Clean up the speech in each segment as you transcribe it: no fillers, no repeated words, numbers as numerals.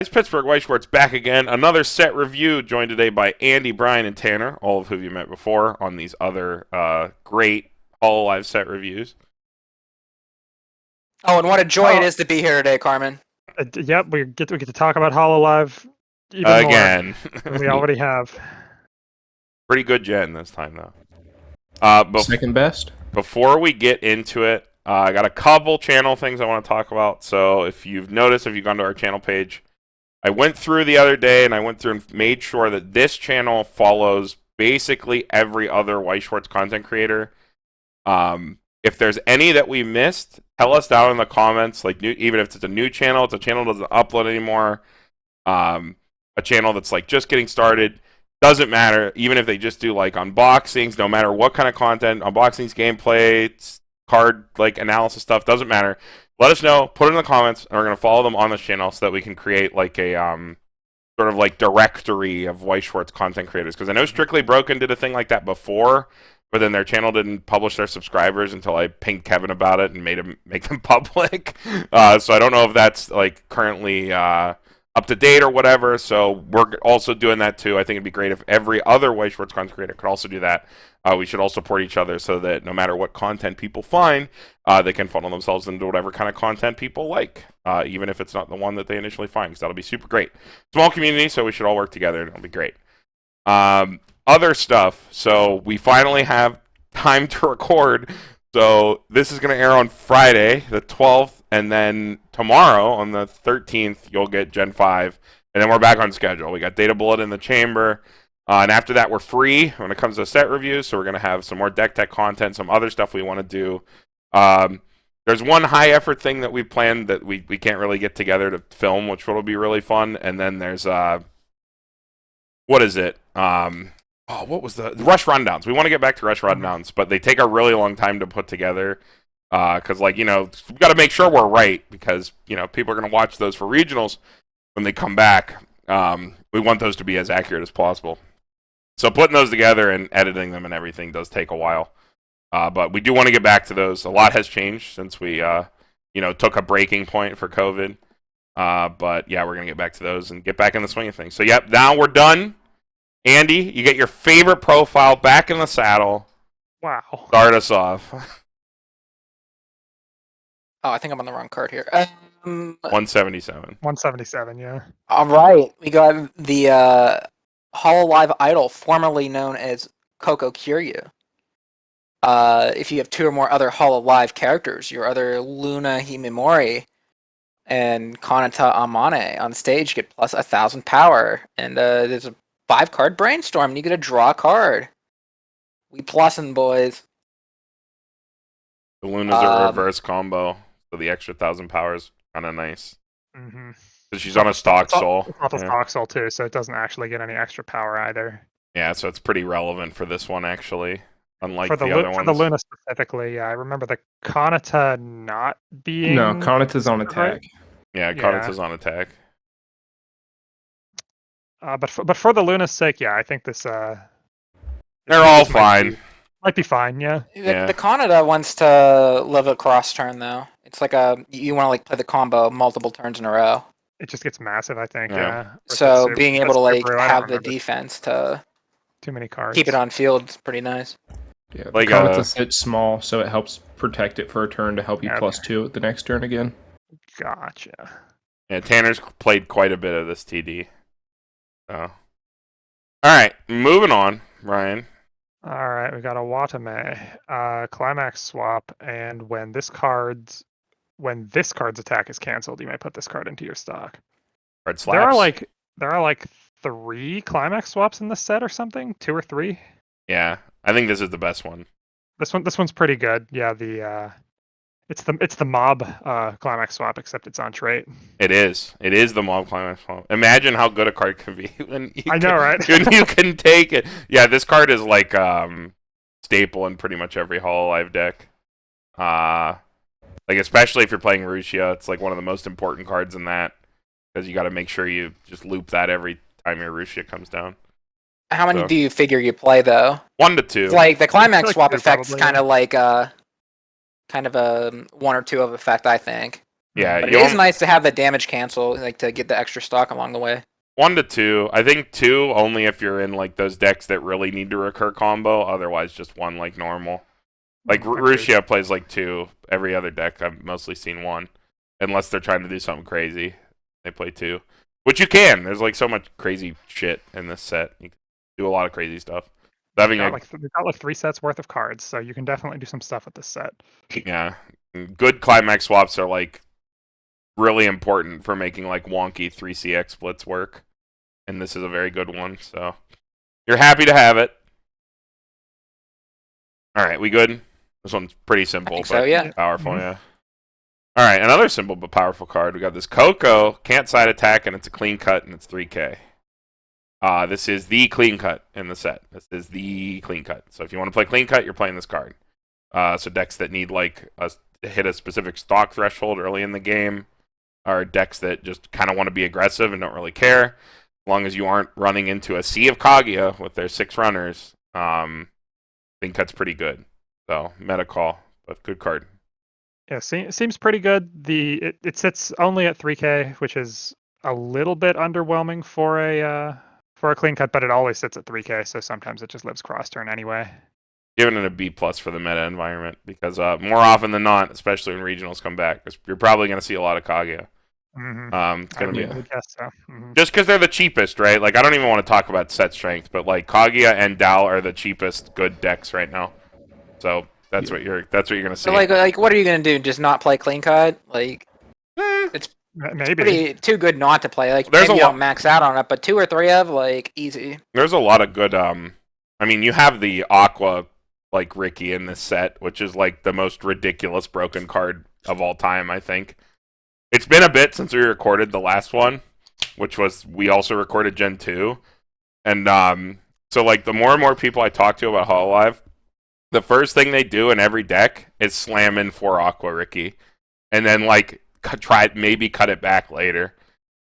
It's Pittsburgh, Weiss Schwarz back again. Another set review, joined today by Andy, Brian, and Tanner, all of whom you met before on these other great Hololive Set reviews. Oh, and what a joy it is to be here today, Carmen. Yep, we get to talk about Hololive even Again. more than we already have. Pretty good gen this time, though. Second best? Before we get into it, I got a couple channel things I want to talk about. So if you've noticed, if you've gone to our channel page, I went through the other day and I went through and made sure that this channel follows basically every other Weiss Schwarz content creator. If there's any that we missed, tell us down in the comments. Like, even if it's a new channel, it's a channel that doesn't upload anymore, a channel that's like just getting started, doesn't matter. Even if they just do like unboxings, no matter what kind of content, unboxings, gameplay, card like analysis stuff, doesn't matter. Let us know, put it in the comments, and we're going to follow them on this channel so that we can create like a sort of like directory of Weiss Schwarz content creators. Because I know Strictly Broken did a thing like that before, but then their channel didn't publish their subscribers until I pinged Kevin about it and made him make them public. So I don't know if that's like currently up to date or whatever. So we're also doing that too. I think it'd be great if every other Weiss Schwarz content creator could also do that. We should all support each other so that no matter what content people find, they can funnel themselves into whatever kind of content people like, even if it's not the one that they initially find, because that'll be super great. Small community, so we should all work together, and it'll be great. Other stuff. So we finally have time to record. So this is going to air on Friday, the 12th, and then tomorrow on the 13th, you'll get Gen 5, and then we're back on schedule. We got Data Bullet in the chamber. And after that, we're free when it comes to set reviews, so we're going to have some more deck tech content, some other stuff we want to do. There's one high-effort thing that we planned that we can't really get together to film, which will be really fun. And then there's, what is it? What was the Rush Rundowns. We want to get back to Rush Rundowns, but they take a really long time to put together because, like, you know, we've got to make sure we're right because, you know, people are going to watch those for regionals when they come back. We want those to be as accurate as possible. So putting those together and editing them and everything does take a while. But we do want to get back to those. A lot has changed since we, took a breaking point for COVID. But, yeah, we're going to get back to those and get back in the swing of things. So, yep, now we're done. Andy, you get your favorite profile back in the saddle. Wow. Start us off. Oh, I think I'm on the wrong card here. 177. 177, yeah. All right, we got the Hololive Idol, formerly known as Coco Kiryu. If you have two or more other Hololive characters, your other Luna Himimori and Kanata Amane on stage get plus 1,000 power. And there's a 5-card brainstorm, and you get to draw a card. We plussin', boys. The Luna's a reverse combo, so the extra 1,000 power is kind of nice. Mm-hmm. So she's on a stock soul. It's not a stock soul, too, so it doesn't actually get any extra power either. Yeah, so it's pretty relevant for this one, actually. Unlike for the other ones. For the Luna specifically, I remember the Kanata not being... No, Kanata's on attack. Yeah, Kanata's on attack. But for the Luna's sake, yeah, I think this... They're all fine. Might be fine, yeah. The Kanata wants to live a cross turn, though. It's like you want to like play the combo multiple turns in a row. It just gets massive, I think. Yeah. So being able to like have the defense to too many cards, keep it on field is pretty nice. Yeah, like Kanata sits small, so it helps protect it for a turn to help you +2 at the next turn again. Gotcha. Yeah, Tanner's played quite a bit of this TD. So, all right, moving on, Ryan. All right, we got a Watame, Climax swap, and when this card's attack is canceled, you may put this card into your stock. Card slaps. There are like 3 Climax swaps in this set or something, 2 or 3. Yeah, I think this is the best one. This one's pretty good. Yeah, it's the mob Climax swap, except it's on trait. It is the mob Climax swap. Imagine how good a card can be when you right? When you can take it. Yeah, this card is like staple in pretty much every Hololive deck. Like especially if you're playing Rushia, it's like one of the most important cards in that because you got to make sure you just loop that every time your Rushia comes down. How many do you figure you play though? 1 to 2. It's like the Climax swap effect is probably, kind of like kind of a 1 or 2 of effect, I think. Yeah, But it is nice to have the damage cancel, like to get the extra stock along the way. 1 to 2. I think 2 only if you're in like those decks that really need to recur combo. Otherwise, just 1 like normal. Like Rushia plays like 2. Every other deck I've mostly seen 1, unless they're trying to do something crazy. They play 2, which you can. There's like so much crazy shit in this set. You can do a lot of crazy stuff. We've got like 3 sets worth of cards, so you can definitely do some stuff with this set. Yeah, good Climax swaps are like really important for making like wonky 3CX splits work, and this is a very good one, so you're happy to have it. Alright, we good? This one's pretty simple, but so, yeah. Powerful, yeah. Alright, another simple but powerful card. We got this Coco, can't side attack, and it's a clean cut, and it's 3k. This is the clean cut in the set. This is the clean cut. So if you want to play clean cut, you're playing this card. So decks that need like hit a specific stock threshold early in the game are decks that just kind of want to be aggressive and don't really care. As long as you aren't running into a sea of Kaguya with their 6 runners, clean cut's pretty good. So meta call, but good card. Yeah, seems pretty good. It sits only at 3k, which is a little bit underwhelming for a clean cut, but it always sits at 3k, so sometimes it just lives cross turn anyway. Giving it a B+ for the meta environment because more often than not, especially when regionals come back, you're probably going to see a lot of Kaguya. It's going to be I guess so. Just because they're the cheapest, right? Like I don't even want to talk about set strength, but like Kaguya and Dal are the cheapest good decks right now. So that's what you're going to see. So like what are you going to do? Just not play clean cut? Like it's maybe too good not to play. Like there's maybe you don't max out on it, but 2 or 3 of like easy. There's a lot of good. I mean, you have the Aqua like Ricky in this set, which is like the most ridiculous broken card of all time. I think it's been a bit since we recorded the last one, which was we also recorded Gen 2, and so like the more and more people I talk to about Hololive, the first thing they do in every deck is slam in 4 Aqua Ricky, and then like maybe cut it back later.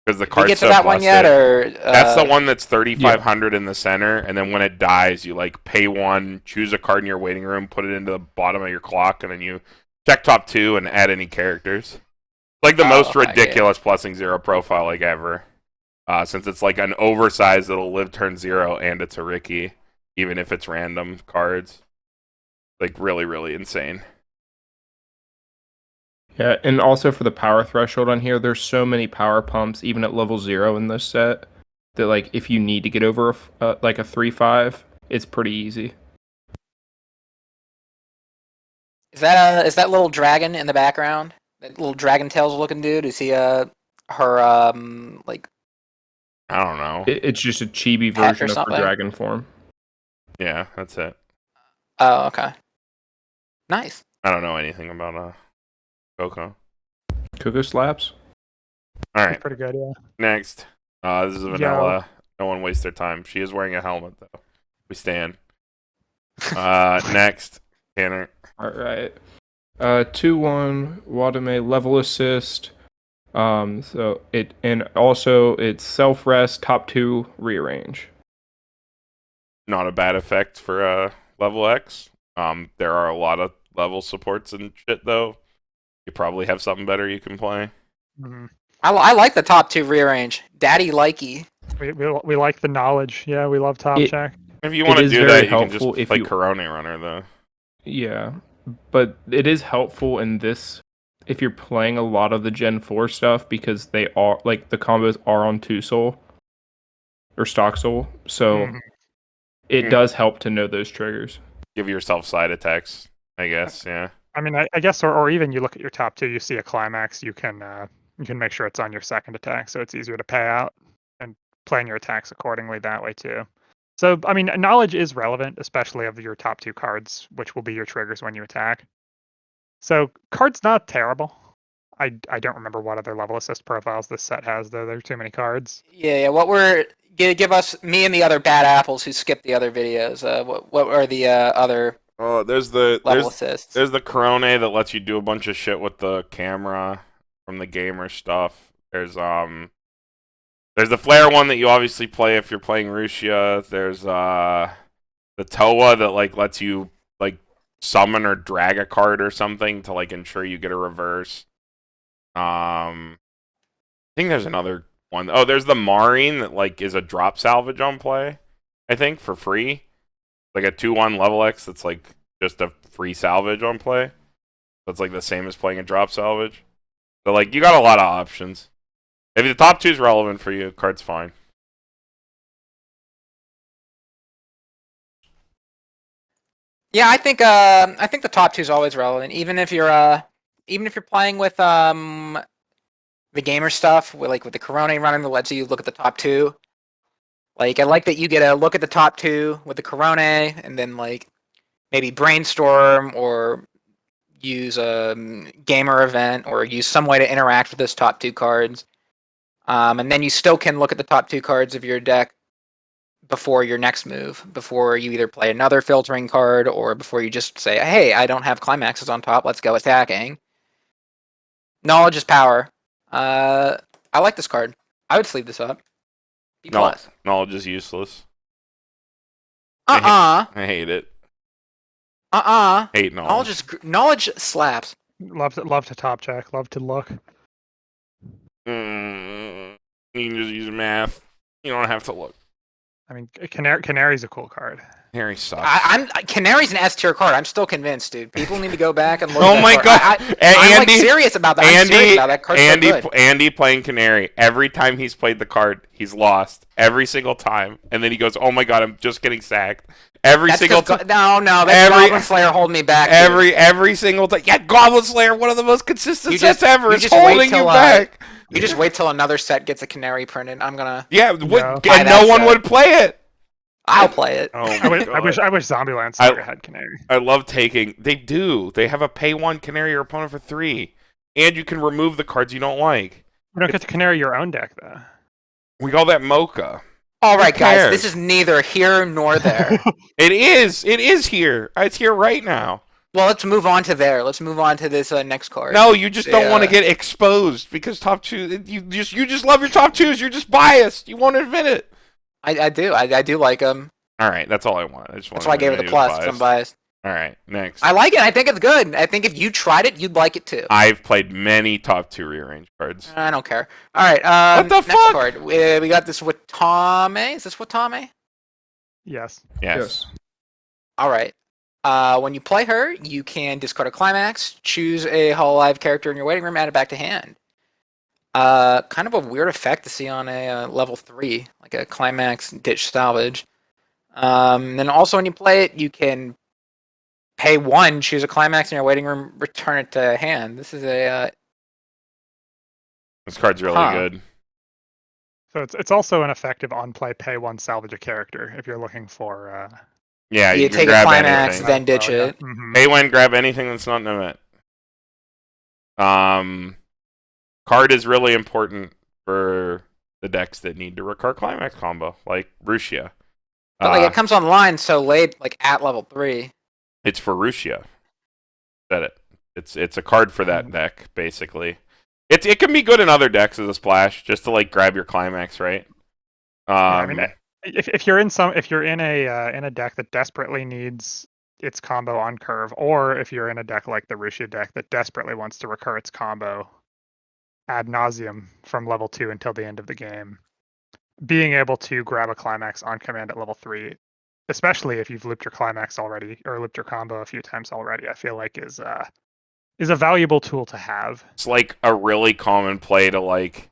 Because the card's so busted. One yet, or that's the one that's 3,500 in the center, and then when it dies, you like pay 1, choose a card in your waiting room, put it into the bottom of your clock, and then you check top 2 and add any characters. Like the most ridiculous plussing 0 profile like ever. Since it's like an oversized that'll live turn 0 and it's a Ricky, even if it's random cards. Like really, really insane. Yeah, and also for the power threshold on here, there's so many power pumps, even at level 0 in this set, that like if you need to get over like a 3-5, it's pretty easy. Is that little dragon in the background? That little dragon tails looking dude? Is he her like? I don't know. It's just a chibi version of her dragon form. Yeah, that's it. Oh, okay. Nice. I don't know anything about Coco. Coco slaps. All right. Pretty good, yeah. Next. This is a vanilla. No one waste their time. She is wearing a helmet, though. We stand. Next. Tanner. All right. 2-1 Watame level assist. So it's self rest, top 2 rearrange. Not a bad effect for level X. There are a lot of level supports and shit, though. You probably have something better you can play. Mm-hmm. I like the top 2 rearrange. Daddy likey. We like the knowledge. Yeah, we love top check. If you want to do that, you can just play Corona Runner, though. Yeah, but it is helpful in this if you're playing a lot of the Gen 4 stuff because they are like the combos are on 2 soul or stock soul, so it does help to know those triggers. Give yourself side attacks, I guess. Yeah. I mean, I guess, or even you look at your top 2, you see a Climax, you can make sure it's on your second attack, so it's easier to pay out and plan your attacks accordingly that way too. So, I mean, knowledge is relevant, especially of your top 2 cards, which will be your triggers when you attack. So, card's not terrible. I don't remember what other level assist profiles this set has, though. There are too many cards. Yeah. Give us me and the other bad apples who skipped the other videos. What are the other? Oh, there's the level assists. There's the Corona that lets you do a bunch of shit with the camera from the gamer stuff. There's the flare one that you obviously play if you're playing Rushia. There's the Toa that like lets you like summon or drag a card or something to like ensure you get a reverse. I think there's another one. Oh, there's the Marine that like is a drop salvage on play. I think for free, like a 2/1 level X. That's like just a free salvage on play. That's like the same as playing a drop salvage. So like you got a lot of options. If the top 2 is relevant for you, card's fine. Yeah, I think the top 2 is always relevant, even if you're playing with the gamer stuff, with the Corona running that lets you look at the top 2. Like, I like that you get a look at the top 2 with the Corona, and then like maybe brainstorm or use a gamer event or use some way to interact with those top 2 cards. And then you still can look at the top 2 cards of your deck before your next move, before you either play another filtering card or before you just say, hey, I don't have Climaxes on top, let's go attacking. Knowledge is power. I like this card. I would sleeve this up. B+. Knowledge is useless. Uh-uh. I hate it. Uh-uh. Hate knowledge. Knowledge slaps. Love to top check. Love to look. You can just use math. You don't have to look. I mean, Canary's a cool card. Canary sucks. Canary's an S tier card. I'm still convinced, dude. People need to go back and look. Oh at my that god! I'm like serious about that. I'm serious about that card. Andy playing Canary. Every time he's played the card, he's lost every single time, and then he goes, "Oh my god, I'm just getting sacked." Every single time. No, that's Goblin Slayer holding me back. Every single time. Yeah, Goblin Slayer, one of the most consistent sets ever. It's holding you back. You just wait till another set gets a Canary printed. I'm gonna. Yeah, and no one would play it. I'll play it. Oh I wish Zombieland Saga had Canary. I love taking. They do. They have a pay 1 Canary your opponent for 3, and you can remove the cards you don't like. You don't get to Canary your own deck though. We call that Mocha. All right, guys. This is neither here nor there. It is. It is here. It's here right now. Well, let's move on to there. Let's move on to this next card. No, you just don't want to get exposed because top 2. You just love your top 2s. You're just biased. You won't admit it. I do. I do like them. All right, that's all I want. That's why I gave it the plus. Because I'm biased. All right, next. I like it. I think it's good. I think if you tried it, you'd like it too. I've played many top 2 rearrange cards. I don't care. All right. What the next fuck? Card. We got this Watame. Is this Watame? Yes. All right. When you play her, you can discard a Climax, choose a Hololive character in your waiting room, add it back to hand. Kind of a weird effect to see on a level 3, like a Climax ditch salvage. Then also when you play it, you can pay 1, choose a Climax in your waiting room, return it to hand. This is a. This card's really good. So it's also an effective on play pay 1 salvage a character if you're looking for. Yeah, you can take grab a Climax, anything. then ditch it. Mm-hmm. Pay 1, grab anything that's not Nimit. Card is really important for the decks that need to recur Climax combo, like Rushia. But it comes online so late, like at level 3. It's for Rushia. Said it. It's a card for that deck, basically. It can be good in other decks as a splash, just to like grab your Climax, right? I mean, if you're in a deck that desperately needs its combo on curve, or if you're in a deck like the Rushia deck that desperately wants to recur its combo ad nauseum from level 2 until the end of the game, being able to grab a Climax on command at level 3, especially if you've looped your Climax already or looped your combo a few times already, I feel like is a valuable tool to have. It's like a really common play to like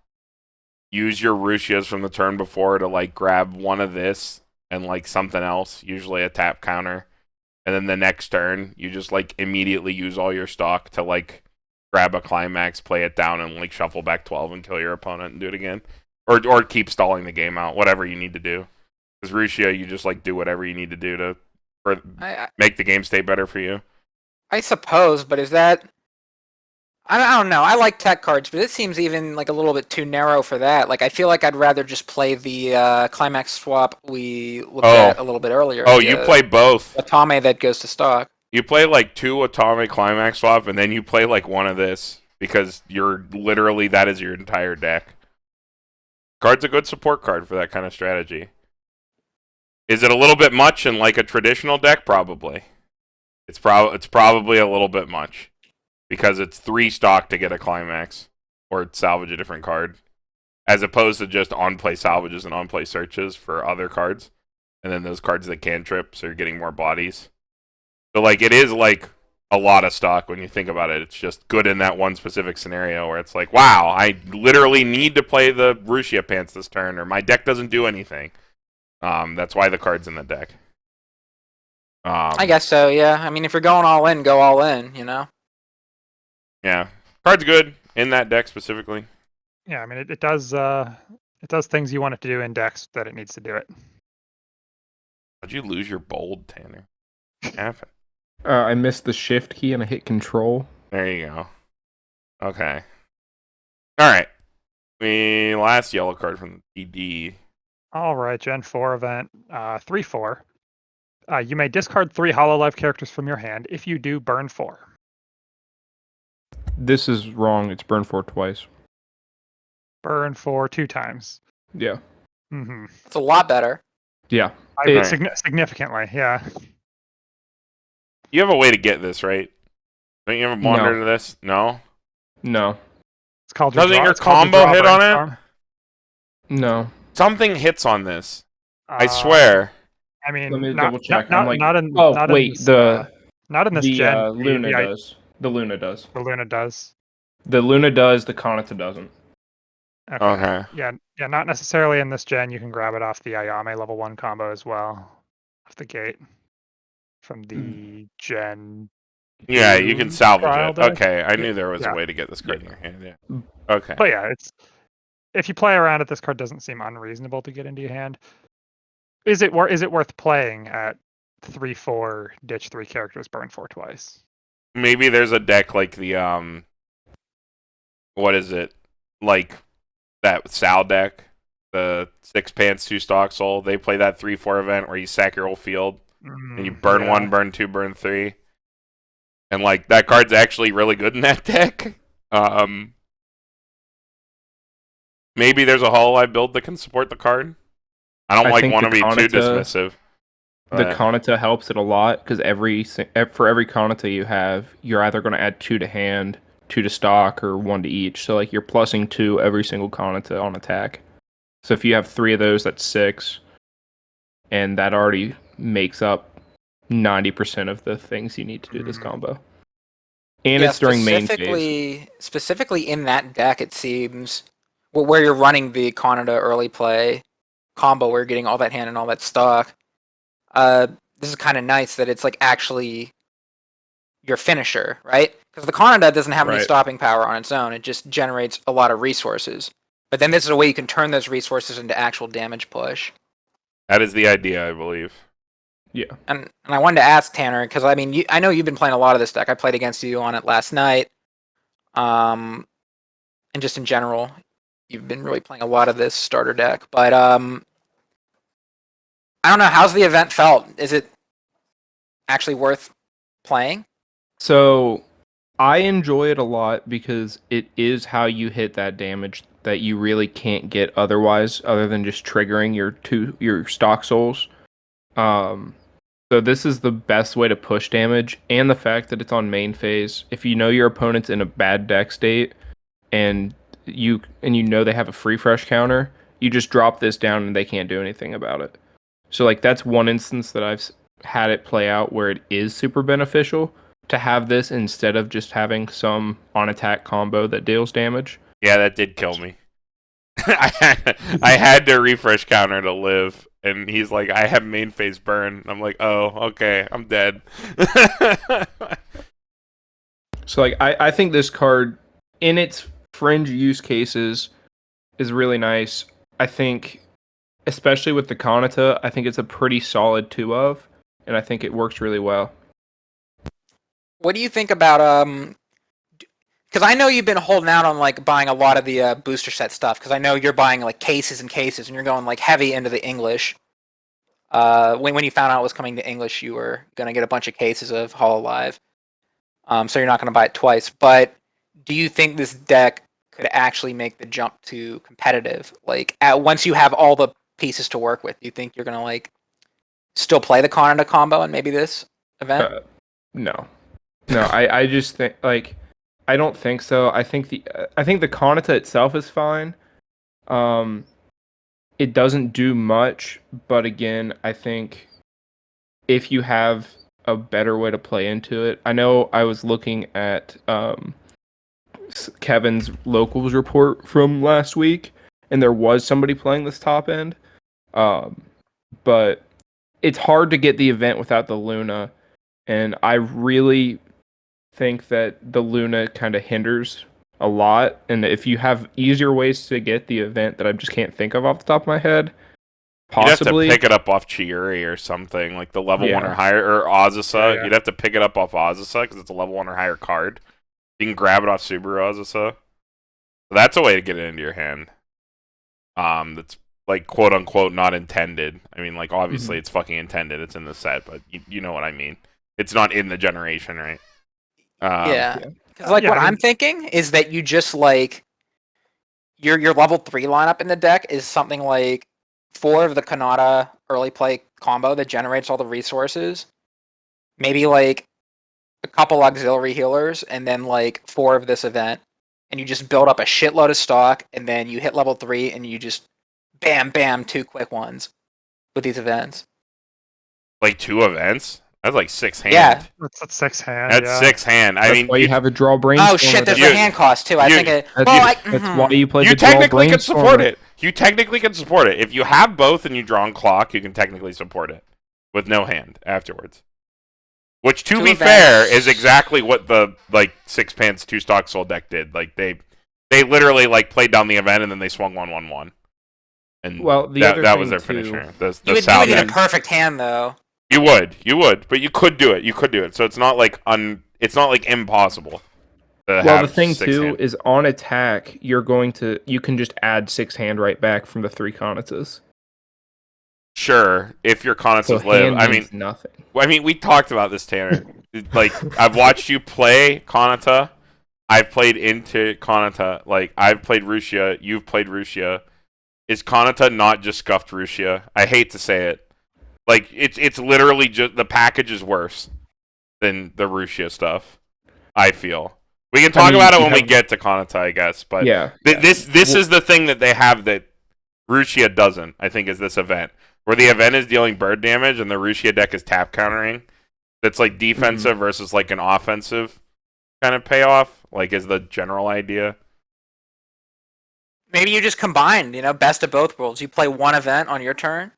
use your Rushias from the turn before to like grab one of this and like something else, usually a tap counter, and then the next turn you just like immediately use all your stock to like grab a Climax, play it down, and like shuffle back 12 and kill your opponent and do it again. Or keep stalling the game out, whatever you need to do. Because Rushia, you just like do whatever you need to do to make the game state better for you. I suppose, but is that... I don't know. I like tech cards, but it seems even like a little bit too narrow for that. Like I feel like I'd rather just play the Climax swap we looked at a little bit earlier. Oh, you play both. Watame that goes to stock. You play like 2 Watame Climax swap, and then you play like one of this, because you're literally, that is your entire deck. Card's a good support card for that kind of strategy. Is it a little bit much in like a traditional deck? Probably. It's probably a little bit much. Because it's 3 stock to get a Climax. or salvage a different card, as opposed to just on-play salvages and on-play searches for other cards. And then those cards that cantrips are getting more bodies. So, like, it is, like, a lot of stock when you think about it. It's just good in that one specific scenario where it's like, wow, I literally need to play the Ruchia Pants this turn, or my deck doesn't do anything. That's why the card's in the deck. I guess so, yeah. I mean, if you're going all in, go all in, you know? Yeah. Card's good in that deck specifically. Yeah, I mean, it does things you want it to do in decks that it needs to do it. How'd you lose your bold, Tanner? What happened? I missed the shift key and I hit control. There you go. Okay. Alright. Last yellow card from the DD. All right, Gen 4 event, 3/4. You may discard 3 Hololive characters from your hand. If you do, burn 4. This is wrong. It's burn 4 twice. Burn 4 2 times. Yeah. Mm-hmm. It's a lot better. Yeah. Significantly, yeah. You have a way to get this, right? Don't you have a monitor to this? No? No. It's called Doesn't your it's called combo draw hit on it? brainstorm. No. Something hits on this. I swear. I mean, Let me not, double check. Not, I'm like, not in. oh, not wait. In this, not in this gen. Luna does. The Luna does. The Luna does. The Luna does. The Kanata doesn't. Okay. Yeah, not necessarily in this gen. You can grab it off the Ayame level 1 combo as well, off the gate, from the gen. Yeah, you can salvage trial it. deck. Okay, I knew there was a way to get this card in your hand. Yeah. Okay. But yeah, if you play around it, this card doesn't seem unreasonable to get into your hand. Is it worth playing at 3/4, ditch 3 characters, burn 4 twice? Maybe there's a deck like the what is it? Like that Sal deck, the 6 Pants 2 Stock Soul. They play that 3/4 event where you sack your whole field and you burn 1, burn 2, burn 3. And like that card's actually really good in that deck. Maybe there's a Hololive build that can support the card. I don't want to be too dismissive. The Kanata helps it a lot because for every Kanata you have, you're either going to add 2 to hand, 2 to stock, or 1 to each. So like you're plussing 2 every single Kanata on attack. So if you have 3 of those, that's 6, and that already makes up 90% of the things you need to do this combo. And it's during main phase. Specifically in that deck, it seems, where you're running the Kanata early play combo, where you're getting all that hand and all that stock. This is kind of nice that it's like actually your finisher, right? Because the Kanata doesn't have any stopping power on its own. It just generates a lot of resources. But then this is a way you can turn those resources into actual damage push. That is the idea, I believe. Yeah. And I wanted to ask Tanner, because I mean, I know you've been playing a lot of this deck. I played against you on it last night. And just in general, you've been really playing a lot of this starter deck. But I don't know, how's the event felt? Is it actually worth playing? So I enjoy it a lot because it is how you hit that damage that you really can't get otherwise, other than just triggering your stock souls. So this is the best way to push damage, and the fact that it's on main phase. If you know your opponent's in a bad deck state, and you know they have a free fresh counter, you just drop this down and they can't do anything about it. So like that's one instance that I've had it play out where it is super beneficial to have this instead of just having some on attack combo that deals damage. Yeah, that did kill me. I had to refresh counter to live, and he's like, I have main phase burn. I'm like, oh, okay, I'm dead. So like I think this card in its fringe use cases is really nice. I think especially with the Kanata, I think it's a pretty solid 2 of, and I think it works really well. What do you think about because I know you've been holding out on like buying a lot of the booster set stuff, because I know you're buying like cases and cases, and you're going like heavy into the English. When you found out it was coming to English, you were gonna get a bunch of cases of Hololive. So you're not gonna buy it twice. But do you think this deck could actually make the jump to competitive? Like once you have all the pieces to work with, do you think you're gonna like still play the Kanata combo and maybe this event? No. I just think like I don't think so. I think the Kanata itself is fine. It doesn't do much, but again, I think if you have a better way to play into it, I know I was looking at Kevin's locals report from last week, and there was somebody playing this top end, but it's hard to get the event without the Luna, and I really think that the Luna kind of hinders a lot. And if you have easier ways to get the event that I just can't think of off the top of my head, possibly You'd have to pick it up off Chiuri or something, like the level 1 or Yeah. higher, or Azusa. Yeah. You'd have to pick it up off Azusa because it's a level 1 or higher card. You can grab it off Subaru Azusa. So that's a way to get it into your hand. That's like quote unquote not intended. I mean, like obviously it's fucking intended. It's in the set, but you know what I mean. It's not in the generation, right? Yeah. yeah. Because like Yeah, what I mean- I'm thinking is that you just like your level 3 lineup in the deck is something like 4 of the Kanata early play combo that generates all the resources. Maybe like a couple auxiliary healers and then like 4 of this event. And you just build up a shitload of stock and then you hit level 3 and you just bam bam 2 quick ones with these events. Like 2 events. That's like 6 hand. Yeah. That's 6 hand. That's yeah. 6 hand. I That's mean, why you have a draw brainstorm. Oh shit, there's You- a hand cost too. I you- think it. That's, Well, I, that's mhm. why you play you the draw technically can support brainstormer. it. You technically can support it. If you have both and you draw on clock, you can technically support it with no hand afterwards. Which, to Two be events. fair, is exactly what the like 6 pants 2 stock soul deck did. Like they literally like played down the event and then they swung 1/1/1. And Well, the that, other that thing was their too- finisher. The You would Sal need a deck. perfect hand though. You would, but you could do it. You could do it. So it's not like it's not like impossible. To Well, have the thing 6 too hand. is on attack, you can just add 6 hand right back from the 3 Kanatas. Sure, if your So Kanatas live. hand I mean, means nothing. we talked about this, Tanner. Like, I've watched you play Kanata. I've played into Kanata. Like, I've played Rushia. You've played Rushia. Is Kanata not just scuffed Rushia? I hate to say it. Like, it's literally just the package is worse than the Rushia stuff. I feel. We can talk mean, about it you when we have- get to Kanata, I guess. But Yeah. this is the thing that they have that Rushia doesn't. I think is this event where the event is dealing bird damage and the Rushia deck is tap countering. That's like defensive versus like an offensive kind of payoff. Like is the general idea. Maybe you just combine, best of both worlds. You play one event on your turn,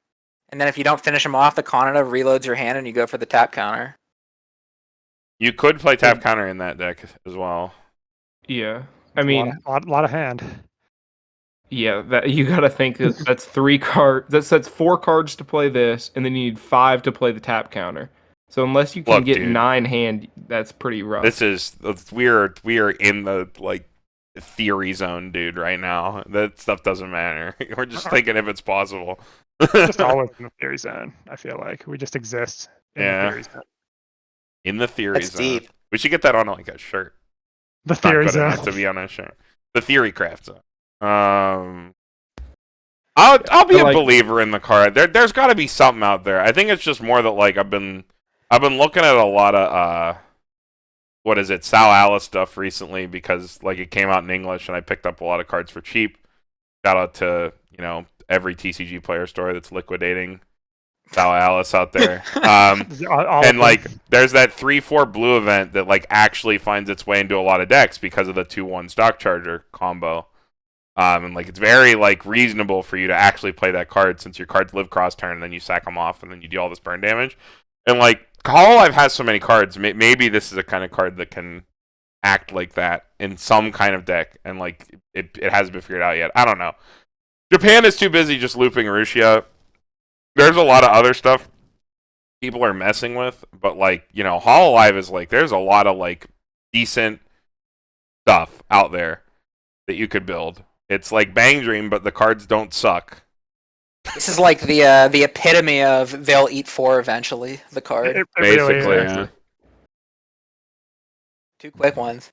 and then if you don't finish them off, the Kanata reloads your hand and you go for the tap counter. You could play tap counter in that deck as well. Yeah. I mean, a lot of hand. yeah, that you got to think that that's 3 cards. That's 4 cards to play this, and then you need 5 to play the tap counter. So unless you can Look, get dude. 9 hand, that's pretty rough. This is we are in the like theory zone, dude. Right now, that stuff doesn't matter. We're just thinking if it's possible. Just always in the theory zone. I feel like we just exist in Yeah. the theory zone. In the theory That's zone. deep. We should get that on like a shirt. The It's not theory good zone. enough to be on a shirt. The theory craft zone. I'll be I a like- believer in the card. There's got to be something out there. I think it's just more that like I've been looking at a lot of what is it, Sal Alice stuff recently because like it came out in English and I picked up a lot of cards for cheap. Shout out to every TCG player store that's liquidating Sal Alice out there. All And of like, them. there's that 3/4 blue event that like actually finds its way into a lot of decks because of the 2/1 stock charger combo. And like, it's very like reasonable for you to actually play that card since your cards live cross turn, and then you sack them off, and then you do all this burn damage. And like, Hololive has so many cards. Maybe this is a kind of card that can act like that in some kind of deck, and like, it hasn't been figured out yet. I don't know. Japan is too busy just looping Rushia. There's a lot of other stuff people are messing with, but like, Hololive is like, there's a lot of like decent stuff out there that you could build. It's like Bang Dream, but the cards don't suck. This is like the epitome of they'll eat 4 eventually. The card, It really Basically, is. yeah. 2 quick ones.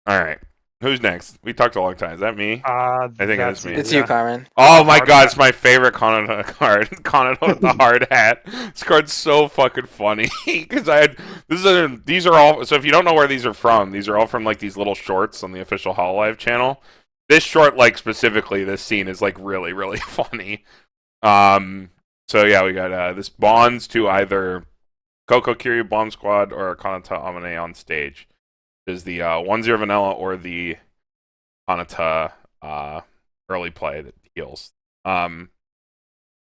All right. Who's next? We talked a long time. Is that me? I think it is me. It's you, Carmen. Oh my Hard god, hat. it's my favorite Kanata card. Kanata with the hard hat. This card's so fucking funny because these are all. So if you don't know where these are from like these little shorts on the official Hololive channel. This short, like specifically, this scene is like really really funny. So yeah, we got this bonds to either Coco Kiryu Bomb Squad or Kanata Amane on stage. Is the 1-0 vanilla or the Kanata early play that heals. And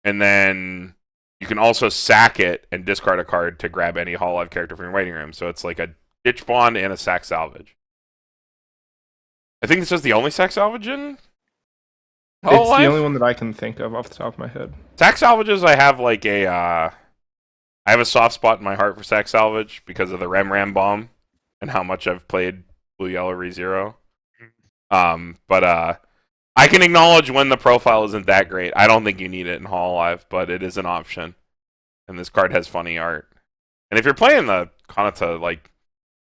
then you can also sack it and discard a card to grab any Hololive character from your waiting room. So it's like a ditch bond and a sack salvage. I think this is the only sack salvage in Hololive? It's the only one that I can think of off the top of my head. Sack salvages, I have like I have a soft spot in my heart for sack salvage because of the Ram bomb and how much I've played Blue Yellow ReZero. But I can acknowledge when the profile isn't that great. I don't think you need it in Hololive, but it is an option. And this card has funny art. And if you're playing the Kanata like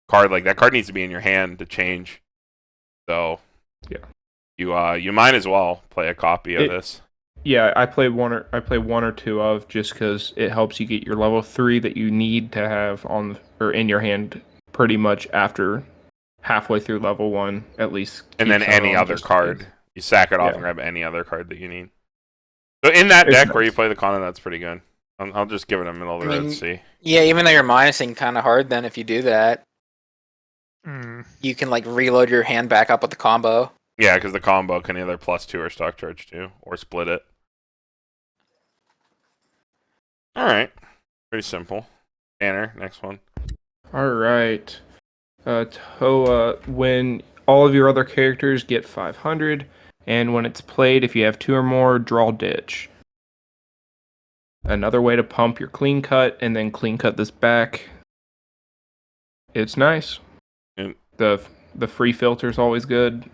card, like that card needs to be in your hand to change. So yeah, you might as well play a copy of this. Yeah, I play one or two of just because it helps you get your level 3 that you need to have on or in your hand pretty much after halfway through level 1 at least. And then any other card. You sack it off and grab any other card that you need. So in that deck where you play the Kana, that's pretty good. I'll just give it a middle of the road to see. Yeah, even though you're minusing kind of hard then if you do that. You can like reload your hand back up with the combo. Yeah, because the combo can either +2 or stock charge 2, or split it. Alright. Pretty simple. Banner, next one. Alright. Toa, when all of your other characters get 500, and when it's played, if you have 2 or more, draw ditch. Another way to pump your clean cut, and then clean cut this back. It's nice. And the free filter is always good.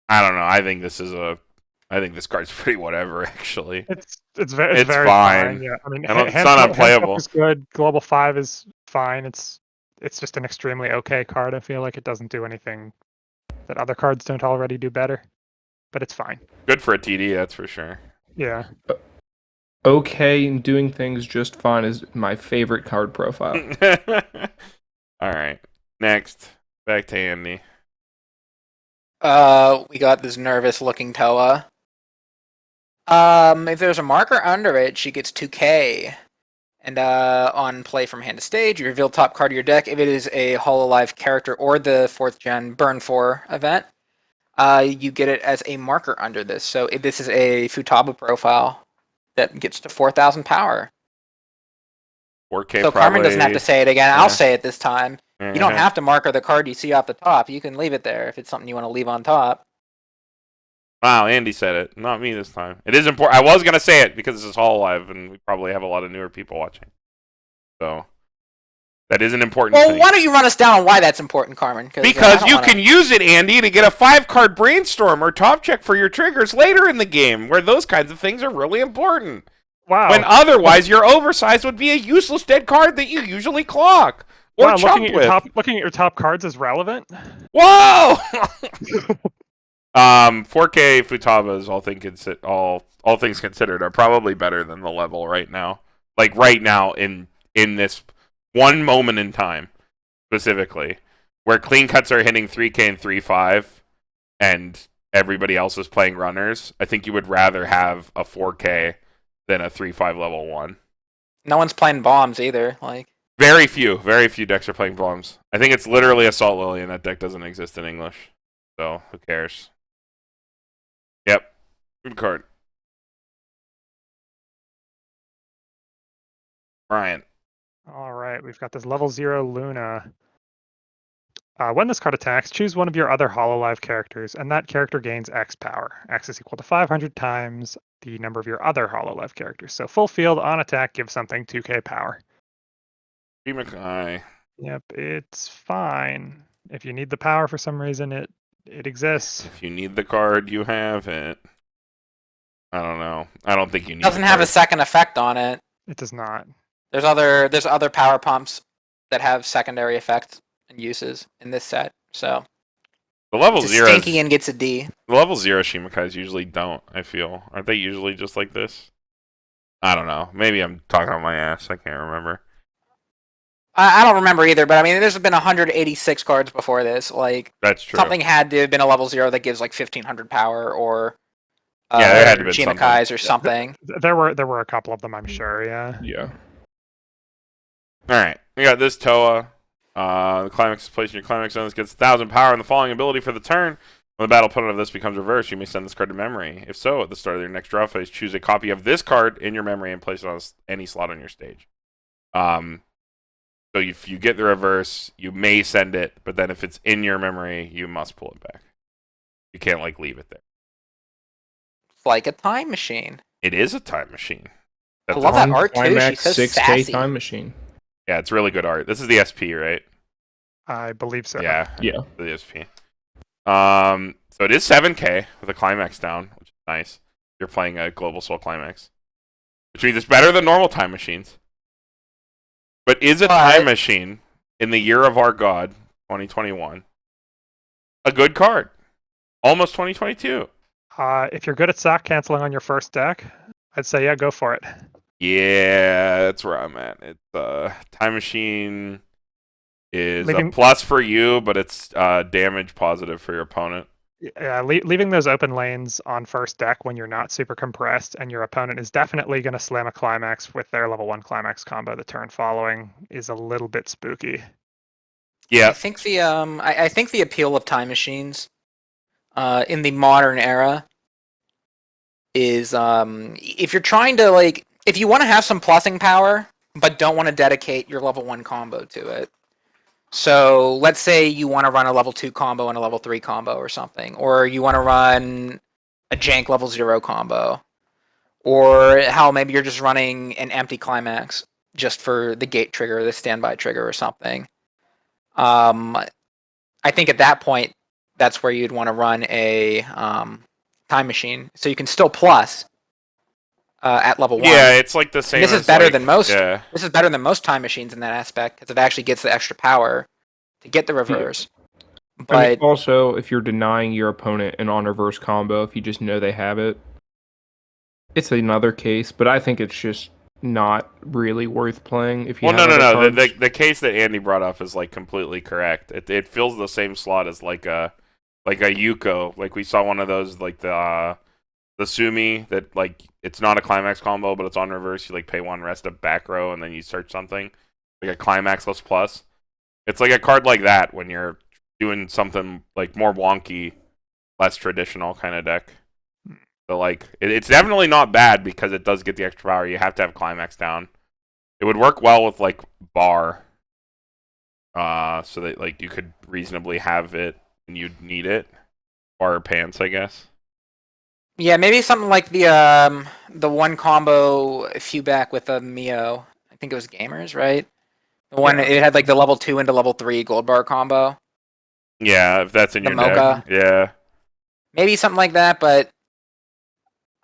I don't know. I think this card's pretty whatever. Actually, it's very fine. Yeah, I mean, it's not unplayable. Is good. Global 5 is fine. It's just an extremely okay card. I feel like it doesn't do anything that other cards don't already do better, but it's fine. Good for a TD, that's for sure. Yeah. Okay, and doing things just fine is my favorite card profile. Alright. Next. Back to Andy. We got this nervous looking Toa. If there's a marker under it, she gets 2k. And on play from hand to stage, you reveal top card of your deck. If it is a Hololive character or the 4th gen Burn 4 event, you get it as a marker under this. So if this is a Futaba profile that gets to 4,000 power. 4K so probably... Carmen doesn't have to say it again. Yeah. I'll say it this time. You don't have to marker the card you see off the top. You can leave it there if it's something you want to leave on top. Wow, Andy said it. Not me this time. It is important. I was going to say it because this is Hololive, and we probably have a lot of newer people watching. So, that is an important thing. Well, why don't you run us down on why that's important, Carmen? Because you can use it, Andy, to get a 5-card brainstorm or top check for your triggers later in the game, where those kinds of things are really important. Wow. When otherwise, your oversized would be a useless dead card that you usually clock. Or looking at your top cards is relevant. Whoa! 4K Futabas, all things considered, are probably better than the level right now. Like right now in this one moment in time, specifically, where clean cuts are hitting 3K and 3.5, and everybody else is playing runners. I think you would rather have a 4K than a 3.5 level 1. No one's playing bombs either. Like very few decks are playing bombs. I think it's literally Assault Lily, and that deck doesn't exist in English. So who cares? Yep. Good card. Brian. All right, we've got this level 0 Luna. When this card attacks, choose one of your other Hololive characters, and that character gains X power. X is equal to 500 times the number of your other Hololive characters. So full field on attack gives something 2k power. Yep, it's fine. If you need the power for some reason, it exists. If you need the card, you have it. I don't know. I don't think you need. It doesn't have a second effect on it. It does not. There's other power pumps that have secondary effects and uses in this set. So The level it's a zero, stinky and gets a D. the level 0 Shimikais usually don't. I feel, aren't they usually just like this? I don't know. Maybe I'm talking on my ass. I can't remember. I don't remember either, but I mean, there's been 186 cards before this. Like That's true. something had to have been a level 0 that gives like 1500 power, or Yeah, there had to have been Shimikais or something. There were a couple of them, I'm sure. Yeah. Yeah. All right, we got this Toa. The climax is placed in your climax zone. This gets 1,000 power, and the following ability for the turn. When the battle opponent of this becomes reversed, you may send this card to memory. If so, at the start of your next draw phase, choose a copy of this card in your memory and place it on any slot on your stage. So if you get the reverse, you may send it, but then if it's in your memory, you must pull it back. You can't like leave it there. It's like a time machine. It is a time machine. I love that art too. She's Climax so 6K sassy. time machine. Yeah, it's really good art. This is the SP, right? I believe so. Yeah. Yeah. The SP. So it is 7K with a climax down, which is nice. You're playing a Global Soul Climax, which means it's better than normal time machines. But is a time machine in the year of our God, 2021, a good card? Almost 2022. If you're good at sack canceling on your first deck, I'd say yeah, go for it. Yeah, that's where I'm at. It's time machine is a Leaving- plus for you, but it's damage positive for your opponent. Yeah, leaving those open lanes on first deck when you're not super compressed and your opponent is definitely going to slam a climax with their level 1 climax combo the turn following is a little bit spooky. Yeah, I think I think the appeal of time machines in the modern era is if you're trying to if you want to have some plussing power but don't want to dedicate your level 1 combo to it. So let's say you want to run a level 2 combo and a level 3 combo or something, or you want to run a jank level 0 combo, or hell, maybe you're just running an empty climax just for the gate trigger, the standby trigger or something. I think at that point, that's where you'd want to run a time machine, so you can still plus at level 1. yeah, it's like the same. This is as, better like, than most. Yeah, This is better than most time machines in that aspect because it actually gets the extra power to get the reverse. But I mean, also, if you're denying your opponent an on reverse combo, if you just know they have it, it's another case. But I think it's just not really worth playing. If you well, have no. other cards. The case that Andy brought up is like completely correct. It fills the same slot as like a Yuko. Like we saw one of those like the Sumi that like it's not a climax combo, but it's on reverse. You like pay 1 rest of back row and then you search something like a climaxless plus. It's like a card like that when you're doing something like more wonky, less traditional kind of deck. So like it's definitely not bad because it does get the extra power. You have to have climax down. It would work well with like bar, so that like you could reasonably have it and you'd need it. Bar or pants, I guess. yeah, maybe something like the one combo a few back with a Mio. I think it was Gamers, right? The one Yeah. it had like the level 2 into level 3 gold bar combo. Yeah, if that's in The your Mocha. deck. Yeah. Maybe something like that, but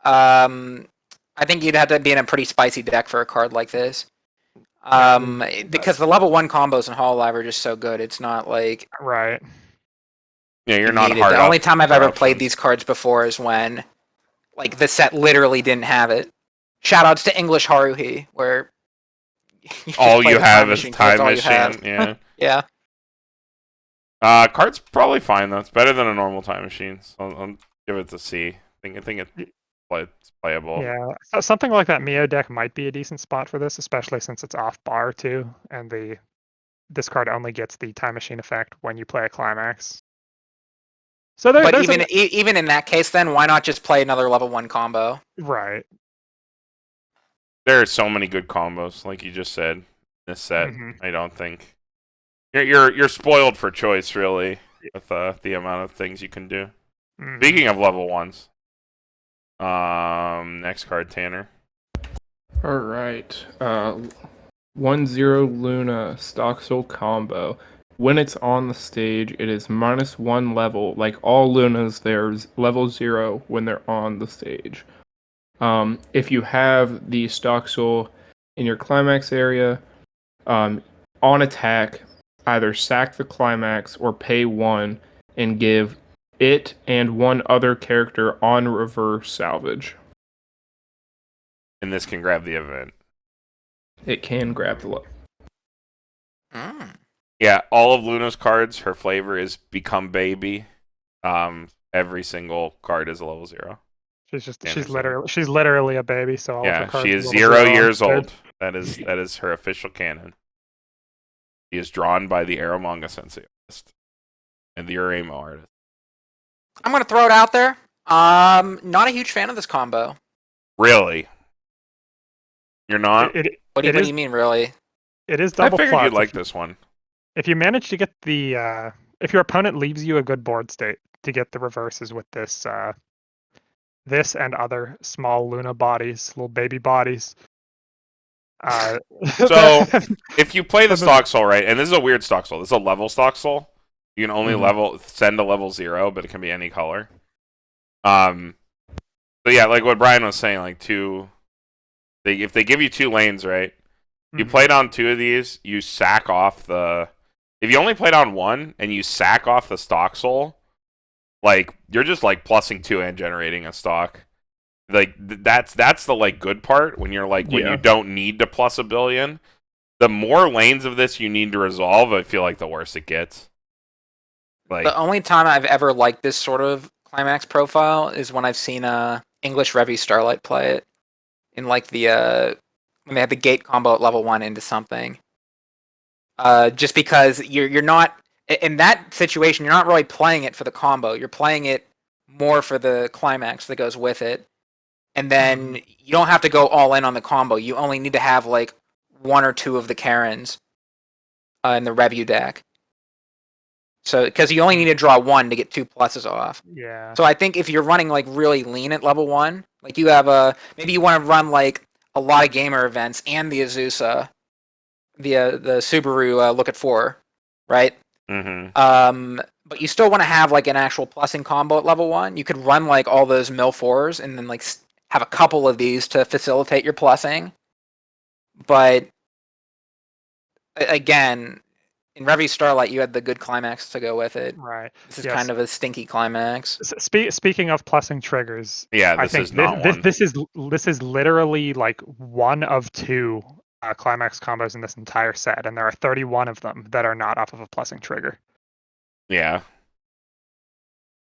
I think you'd have to be in a pretty spicy deck for a card like this. Because the level 1 combos in Hololive are just so good. It's not like Right. Yeah, you're you not need it. hard The up only time I've for ever played options. these cards before is when like the set literally didn't have it. Shoutouts to English Haruhi, where you just All play you the have is 'cause that's time all you have. machine. Yeah. Card's probably fine though. It's better than a normal time machine. So I'll give it to C. I think it's playable. Yeah, so something like that Mio deck might be a decent spot for this, especially since it's off bar too, and this card only gets the time machine effect when you play a climax. So But there's even in that case, then why not just play another level 1 combo? right. There are so many good combos, like you just said. In this set, Mhm. I don't think you're spoiled for choice, really, with the amount of things you can do. Mhm. Speaking of level 1s, next card, Tanner. All right. 1-0 Luna stock soul combo. When it's on the stage, it is -1 level. Like all Lunas, there's level 0 when they're on the stage. If you have the stock soul in your climax area, on attack, either sack the Climax or pay 1 and give it and one other character on reverse salvage. And this can grab the event. It can grab the Mm. Yeah, all of Luna's cards, her flavor is become baby. Every single card is a level 0. She's literally a baby, so all of her Yeah, cards she are is level 0 0 years on old. That is her official canon. She is drawn by the Arrow Manga Sensei artist and the Uramo artist. I'm gonna throw it out there. Not a huge fan of this combo. Really? You're not? What do you mean, really? It is I double figured plus. you'd like this one. If you manage to get the if your opponent leaves you a good board state to get the reverses with this this and other small Luna bodies, little baby bodies. So if you play the stock soul right, and this is a weird stock soul, this is a level stock soul. You can only send a level 0, but it can be any color. So yeah, like what Brian was saying, like if they give you 2 lanes, right? You play down 2 of these, you sack off the. If you only play down 1 and you sack off the stock soul, like you're just like plussing 2 and generating a stock. Like that's the like good part when you're like when you don't need to plus a billion. The more lanes of this you need to resolve, I feel like the worse it gets. Like the only time I've ever liked this sort of Climax profile is when I've seen English Revy Starlight play it in like the when they had the gate combo at level 1 into something. Just because you're not in that situation, you're not really playing it for the combo. You're playing it more for the climax that goes with it. And then you don't have to go all in on the combo. You only need to have like 1 or 2 of the Karens in the Review deck. So, because you only need to draw 1 to get 2 pluses off. Yeah. So I think if you're running like really lean at level 1, like you have maybe you want to run like a lot of gamer events and the Azusa, the Subaru Look at 4, right? But you still want to have like an actual plussing combo at level 1. You could run like all those mill 4s and then like have a couple of these to facilitate your plussing. But again, in Revy Starlight, you had the good climax to go with it. Right. This is kind of a stinky climax. Speaking of plussing triggers, yeah, I think this is literally like 1 of 2 climax combos in this entire set, and there are 31 of them that are not off of a plussing trigger. Yeah.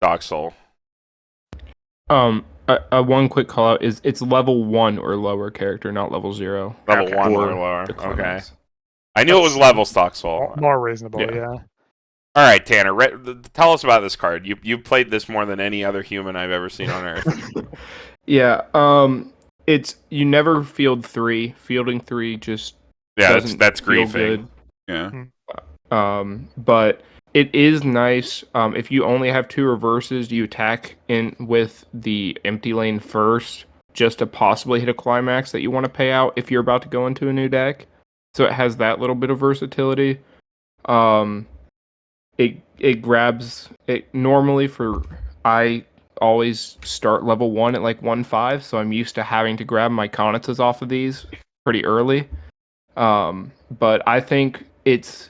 Dog Soul. One quick call out is it's level 1 or lower character, not level 0. Level 1 or lower. Okay. I knew it was level stock soul. More reasonable, yeah. All right, Tanner, tell us about this card. You played this more than any other human I've ever seen on Earth. Yeah. It's you never field 3. Fielding 3 just that's feel griefing. Good. Yeah. But it is nice. If you only have 2 reverses, you attack in with the empty lane first, just to possibly hit a climax that you want to pay out if you're about to go into a new deck. So it has that little bit of versatility. It grabs it normally for I always start level 1 at like 1-5, so I'm used to having to grab my Konitzas off of these pretty early. But I think it's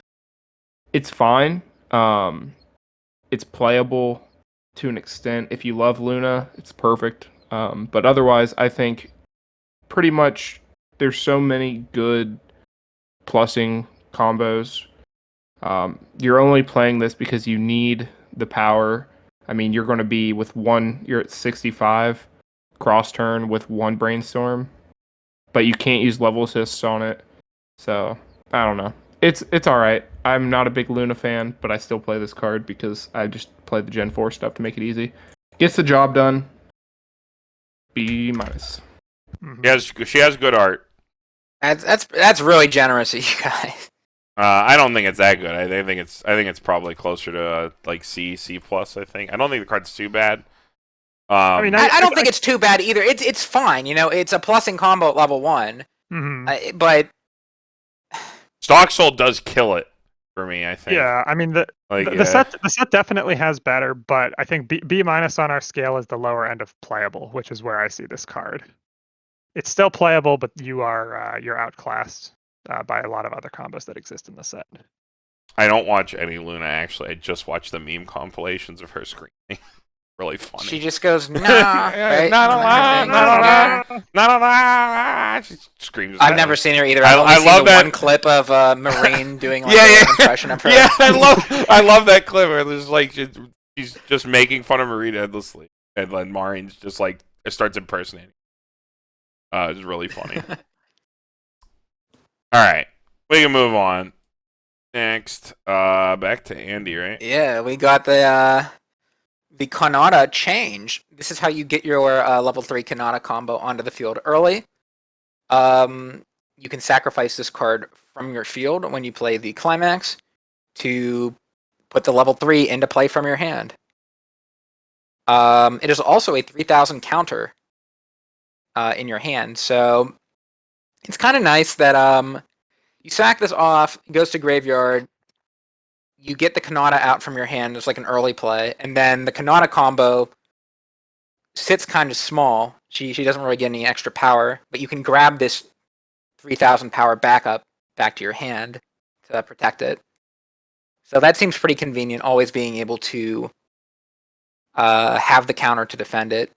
fine. It's playable to an extent. If you love Luna, it's perfect. But otherwise, I think pretty much there's so many good plussing combos. You're only playing this because you need the power. I mean, you're going to be with 1, you're at 65 cross turn with 1 brainstorm, but you can't use level assists on it. So, I don't know. It's all right. I'm not a big Luna fan, but I still play this card because I just play the Gen 4 stuff to make it easy. Gets the job done. B-. She has good art. That's really generous of you guys. I don't think it's that good. I think it's probably closer to like C plus. I think. I don't think the card's too bad. I don't think it's too bad either. It's fine. You know, it's a plussing combo at level 1. But Stock Soul does kill it for me. I think. Yeah, I mean the set definitely has better, but I think B- on our scale is the lower end of playable, which is where I see this card. It's still playable, but you're outclassed by a lot of other combos that exist in the set. I don't watch any Luna, actually. I just watch the meme compilations of her screaming. Really funny. She just goes, nah, right? Not And then her alive, thing, not nah. alive, not alive. She screams. I've never seen her either. I I've only seen love the that. one clip of Marine doing like Yeah, an yeah. impression of her. Yeah, I love that clip where there's like she's just making fun of Marina endlessly, and then Maureen's just like starts impersonating. It's really funny. All right, we can move on. Next, back to Andy, right? Yeah, we got the Kanata change. This is how you get your level 3 Kanata combo onto the field early. You can sacrifice this card from your field when you play the Climax to put the level 3 into play from your hand. It is also a 3,000 counter in your hand, so it's kind of nice that you sack this off, it goes to graveyard, you get the Kanata out from your hand, it's like an early play, and then the Kanata combo sits kind of small. She doesn't really get any extra power, but you can grab this 3,000 power back to your hand to protect it. So that seems pretty convenient, always being able to have the counter to defend it.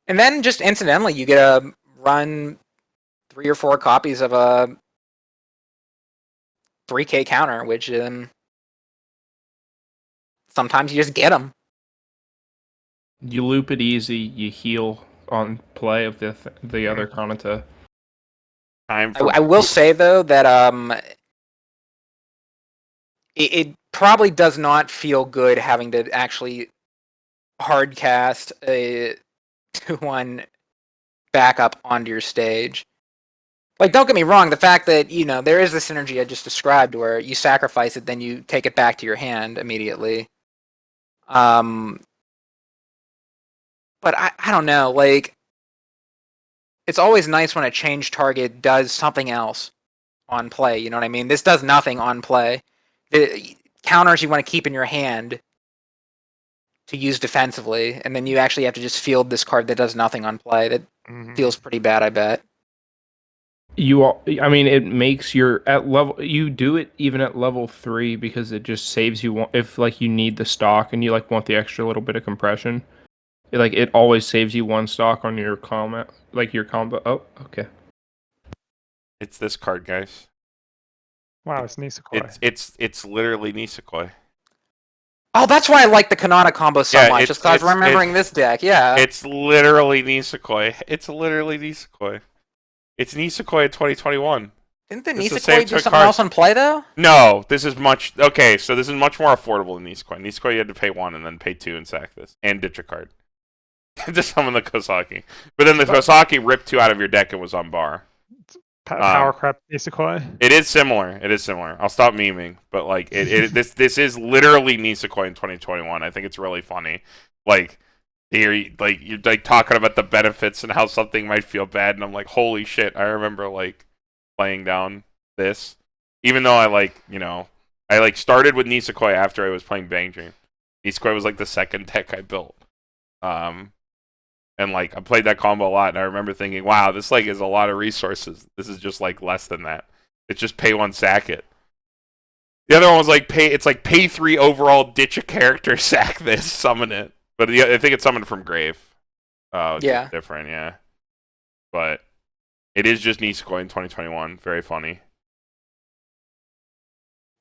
And then just incidentally, you get to run 3 or 4 copies of a 3K counter, which sometimes you just get them. You loop it easy. You heal on play of the other Kanata. I will say though that it probably does not feel good having to actually hard cast a 2/1 backup onto your stage. Like, don't get me wrong, the fact that, there is the synergy I just described where you sacrifice it, then you take it back to your hand immediately. But I don't know, like, it's always nice when a change target does something else on play, you know what I mean? This does nothing on play. The counters you want to keep in your hand to use defensively, and then you actually have to just field this card that does nothing on play. That feels pretty bad, I bet. It makes your at level. You do it even at level 3 because it just saves you if you need the stock and you want the extra little bit of compression. It always saves you 1 stock on your combo. Your combo. Oh, okay. It's this card, guys. Wow, it's Nisekoi. It's literally Nisekoi. Oh, that's why I like the Kanata combo so much. Just because I was remembering this deck. Yeah. It's literally Nisekoi. It's Nisekoi in 2021. Didn't the Nisekoi do something else on play, though? No, this is much more affordable than Nisekoi. Nisekoi, you had to pay 1 and then pay 2 and sack this. And ditch a card. To summon the Kosaki. But then the Kosaki ripped 2 out of your deck and was on bar. Power crap Nisekoi. It is similar. I'll stop memeing. But this is literally Nisekoi in 2021. I think it's really funny. You're talking about the benefits and how something might feel bad, and I'm like, holy shit! I remember playing down this, even though I started with Nisekoi after I was playing Bang Dream. Nisekoi was the second deck I built, and I played that combo a lot, and I remember thinking, wow, this is a lot of resources. This is just less than that. It's just pay 1, sack it. The other one was pay 3 overall, ditch a character, sack this, summon it. But I think it's summoned from Grave. Yeah. Different, yeah. But it is just Nisekoi in 2021. Very funny.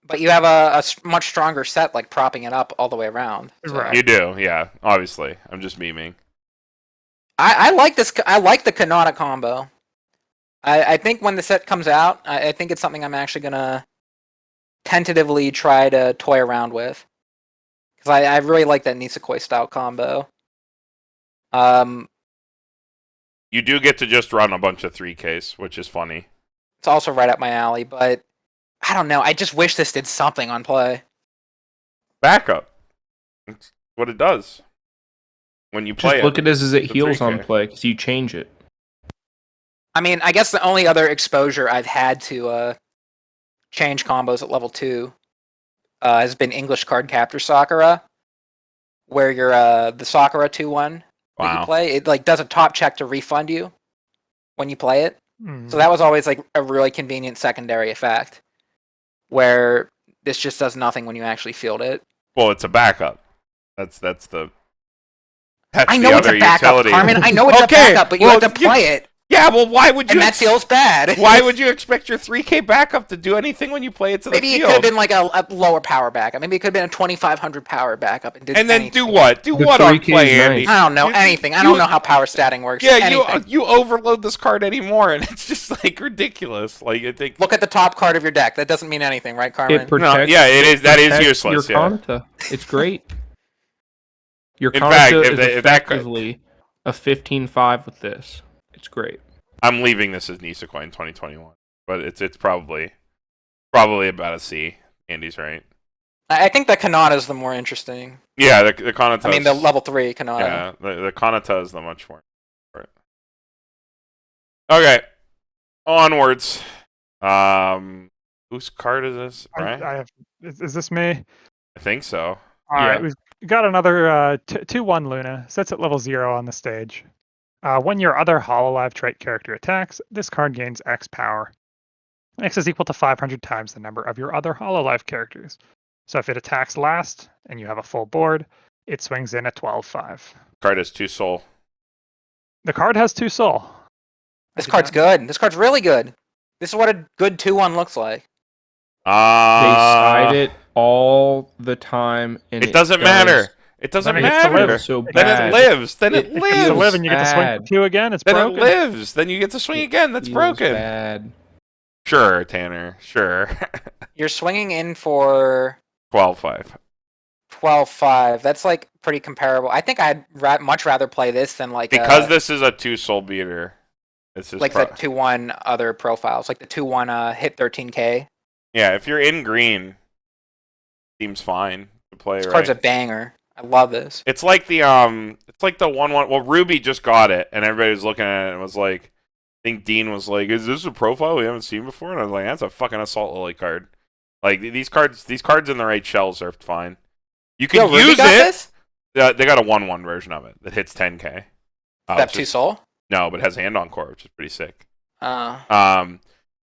But you have a much stronger set, propping it up all the way around. So. Right. You do, yeah. Obviously. I'm just memeing. I like this. I like the Kanata combo. I think when the set comes out, I think it's something I'm actually going to tentatively try to toy around with. Because I really like that Nisekoi style combo. You do get to just run a bunch of 3Ks, which is funny. It's also right up my alley, but I don't know. I just wish this did something on play. Backup. That's what it does. When you play just look at this as it heals 3K. on play because you change it. I mean, I guess the only other exposure I've had to change combos at level 2 has been English Card Captor Sakura, where you're the Sakura 2/1 that you play. It does a top check to refund you when you play it. So that was always a really convenient secondary effect. where this just does nothing when you actually field it. Well, it's a backup. That's the I know it's other a backup, utility. Carmen. I know it's a backup, but you have to play it. Yeah, well, why would you? And that feels bad. Why would you expect your 3K backup to do anything when you play it to the Maybe field? it could have been like a lower power backup. Maybe it could have been a 2500 power backup. And then anything. do what? Do The what on 3K is play, nice. Andy? I don't know anything. I don't know how power statting works. Yeah, anything. you overload this card anymore, and it's just like ridiculous. Like I think. Look at the top card of your deck. That doesn't mean anything, right, Carmen? It protects. Yeah, it is. That is protects useless. Your Yeah. Kanata. It's great. Your In fact, Kanata if is they- if that could- effectively a 15-5 with this. It's great. I'm leaving this as Nisekoi in 2021, but it's probably about a C. Andy's right. I think the Kanata is the more interesting. Yeah, the Kanata. I mean, the level 3 Kanata. Yeah, the Kanata is the much more. Right. Okay, onwards. Whose card is this? Right? I have. Is this me? I think so. All right, we've got another 2/1 Luna. Sets at level 0 on the stage. When your other Hololive trait character attacks, this card gains X power. X is equal to 500 times the number of your other Hololive characters. So if it attacks last and you have a full board, it swings in at 12/5. Card has 2 soul. The card has 2 soul. This card's good. This card's really good. This is what a good 2/1 looks like. They side it all the time, and It doesn't matter. It doesn't Then it gets to matter. live. So Then bad. it lives. Then it It gets to live lives. and you get to swing for bad. 2 again. It's Then broken. it lives. Then you get to swing again. That's Feels broken. Bad. Sure, Tanner. Sure. You're swinging in for 12/5. 12/5. That's like pretty comparable. I think I'd much rather play this than like Because this is a 2 soul beater. This is like the 2/1 other profiles, like the 2/1 hit 13k. Yeah, if you're in green, seems fine to play. This Right? card's a banger. I love this. It's like the 1/1. Well, Ruby just got it, and everybody was looking at it and was like, I think Dean was like, "Is this a profile we haven't seen before?" And I was like, "That's a fucking Assault Lily card." Like these cards in the right shells are fine. You can Ruby use got it. this? They got a 1/1 version of it that hits 10k. That 2 soul? No, but it has hand on core, which is pretty sick. Uh,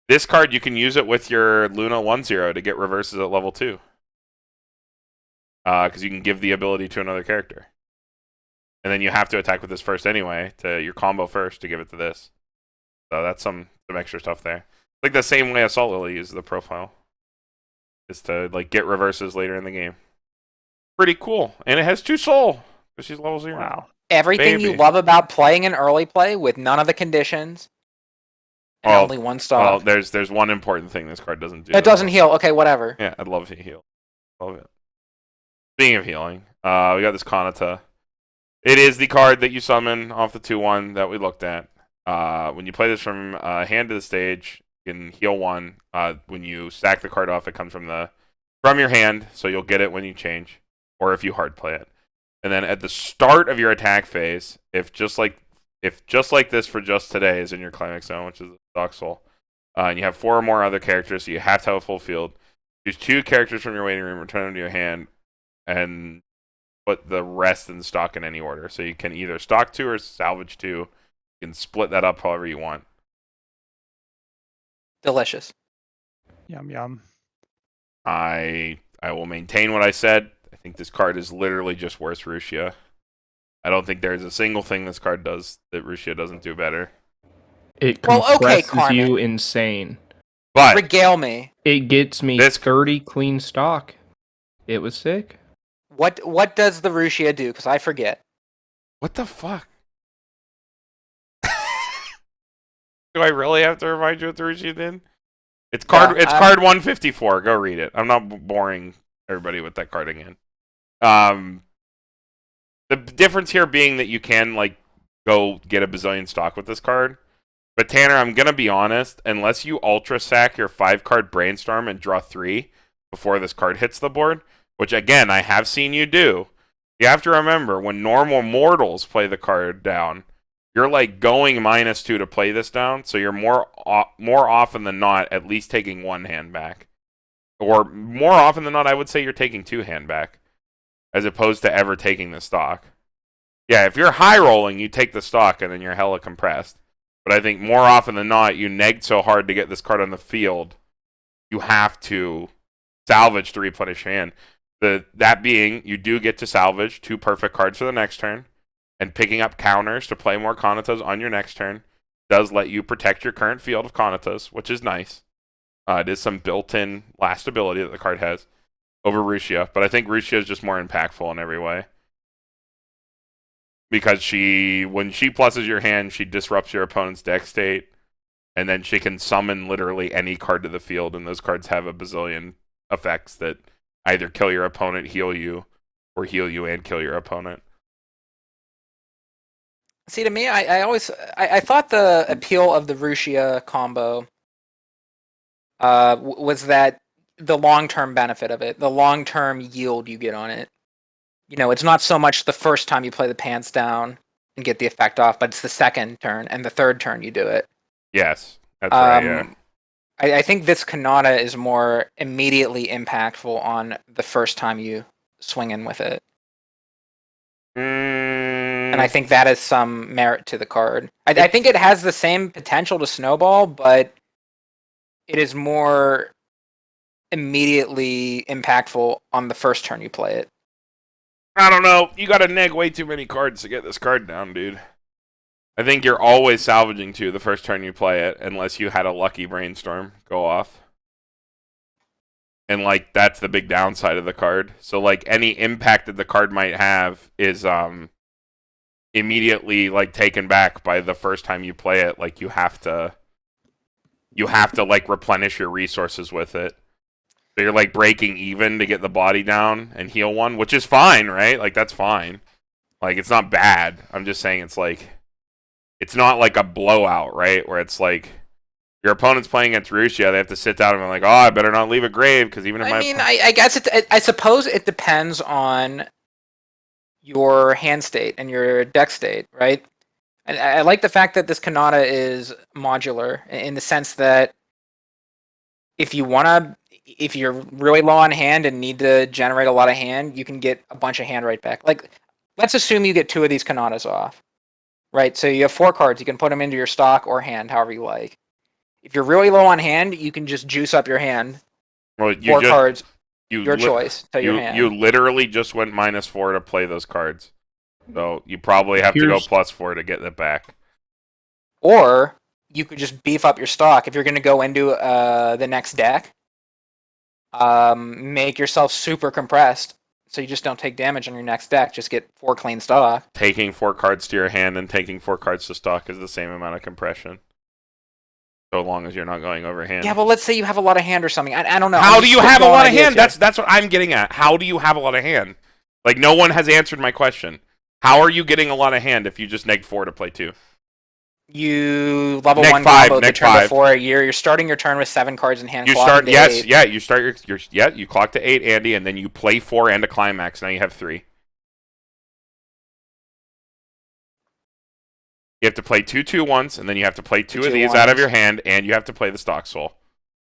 This card you can use it with your Luna 1/0 to get reverses at level 2. Because you can give the ability to another character. And then you have to attack with this first anyway, to your combo first to give it to this. So that's some extra stuff there. Like the same way Assault Lily uses the profile. Is to like get reverses later in the game. Pretty cool. And it has 2 soul. Because she's level 0. Wow. everything you Baby. love about playing in early play with none of the conditions and Well, only 1 Well, star. there's one important thing this card doesn't do. It doesn't heal. Okay, whatever. Yeah, I'd love to heal. Love it. Speaking of healing, we got this Kanata. It is the card that you summon off the 2/1 that we looked at. When you play this from hand to the stage, you can heal 1. When you stack the card off, it comes from your hand, so you'll get it when you change, or if you hard play it. And then at the start of your attack phase, if just like this for just today is in your Climax zone, which is the Stock Soul, and you have 4 or more other characters, so you have to have a full field. Choose 2 characters from your waiting room, return them to your hand, and put the rest in stock in any order. So you can either stock 2 or salvage 2. You can split that up however you want. Delicious. Yum yum. I will maintain what I said. I think this card is literally just worse Rushia. I don't think there's a single thing this card does that Rushia doesn't do better. It Well, okay, compresses Carmen. you insane. But Regale me. It gets me This- 30 clean stock. It was sick. What does the Rushia do? Because I forget. what the fuck? Do I really have to remind you what the Rushia did? It's card 154. Go read it. I'm not boring everybody with that card again. The difference here being that you can like go get a bazillion stock with this card. But Tanner, I'm gonna be honest. Unless you ultra sack your 5-card brainstorm and draw 3 before this card hits the board, which again I have seen you do, you have to remember when normal mortals play the card down, you're like going -2 to play this down. So you're more often than not at least taking 1 hand back, or more often than not, I would say you're taking 2 hand back, as opposed to ever taking the stock. Yeah, if you're high rolling, you take the stock and then you're hella compressed. But I think more often than not, you negged so hard to get this card on the field, you have to salvage to replenish your hand. That being, you do get to salvage 2 perfect cards for the next turn, and picking up counters to play more Kanatas on your next turn does let you protect your current field of Kanatas, which is nice. It is some built-in last ability that the card has over Rushia, but I think Rushia is just more impactful in every way. Because when she pluses your hand, she disrupts your opponent's deck state, and then she can summon literally any card to the field, and those cards have a bazillion effects that either kill your opponent, heal you, or heal you and kill your opponent. See, to me, I thought the appeal of the Rushia combo was that the long-term benefit of it, the long-term yield you get on it. You know, it's not so much the first time you play the pants down and get the effect off, but it's the second turn and the third turn you do it. Yes, that's right, yeah. I think this Kanata is more immediately impactful on the first time you swing in with it. And I think that is some merit to the card. I think it has the same potential to snowball, but it is more immediately impactful on the first turn you play it. I don't know. You gotta neg way too many cards to get this card down, dude. I think you're always salvaging 2 the first turn you play it, unless you had a lucky brainstorm go off. And, like, that's the big downside of the card. So, like, any impact that the card might have is immediately, like, taken back by the first time you play it. Like, you have to, like, replenish your resources with it. So you're, like, breaking even to get the body down and heal 1, which is fine, right? Like, that's fine. Like, it's not bad. I'm just saying it's, like... It's not like a blowout, right? Where it's like your opponent's playing against Rushia, they have to sit down and be like, "Oh, I better not leave a grave because even if I guess I suppose it depends on your hand state and your deck state, right? And I like the fact that this Kanata is modular in the sense that if you're really low on hand and need to generate a lot of hand, you can get a bunch of hand right back. Like, let's assume you get 2 of these Kanatas off. Right, so you have 4 cards. You can put them into your stock or hand, however you like. If you're really low on hand, you can just juice up your hand. Well, 4 cards, your choice, to your hand. You literally just went -4 to play those cards. So you probably have to go +4 to get it back. Or you could just beef up your stock. If you're going to go into the next deck, make yourself super compressed. So you just don't take damage on your next deck. Just get 4 clean stock. Taking 4 cards to your hand and taking 4 cards to stock is the same amount of compression. So long as you're not going over hand. Yeah, but let's say you have a lot of hand or something. I don't know. How do you have a lot of hand? That's what I'm getting at. How do you have a lot of hand? Like, no one has answered my question. How are you getting a lot of hand if you just neg 4 to play 2? You level 1 combo the turn before. You're starting your turn with 7 cards in hand. You start, yes, yeah. You start you clock to 8, Andy, and then you play 4 and a climax. Now you have 3. You have to play 2/2 once, and then you have to play 2 of these out of your hand, and you have to play the stock soul.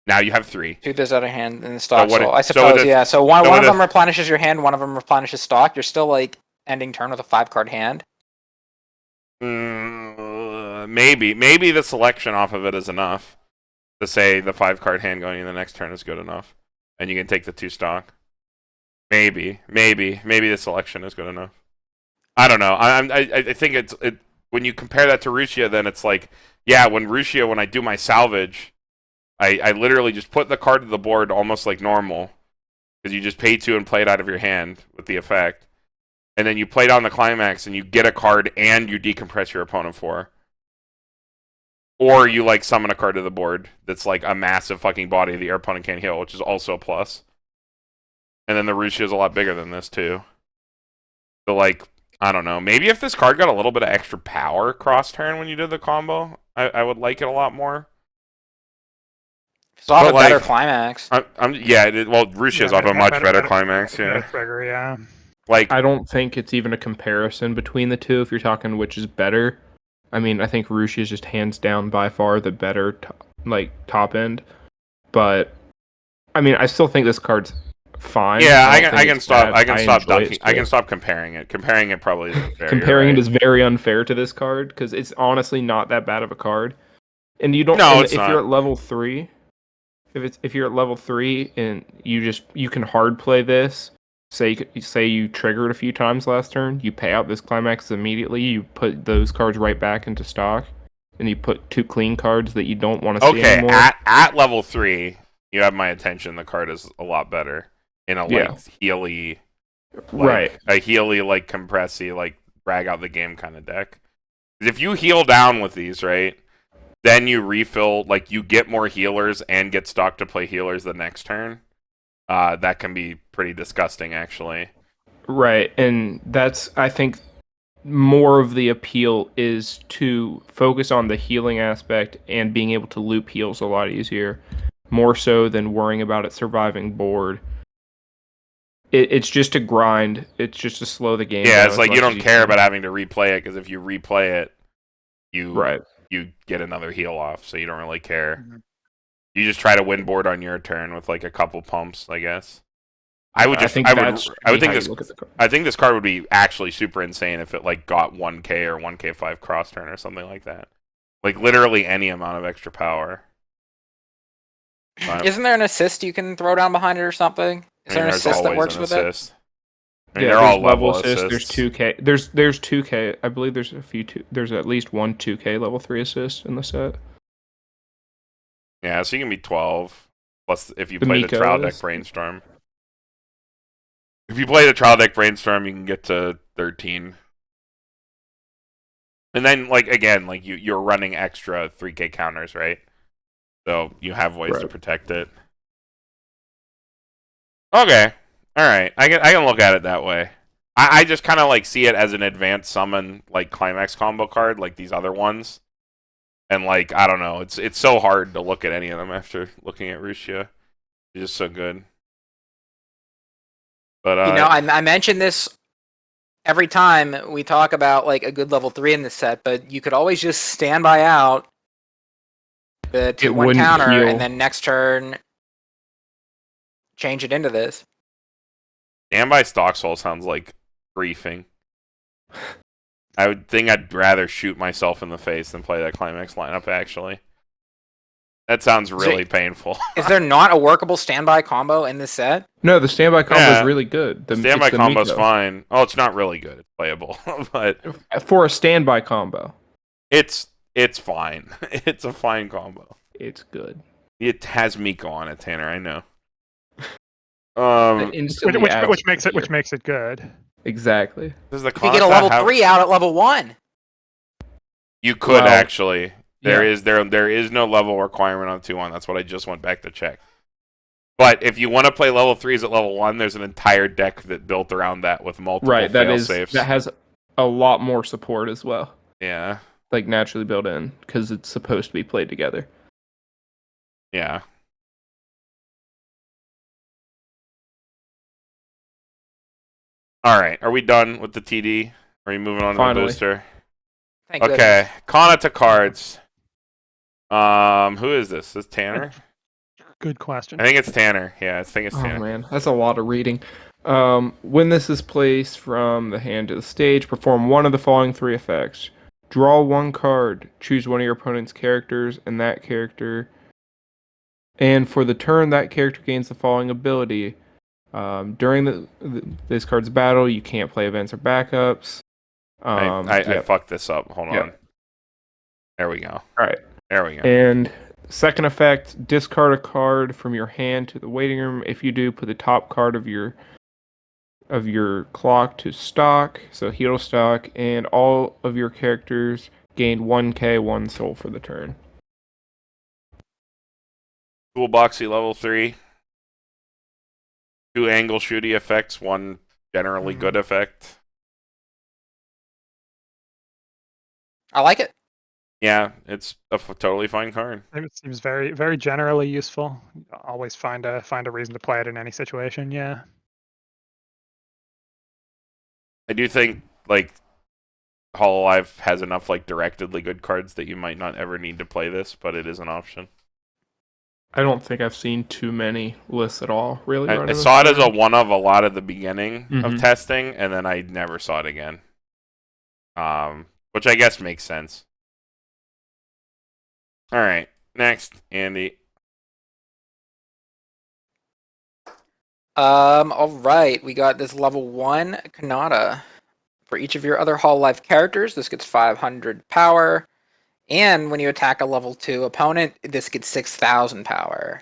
Now you have 3. 2 of those out of hand and the stock soul. I suppose, yeah. So one of them replenishes your hand, one of them replenishes stock. You're still like ending turn with a 5-card hand. Maybe the selection off of it is enough to say the 5-card hand going in the next turn is good enough, and you can take the 2 stock. Maybe the selection is good enough. I don't know. I think it's when you compare that to Rushia, then it's like, yeah, when I do my salvage, I literally just put the card to the board almost like normal, because you just pay 2 and play it out of your hand with the effect, and then you play down the climax and you get a card and you decompress your opponent 4. Or you, like, summon a card to the board that's, like, a massive fucking body that your opponent can't heal, which is also a plus. And then the Rushia is a lot bigger than this, too. So, like, I don't know. Maybe if this card got a little bit of extra power cross-turn when you did the combo, I would like it a lot more. It's off a better climax. Rushia's off a much better climax, yeah. Bigger, yeah. Like, I don't think it's even a comparison between the two if you're talking which is better. I mean, I think Rushia is just hands down by far the better, top end. But I mean, I still think this card's fine. Yeah, I can stop. I can stop dunking. I can stop comparing it. Comparing it probably isn't fair. Comparing it is very unfair to this card because it's honestly not that bad of a card. And you don't. No, if you're at level 3, If you're at level 3 and you can hard play this. Say you triggered a few times last turn, you pay out this climax immediately. You put those cards right back into stock, and you put 2 clean cards that you don't want to see Okay, anymore. at level 3, you have my attention. The card is a lot better in a like healy, Right. a healy like compressy like drag out the game kind of deck. If you heal down with these, right, then you refill, like you get more healers and get stock to play healers the next turn. That can be pretty disgusting, actually. Right, and that's, I think, more of the appeal is to focus on the healing aspect and being able to loop heals a lot easier, more so than worrying about it surviving board. It's just a grind. It's just to slow the game down. Yeah, it's like you don't care about having to replay it, because if you replay it, you get another heal off, so you don't really care. Mm-hmm. You just try to win board on your turn with like a couple pumps, I guess. I think this card would be actually super insane if it like got 1k or 1k5 cross turn or something like that. Like literally any amount of extra power. Isn't there an assist you can throw down behind it or something? Is there an assist that works with it? I mean, they're all level assists. assists. There's 2k. There's 2k. I believe there's a few. There's at least one 2k level 3 assist in the set. Yeah, so you can be 12 plus if you play the trial deck brainstorm. If you play the trial deck brainstorm, you can get to 13. And then, like again, like you're running extra 3k counters, right? So you have ways to protect it. Okay, all right. I can look at it that way. I just kind of like see it as an advanced summon, like Climax combo card, like these other ones. And like I don't know, it's so hard to look at any of them after looking at Rushia. It's just so good. But I mention this every time we talk about like a good level 3 in this set, but you could always just stand by out the 2/1 counter heal. And then next turn change it into this. Standby Stock Soul sounds like griefing. I would think I'd rather shoot myself in the face than play that Climax lineup, actually. That sounds really painful. Is there not a workable standby combo in this set? No, the standby combo is really good. The standby combo is fine. Oh, it's not really good. It's playable. But for a standby combo. It's fine. It's a fine combo. It's good. It has Miko on it, Tanner, I know. Which makes it good. Exactly. Does the you get a level 3 out at level 1. You could actually. There is no level requirement on 2/1. That's what I just went back to check. But if you want to play level 3s at level 1, there's an entire deck that built around that with multiple fail-safes. That has a lot more support as well. Yeah. Like naturally built in, because it's supposed to be played together. Yeah. All right, are we done with the TD? Are you moving on to the booster? Thank okay, goodness. Kana to cards. Who is this? Is Tanner? Good question. I think it's Tanner. Yeah, I think it's Tanner. Oh man, that's a lot of reading. When this is placed from the hand to the stage, perform one of the following 3 effects. Draw 1 card, choose one of your opponent's characters, and that character. And for the turn, that character gains the following ability. During this card's battle, you can't play events or backups. I fucked this up. Hold on. There we go. All right. There we go. And second effect, discard a card from your hand to the waiting room. If you do, put the top card of your clock to stock, so heal stock, and all of your characters gain 1k, 1 soul for the turn. Toolboxy level 3. 2 angle shooty effects, 1 generally good effect. I like it. Yeah, it's a totally fine card. It seems very, very generally useful. Always find a reason to play it in any situation. Yeah. I do think like Hololive has enough like directedly good cards that you might not ever need to play this, but it is an option. I don't think I've seen too many lists at all, really. I saw it as a one of a lot at the beginning of testing, and then I never saw it again. Which I guess makes sense. All right, next, Andy. All right, we got this level 1 Kanata. For each of your other Hololive characters, this gets 500 power. And when you attack a level 2 opponent, this gets 6,000 power.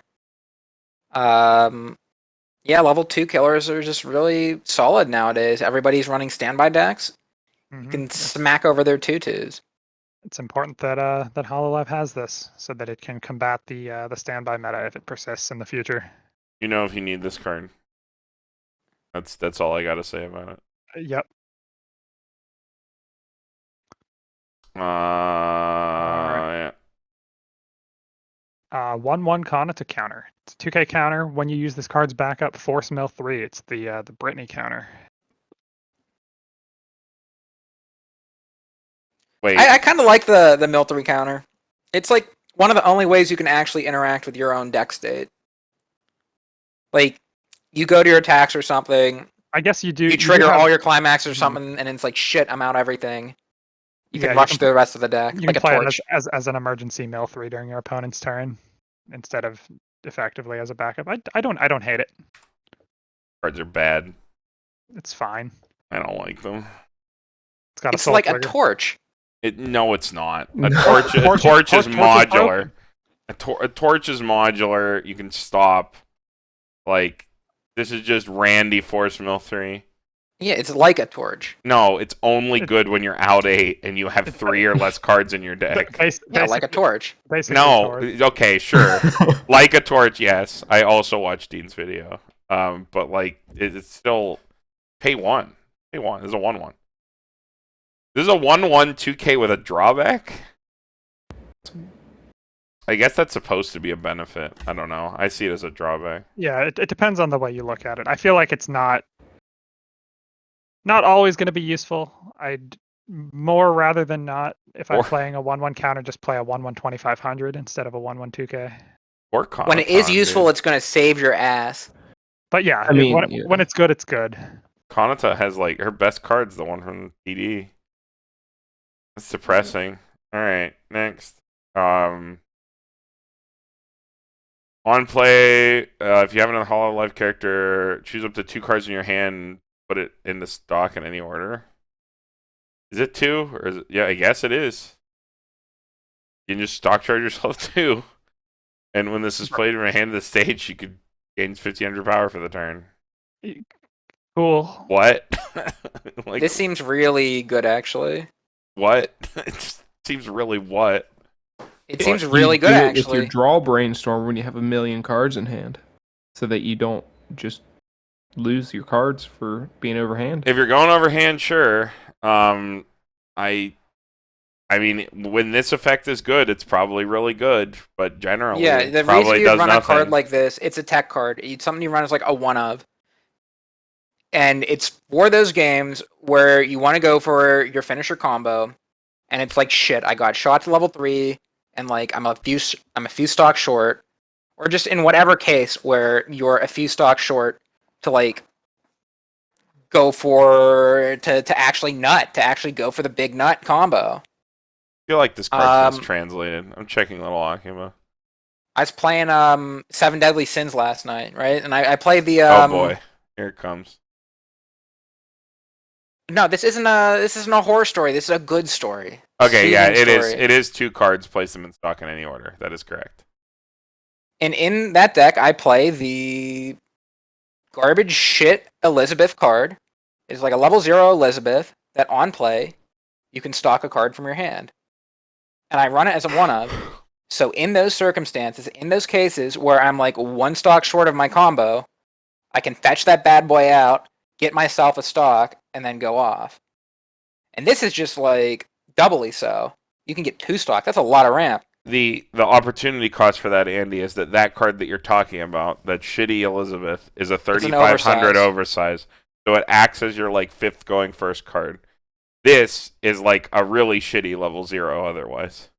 Yeah, level 2 killers are just really solid nowadays. Everybody's running standby decks. You can smack over their tutus. It's important that that Hololive has this so that it can combat the standby meta if it persists in the future. You know if you need this card. That's all I gotta say about it. Yep. Yeah. 1/1 Kana to counter. It's a 2K counter. When you use this card's backup, force mill 3. It's the Brittany counter. Wait. I kind of like the mill 3 counter. It's like one of the only ways you can actually interact with your own deck state. Like, you go to your attacks or something. I guess you do. You trigger all your climax or something, and it's like, shit, I'm out everything. You can rush through the rest of the deck You like can a play torch. it as an emergency mill 3 during your opponent's turn, instead of effectively as a backup. I don't hate it. Cards are bad. It's fine. I don't like them. It's like a torch. No, it's not. A No. torch is Torch is modular. A torch is modular. You can stop. Like, this is just Randy Force Mill 3. Yeah, it's like a torch. No, it's only good when you're out 8 and you have 3 or less cards in your deck. Yeah, like a torch. No, torch. okay, sure. Like a torch, yes. I also watched Dean's video. But like, it's still pay 1. Pay 1. This is a 1/1. This is a 1/1 2K with a drawback? I guess that's supposed to be a benefit. I don't know. I see it as a drawback. Yeah, it depends on the way you look at it. I feel like it's not always going to be useful. I'd more rather than not, if I'm playing a 1/1 counter, just play a 1/1 2500 instead of a 1/1 2K. Or Comic-Con, when it is useful, it's going to save your ass. But yeah, I mean, when it's good, it's good. Kanata has like her best card's the one from DD. That's depressing. Alright, next. On play, if you have another Hololive character, choose up to 2 cards in your hand and put it in the stock in any order. Is it 2? Or is it? Yeah, I guess it is. You can just stock charge yourself 2. And when this is played in your hand to the stage, you could gain 1500 power for the turn. Cool. What? Like, This seems really good, actually. what? It just seems really what? It seems really good, If actually. you draw brainstorm when you have a million cards in hand, so that you don't just lose your cards for being overhand. If you're going overhand, sure. I mean, when this effect is good, it's probably really good. But generally, Yeah, the probably reason you does run nothing. a card like this, it's a tech card. It's something you run as like a one of. And it's for those games where you want to go for your finisher combo, and it's like, shit, I got shot to level 3, and like I'm a few stock short, or just in whatever case where you're a few stock short to like go for to actually go for the big nut combo. I feel like this card's translated. I'm checking Little Akima. I was playing 7 Deadly Sins last night, right? And I played the Oh boy, here it comes. No, this isn't a horror story. This is a good story. Okay, yeah, Soothing it is. story. It is 2 cards. Place them in stock in any order. That is correct. And in that deck, I play the garbage shit Elizabeth card. It's like a level 0 Elizabeth that on play, you can stock a card from your hand. And I run it as a one of. So in those circumstances, in those cases where I'm like 1 stock short of my combo, I can fetch that bad boy out, get myself a stock, and then go off. And this is just like doubly so. You can get 2 stock. That's a lot of ramp. The opportunity cost for that, Andy, is that card that you're talking about, that shitty Elizabeth, is a 3500 oversize. So it acts as your like 5th going first card. This is like a really shitty level 0 otherwise.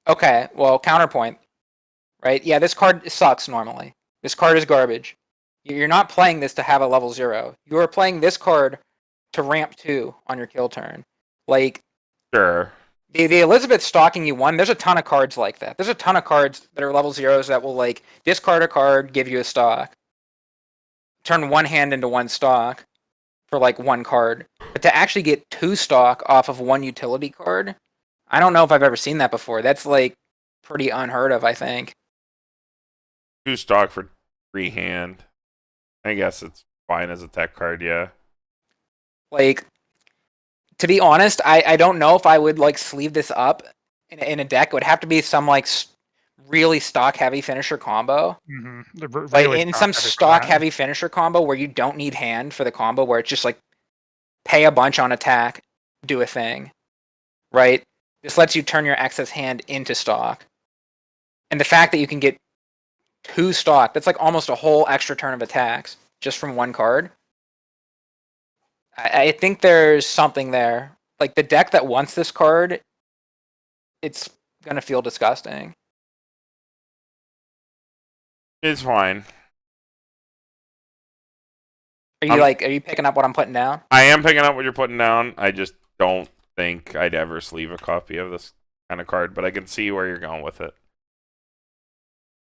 Okay, well, counterpoint. Right? Yeah, this card sucks normally. This card is garbage. You're not playing this to have a level 0. You are playing this card to ramp 2 on your kill turn. Like, Sure. the Elizabeth stalking you 1, there's a ton of cards like that. There's a ton of cards that are level 0s that will, like, discard a card, give you a stock. turn one hand into one stock for like one card. But to actually get 2 stock off of one utility card, I don't know if I've ever seen that before. That's like pretty unheard of, I think. 2 stock for 3 hand. I guess it's fine as a tech card, yeah. Like, to be honest, I don't know if I would like sleeve this up in a deck. It would have to be some like really stock heavy finisher combo. Like Really in some heavy for stock that. heavy finisher combo where you don't need hand for the combo, where it's just like pay a bunch on attack, do a thing, right? This lets you turn your excess hand into stock. And the fact that you can get 2 stock, that's like almost a whole extra turn of attacks just from one card. I think there's something there. Like the deck that wants this card, it's gonna feel disgusting. It's fine. Are you picking up what I'm putting down? I am picking up what you're putting down. I just don't think I'd ever sleeve a copy of this kind of card, but I can see where you're going with it.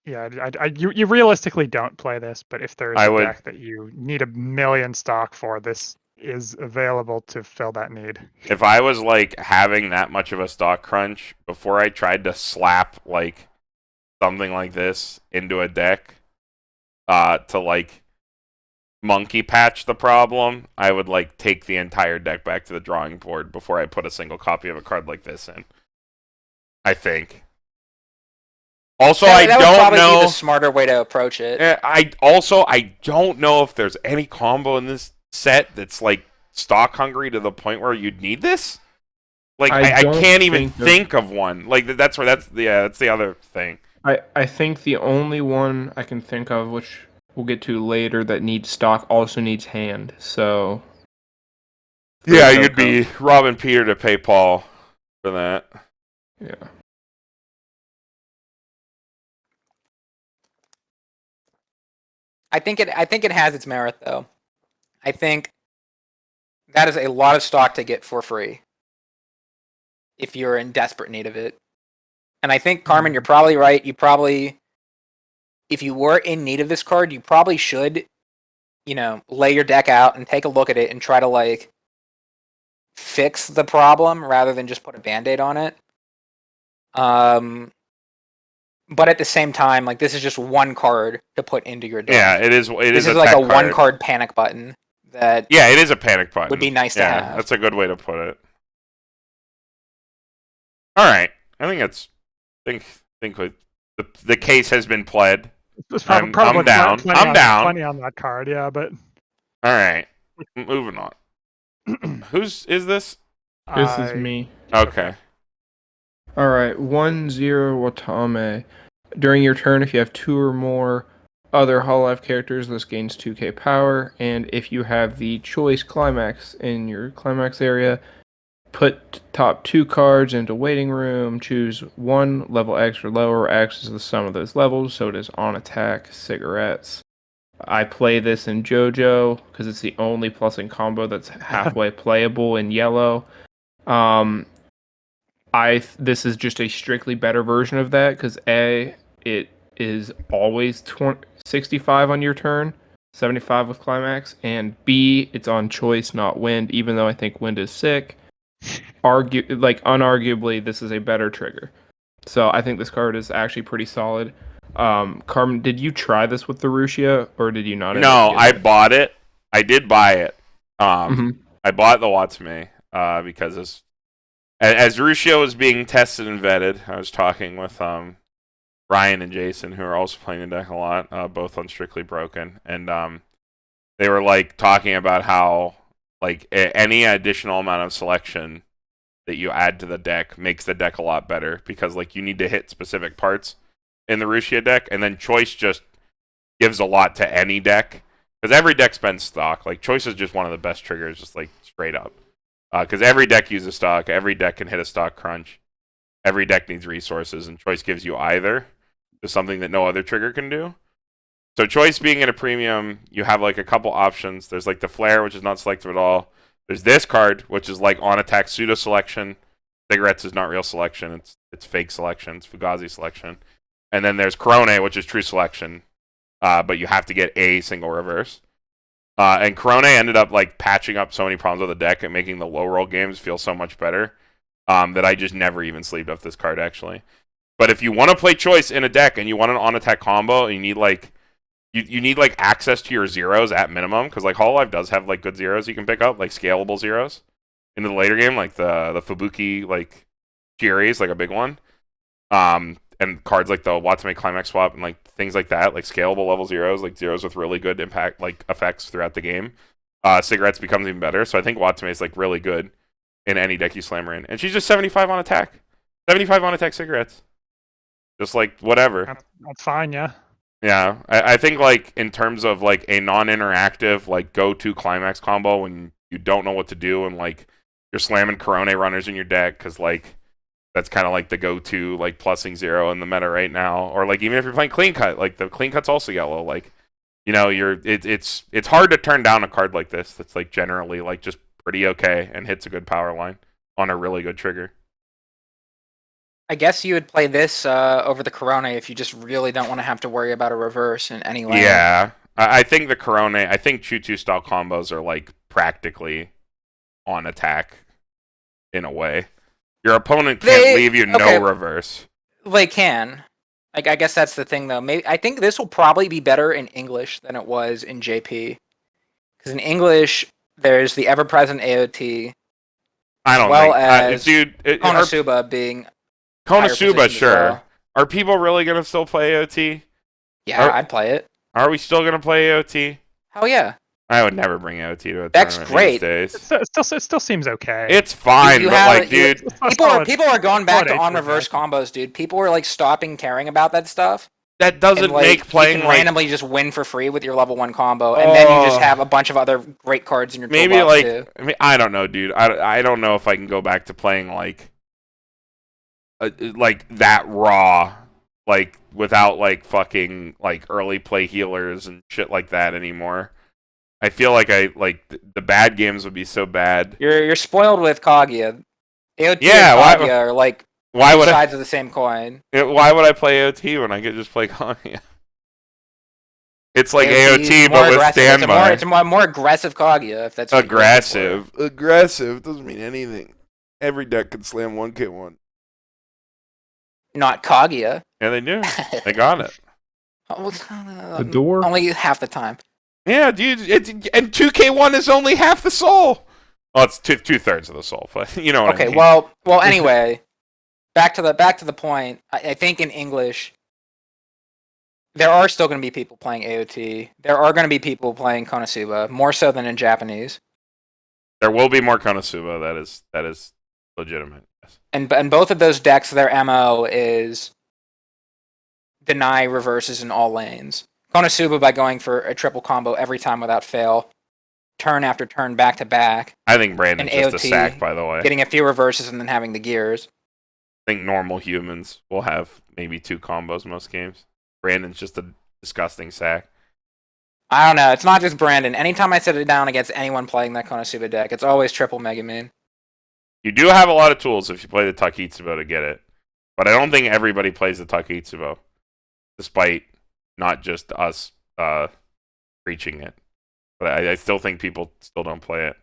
Yeah, you realistically don't play this, but if there's I a would- deck that you need 1,000,000 stock for, this is available to fill that need. If I was like having that much of a stock crunch before I tried to slap like something like this into a deck to like monkey patch the problem, I would like take the entire deck back to the drawing board before I put a single copy of a card like this in. I think. Also, that I would don't probably know. be the smarter way to approach it. I don't know if there's any combo in this set that's like stock hungry to the point where you'd need this. Like I don't can't even think think of one. Like that's the other thing. I think the only one I can think of, which we'll get to later, that needs stock also needs hand. So Yeah, Coco. you'd be robbing Peter to pay Paul for that. yeah. I think it has its merit though. I think that is a lot of stock to get for free if you're in desperate need of it. And I think, Carmen, you're probably right. If you were in need of this card, you probably should, lay your deck out and take a look at it and try to like fix the problem rather than just put a band-aid on it. But at the same time, like this is just one card to put into your deck. Yeah, it is. This is is like tech a one-card panic button that Yeah, it is a panic button. would be nice to Yeah, have. that's a good way to put it. All right, I think it's. Think the case has been pled. There's I'm probably down. plenty I'm on, down. Plenty on that card, yeah, but All right, moving on. Whose is this? This is me. Okay. All right, 1-0 Watame. During your turn, if you have 2 or more other Hololive characters, this gains 2k power. And if you have the choice Climax in your Climax area, put top 2 cards into waiting room, choose 1 level X or lower. X is the sum of those levels, so it is on attack, cigarettes. I play this in JoJo because it's the only plus in combo that's halfway playable in yellow. This is just a strictly better version of that because A, it is always 65 on your turn, 75 with Climax, and B, it's on choice, not wind, even though I think wind is sick. Unarguably, this is a better trigger. So I think this card is actually pretty solid. Carmen, did you try this with the Rushia, or did you not? No, I bought it. I did buy it. I bought the Watsume because as Rushia was being tested and vetted, I was talking with Ryan and Jason, who are also playing the deck a lot, both on Strictly Broken, and they were like talking about how like any additional amount of selection that you add to the deck makes the deck a lot better because like you need to hit specific parts in the Rushia deck, and then choice just gives a lot to any deck because every deck spends stock. Like choice is just one of the best triggers, just like straight up. Because every deck uses stock, every deck can hit a stock crunch, every deck needs resources, and choice gives you either to something that no other trigger can do. So choice being at a premium, you have like a couple options. There's like the flare, which is not selective at all. There's this card, which is like on attack pseudo selection. Cigarettes is not real selection; it's fake selection. It's Fugazi selection. And then there's Corone, which is true selection, but you have to get a single reverse. And Corone ended up like patching up so many problems with the deck and making the low roll games feel so much better that I just never even sleeved up this card actually. But if you want to play choice in a deck and you want an on attack combo and you need like you need like access to your zeros at minimum, because like Hololive does have like good zeros you can pick up, like scalable zeros into the later game, like the Fubuki like Jiri is like a big one. And cards like the Watame Climax swap and like things like that, like scalable level zeros, like zeros with really good impact like effects throughout the game. Cigarettes becomes even better, so I think Watame is like really good in any deck you slam her in. And she's just 75 on attack. 75 on attack cigarettes. Just like whatever. That's fine, yeah. Yeah, I think like in terms of like a non-interactive like go-to Climax combo when you don't know what to do and like you're slamming Corone runners in your deck because like that's kind of like the go-to like plussing zero in the meta right now, or like even if you're playing clean cut, like the clean cut's also yellow. Like it's hard to turn down a card like this that's like generally like just pretty okay and hits a good power line on a really good trigger. I guess you would play this over the Corone if you just really don't want to have to worry about a reverse in any way. Yeah, I think the Corone, I think Choo-Choo style combos are like practically on attack in a way. Your opponent can't leave you no reverse. They can. Like, I guess that's the thing, though. Maybe I think this will probably be better in English than it was in JP. Because in English, there's the ever-present AOT. I don't well think. As dude, Konosuba being Konosuba, sure. well. Are people really going to still play AOT? Yeah, I'd play it. Are we still going to play AOT? Hell yeah. I would never bring AOT to a That's tournament great. these days. It still seems okay. It's fine, but like, dude, people are going back to on reverse combos, dude. People are like stopping caring about that stuff. That doesn't make playing you can like randomly just win for free with your level 1 combo, and then you just have a bunch of other great cards in your maybe toolbox like too. I mean, I don't know, dude. I don't know if I can go back to playing like that raw, like without like fucking like early play healers and shit like that anymore. I feel like the bad games would be so bad. You're spoiled with Kaguya. AOT Yeah, and Kaguya are like sides of the same coin. Why would I play AOT when I could just play Kaguya? It's like AOT but with standby. It's a more aggressive Kaguya, if that's what aggressive. Aggressive doesn't mean anything. Every deck can slam 1k1. Not Kaguya. Yeah, they do. They got it. The door? Only half the time. Yeah, dude, and 2K1 is only half the soul. Well, it's two-thirds of the soul, but you know what I mean. Okay, well, anyway, back to the point. I think in English, there are still going to be people playing AOT. There are going to be people playing Konosuba, more so than in Japanese. There will be more Konosuba. That is legitimate. Yes. And both of those decks, their MO is deny reverses in all lanes. Konosuba by going for a triple combo every time without fail, turn after turn back to back. I think Brandon's just AOT, a sack, by the way. Getting a few reverses and then having the gears. I think normal humans will have maybe 2 combos most games. Brandon's just a disgusting sack. I don't know. It's not just Brandon. Anytime I sit it down against anyone playing that Konosuba deck, it's always triple Mega Man. You do have a lot of tools if you play the Takitsubo to get it. But I don't think everybody plays the Takitsubo. Despite not just us preaching it. But I still think people still don't play it.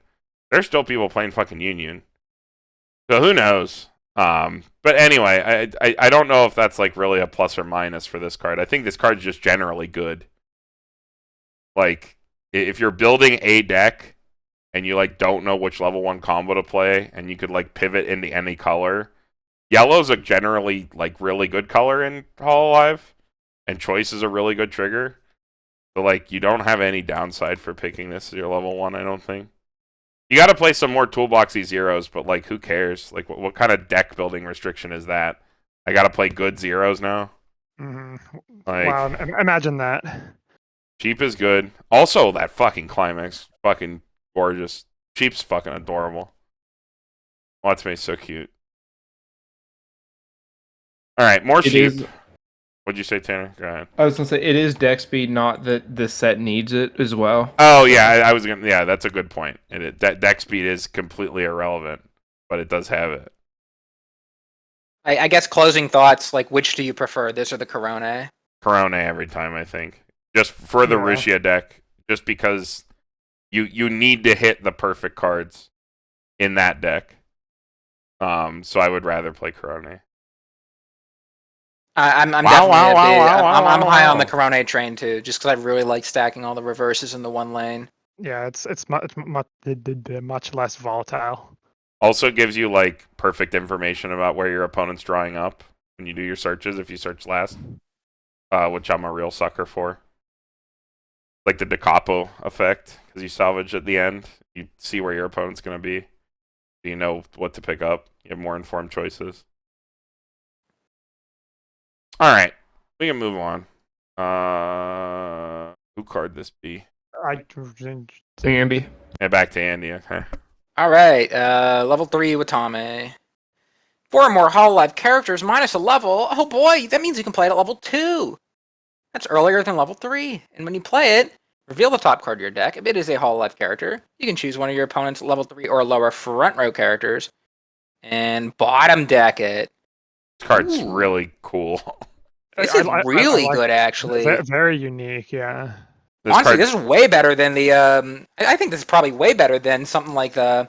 There's still people playing fucking Union. So who knows? But anyway, I don't know if that's like really a plus or minus for this card. I think this card's just generally good. Like, if you're building a deck and you like don't know which level 1 combo to play and you could like pivot into any color, yellow's a generally like really good color in Hololive. And choice is a really good trigger. So, like, you don't have any downside for picking this as your level 1, I don't think. You got to play some more toolboxy zeros, but, like, who cares? Like, what kind of deck building restriction is that? I got to play good zeros now? Mm-hmm. Like, wow, imagine that. Cheap is good. Also, that fucking Climax. Fucking gorgeous. Cheap's fucking adorable. Watsume's so cute. Alright, more cheap. What'd you say, Tanner? Go ahead. I was gonna say it is deck speed, not that the set needs it as well. Oh yeah, I was gonna. Yeah, that's a good point. Deck speed is completely irrelevant, but it does have it. I guess closing thoughts. Like, which do you prefer, this or the Corone? Corone every time, I think. Just for the Rushia deck, just because you need to hit the perfect cards in that deck. So I would rather play Corone. I'm Wow, definitely wow, a wow, big, wow, wow, I'm high on the wow. Corone train too, just because I really like stacking all the reverses in the one lane. Yeah, it's much less volatile. Also gives you like perfect information about where your opponent's drawing up when you do your searches if you search last, which I'm a real sucker for. Like the Da Capo effect, because you salvage at the end, you see where your opponent's going to be, so you know what to pick up. You have more informed choices. All right, we can move on. Who card this be? Andy. Yeah, back to Andy. Okay. All right, level 3 Watame. 4 or more Hololive characters minus a level. Oh boy, that means you can play it at level 2. That's earlier than level 3. And when you play it, reveal the top card of your deck. If it is a Hololive character, you can choose one of your opponent's level 3 or lower front row characters and bottom deck it. This card's Ooh. really cool. This I is like really good, actually. Very unique, yeah. Honestly, this is way better than the. I think this is probably way better than something like the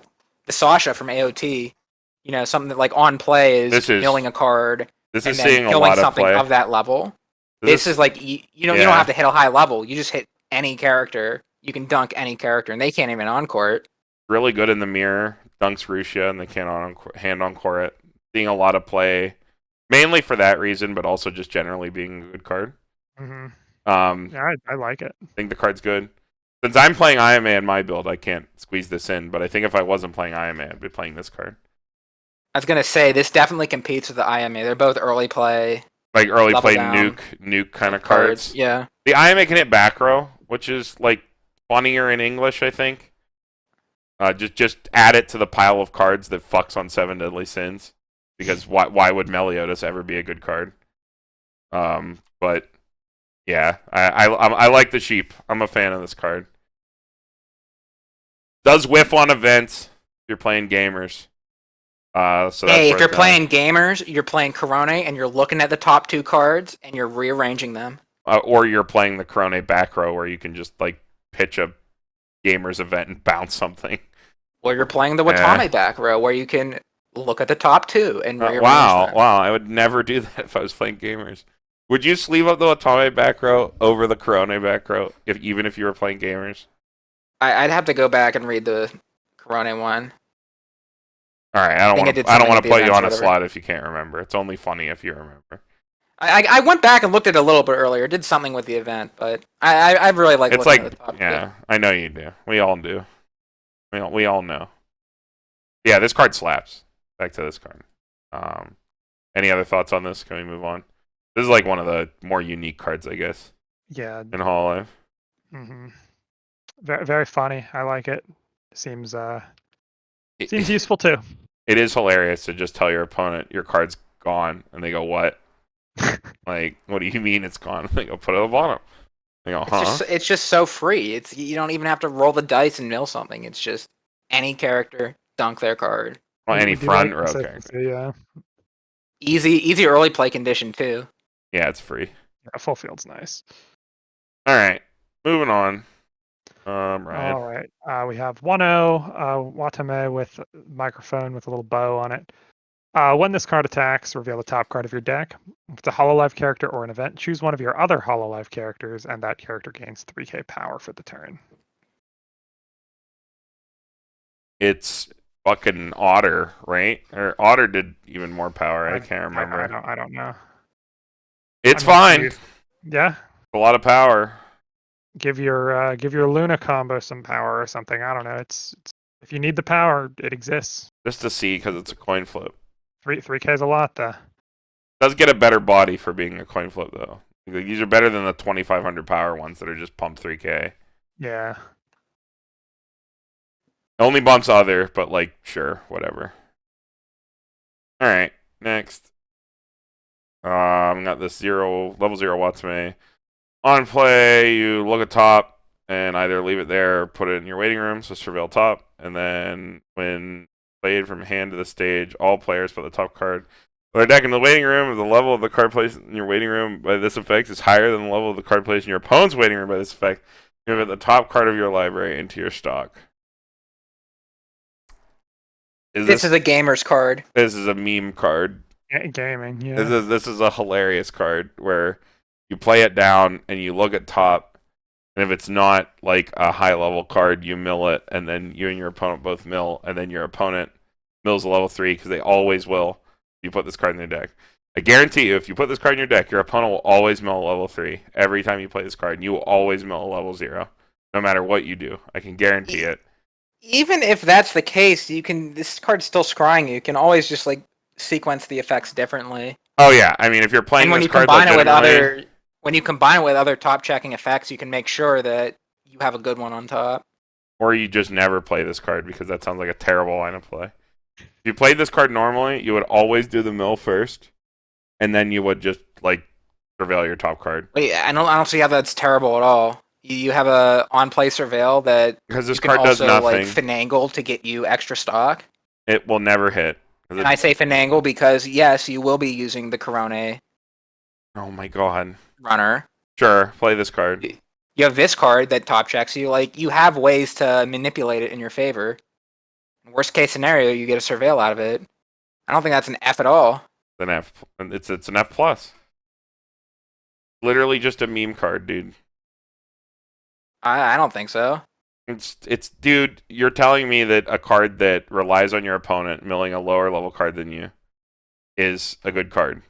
Sasha from AOT. You know, something that like on play is milling a card This and is then seeing a killing lot of something play. of that level. This is like you don't have to hit a high level. You just hit any character. You can dunk any character, and they can't even encore it. Really good in the mirror. Dunks Rusia, and they can't hand encore it. Seeing a lot of play, mainly for that reason, but also just generally being a good card. Mm-hmm. Yeah, I like it. I think the card's good. Since I'm playing IMA in my build, I can't squeeze this in, but I think if I wasn't playing IMA, I'd be playing this card. I was gonna say this definitely competes with the IMA. They're both early play. Like early Level play down nuke kind of cards. Yeah. The IMA can hit back row, which is like funnier in English, I think. Just add it to the pile of cards that fucks on 7 Deadly Sins. Because why would Meliodas ever be a good card? But yeah, I like the sheep. I'm a fan of this card. Does whiff on events if you're playing gamers. So that's if you're playing gamers, you're playing Corone and you're looking at the top 2 cards and you're rearranging them. Or you're playing the Corone back row where you can just like pitch a gamers event and bounce something. Or you're playing the Watame back row where you can look at the top 2 and rearrange wow, them. I would never do that if I was playing gamers. Would you sleeve up the Watame back row over the Corone back row, even if you were playing gamers? I'd have to go back and read the Corone one. All right, I don't want to put you on a slot if you can't remember. It's only funny if you remember. I went back and looked at it a little bit earlier. Did something with the event, but I really like. It's looking like at the top yeah, I know you do. We all do. We all know. Yeah, this card slaps. Back to this card. Any other thoughts on this? Can we move on? This is like one of the more unique cards, I guess. Yeah. In Hololive. Mm-hmm. Very, very funny. I like it. Seems useful too. It is hilarious to just tell your opponent your card's gone, and they go, "What?" Like, what do you mean it's gone? They go, "Put it at the bottom." They go, "Huh?" It's just so free. You don't even have to roll the dice and mill something. It's just any character dunk their card. Well, any front row character. Yeah. Easy early play condition too. Yeah, it's free. Yeah, full field's nice. All right, moving on. Ryan. All right. We have 1-0 Watame with microphone with a little bow on it. When this card attacks, reveal the top card of your deck. If it's a Hololive character or an event, choose one of your other Hololive characters, and that character gains 3k power for the turn. It's fucking Otter, right? Or Otter did even more power. I can't remember. I don't know. It's fine. Yeah. A lot of power. Give your Luna combo some power or something. I don't know. It's if you need the power, it exists. Just to see because it's a coin flip. 3k is a lot though. Does get a better body for being a coin flip though. These are better than the 2,500 power ones that are just pumped 3k. Yeah. Only bumps other, but like sure, whatever. All right, next. Got this level 0 Watame. On play, you look at top and either leave it there or put it in your waiting room, so surveil top. And then when played from hand to the stage, all players put the top card of their deck in the waiting room. If the level of the card placed in your waiting room by this effect is higher than the level of the card placed in your opponent's waiting room by this effect, Give it the top card of your library into your stock. This is a gamer's card. This is a meme card. Gaming, yeah. This is a hilarious card where you play it down and you look at top, and if it's not like a high level card, you mill it, and then you and your opponent both mill, and then your opponent mills a level 3 because they always will. You put this card in their deck. I guarantee you, if you put this card in your deck, your opponent will always mill a level 3 every time you play this card, and you will always mill a level 0, no matter what you do. I can guarantee it. Even if that's the case, this card's still scrying you. You can always just like sequence the effects differently. Oh yeah, I mean if you're playing And this card when you combine it with other top checking effects, you can make sure that you have a good one on top. or you just never play this card because that sounds like a terrible line of play. If you played this card normally, you would always do the mill first, and then you would just like surveil your top card. Wait, I don't see how that's terrible at all. You have a on-play surveil that Because this you can card does also nothing. like finagle to get you extra stock. It will never hit. And I say finagle because yes, you will be using the Corone Oh my god. runner. Sure, play this card. You have this card that top checks you. Like you have ways to manipulate it in your favor. Worst case scenario, you get a surveil out of it. I don't think that's an F at all. An F. It's an F plus. Literally just a meme card, dude. I don't think so. It's dude. You're telling me that a card that relies on your opponent milling a lower level card than you is a good card.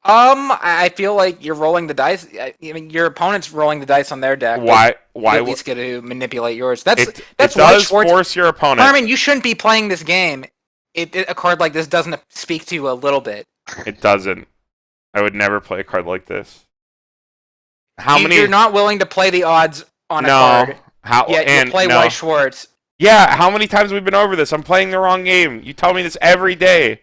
I feel like you're rolling the dice. I mean, your opponent's rolling the dice on their deck. Why? You at least get to manipulate yours. That's It Weiss does Schwarz. force your opponent. Carmen, you shouldn't be playing this game. A card like this doesn't speak to you a little bit. It doesn't. I would never play a card like this. How many? You're not willing to play the odds on a No. card. How? Yet and you play no. Weiss Schwarz. Yeah. How many times we've been over this? I'm playing the wrong game. You tell me this every day.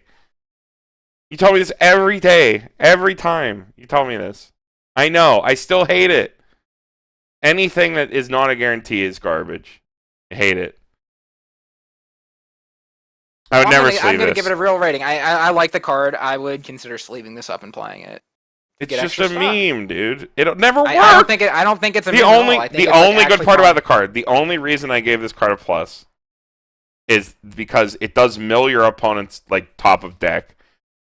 You tell me this every day. Every time you tell me this. I know. I still hate it. Anything that is not a guarantee is garbage. I hate it. I would never sleeve I'm gonna this. give it a real rating. I like the card. I would consider sleeving this up and playing it. It's get just extra a stock. meme, dude. It'll never work. I don't think it's a the meme at only all. I think the it's, like, only good actually part fun. about the card, the only reason I gave this card a plus is because it does mill your opponent's like top of deck.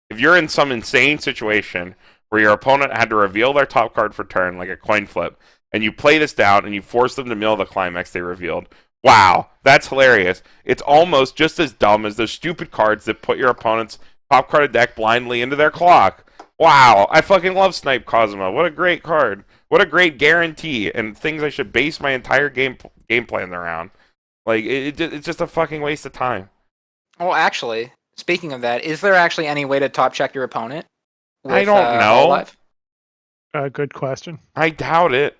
If you're in some insane situation where your opponent had to reveal their top card for turn, like a coin flip, and you play this down and you force them to mill the climax they revealed, wow, that's hilarious. It's almost just as dumb as those stupid cards that put your opponent's top card of deck blindly into their clock. Wow, I fucking love Snipe Cosmo. What a great card. What a great guarantee and things I should base my entire game plan around. Like, it's just a fucking waste of time. Well, actually, speaking of that, is there actually any way to top check your opponent? I don't know. Hololive? Good question. I doubt it.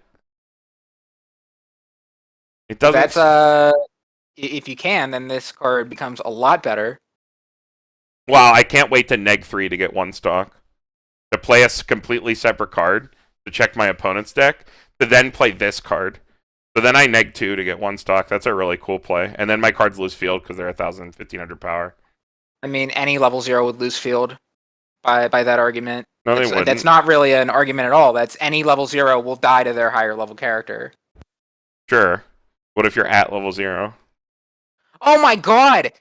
It doesn't. That's if you can, then this card becomes a lot better. Wow, I can't wait to neg 3 to get one stock. To play a completely separate card, to check my opponent's deck, to then play this card. So then I neg 2 to get one stock. That's a really cool play. And then my cards lose field because they're 1,000, 1,500 power. I mean, any level 0 would lose field by that argument. No, they wouldn't. That's not really an argument at all. That's any level 0 will die to their higher level character. Sure. What if you're at level 0? Oh my god!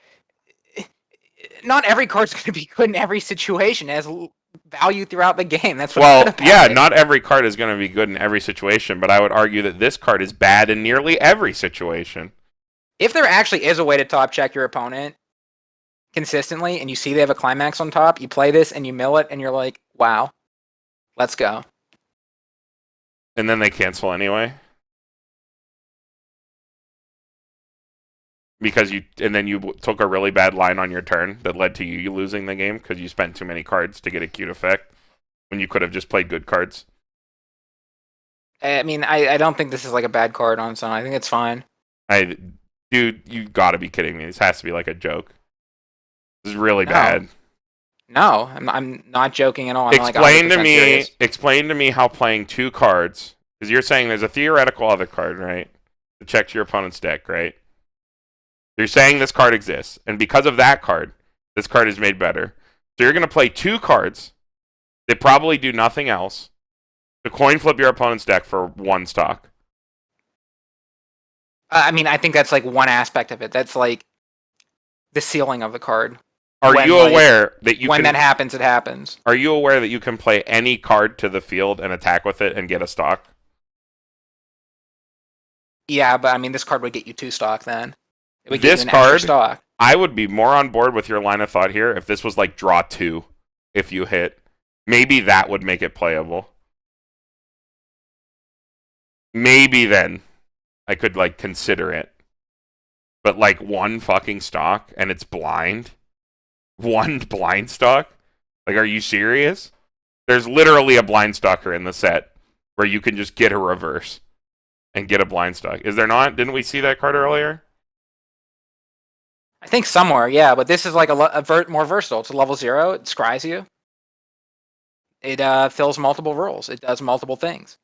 Not every card's going to be good in every situation. It has value throughout the game. That's what's good about yeah, it. not every card is going to be good in every situation, but I would argue that this card is bad in nearly every situation. If there actually is a way to top check your opponent consistently, and you see they have a climax on top, you play this and you mill it, and you're like, wow, let's go. And then they cancel anyway. Because then you took a really bad line on your turn that led to you losing the game because you spent too many cards to get a cute effect when you could have just played good cards. I mean, I don't think this is like a bad card on its own. I think it's fine. Dude, you gotta be kidding me. This has to be like a joke. This is really No. bad. No, I'm not joking at all. I'm Explain like to 100% me. serious. Explain to me how playing two cards, because you're saying there's a theoretical other card, right? That checks your opponent's deck, right? You're saying this card exists, and because of that card, this card is made better. So you're gonna play two cards that probably do nothing else To coin flip your opponent's deck for 1 stock. I mean, I think that's like one aspect of it. That's like the ceiling of the card. Are you aware that you when can, that happens, it happens. Are you aware that you can play any card to the field and attack with it and get a stock? Yeah, but I mean, this card would get you 2 stock then. It would This get you an extra card- stock. I would be more on board with your line of thought here if this was like draw 2 if you hit. Maybe that would make it playable. Maybe then I could like consider it. But like 1 fucking stock and it's blind? 1 blind stock? Like, are you serious? There's literally a blind stalker in the set where you can just get a reverse and get a blind stock. Is there not? Didn't we see that card earlier? I think somewhere, yeah, but this is like more versatile. It's a level 0. It scries you. It fills multiple roles. It does multiple things.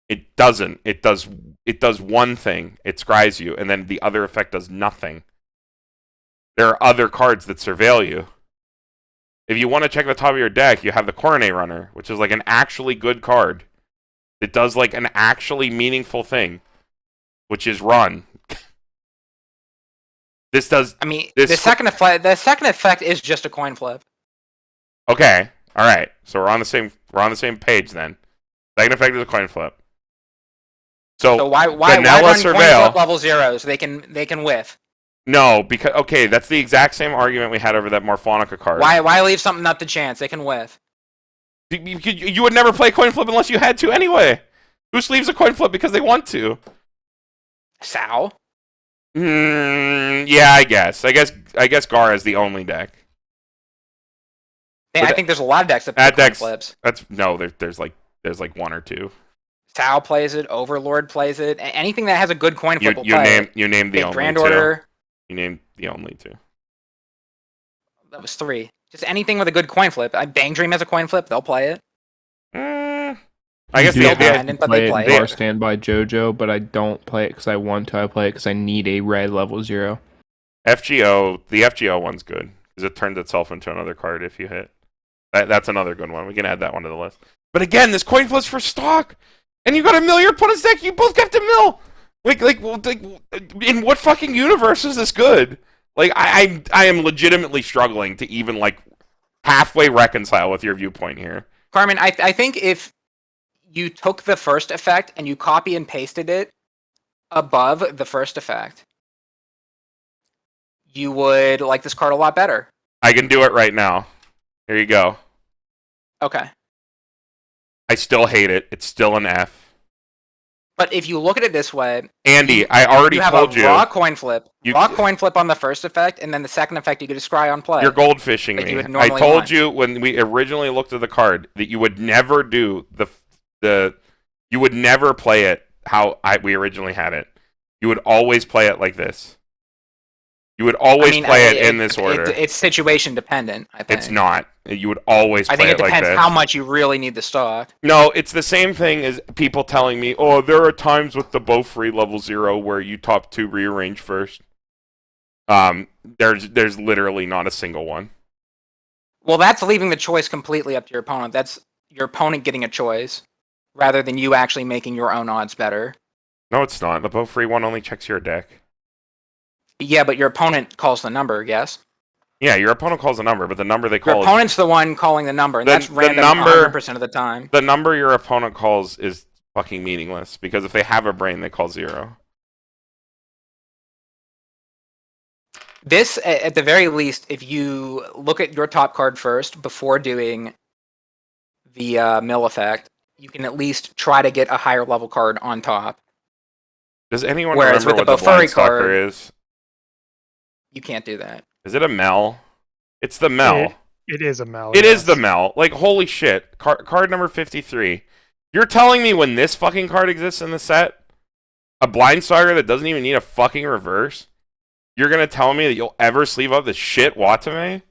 It doesn't. It does one thing. It scries you, and then the other effect does nothing. There are other cards that surveil you. If you want to check the top of your deck, you have the Coronet Runner, which is like an actually good card. It does like an actually meaningful thing, which is run. This does. I mean, the second effect is just a coin flip. Okay. All right. So we're on the same page then. Second effect is a coin flip. So why vanilla run surveil coin flip level 0s? They can whiff. No, because okay, that's the exact same argument we had over that Morphonica card. Why leave something up to chance? They can whiff. You would never play coin flip unless you had to anyway. Who sleeves a coin flip because they want to? Sal. Yeah, I guess Gar is the only deck. I think there's a lot of decks that play coin flips. There's like 1 or 2. Sal plays it. Overlord plays it. Anything that has a good coin flip will play it. You named the only Grand 2. Order. You named the only 2. That was 3. Just anything with a good coin flip. Bang Dream has a coin flip. They'll play it. I guess they play Bar Standby JoJo, but I don't play it because I want to. I play it because I need a red level 0. the FGO one's good because it turns itself into another card if you hit. That's another good one. We can add that one to the list. But again, this coin flip's for stock, and you got to mill your opponent's deck. You both have to mill. Like, in what fucking universe is this good? Like, I am legitimately struggling to even like halfway reconcile with your viewpoint here, Carmen. I think if you took the first effect and you copy and pasted it above the first effect, you would like this card a lot better. I can do it right now. Here you go. Okay. I still hate it. It's still an F. But if you look at it this way, Andy, I already told you. You have a raw coin flip. Coin flip on the first effect, and then the second effect you get to scry on play. You're goldfishing me. I told you when we originally looked at the card that you would never do you would never play it how we originally had it. You would always play it like this. You would always play it in this order. It's situation dependent, I think. It's not. You would always play it like this. I think it depends how much you really need the stock. No, it's the same thing as people telling me, oh, there are times with the Beaufrey level 0 where you top 2 rearrange first. There's literally not a single one. Well, that's leaving the choice completely up to your opponent. That's your opponent getting a choice, rather than you actually making your own odds better. No, it's not. The Beaufrey one only checks your deck. Yeah, but your opponent calls the number, yes? Yeah, your opponent calls the number, but the number they call... Your opponent's the one calling the number, and that's random 100% of the time. The number your opponent calls is fucking meaningless, because if they have a brain, they call 0. This, at the very least, if you look at your top card first, before doing the mill effect, you can at least try to get a higher level card on top. Does anyone remember what the blind stalker is? You can't do that. Is it a Mel? It's the Mel. It is a Mel. It is the Mel. Like, holy shit. Card number 53. You're telling me when this fucking card exists in the set, a blind stalker that doesn't even need a fucking reverse, you're gonna tell me that you'll ever sleeve up this shit Watame?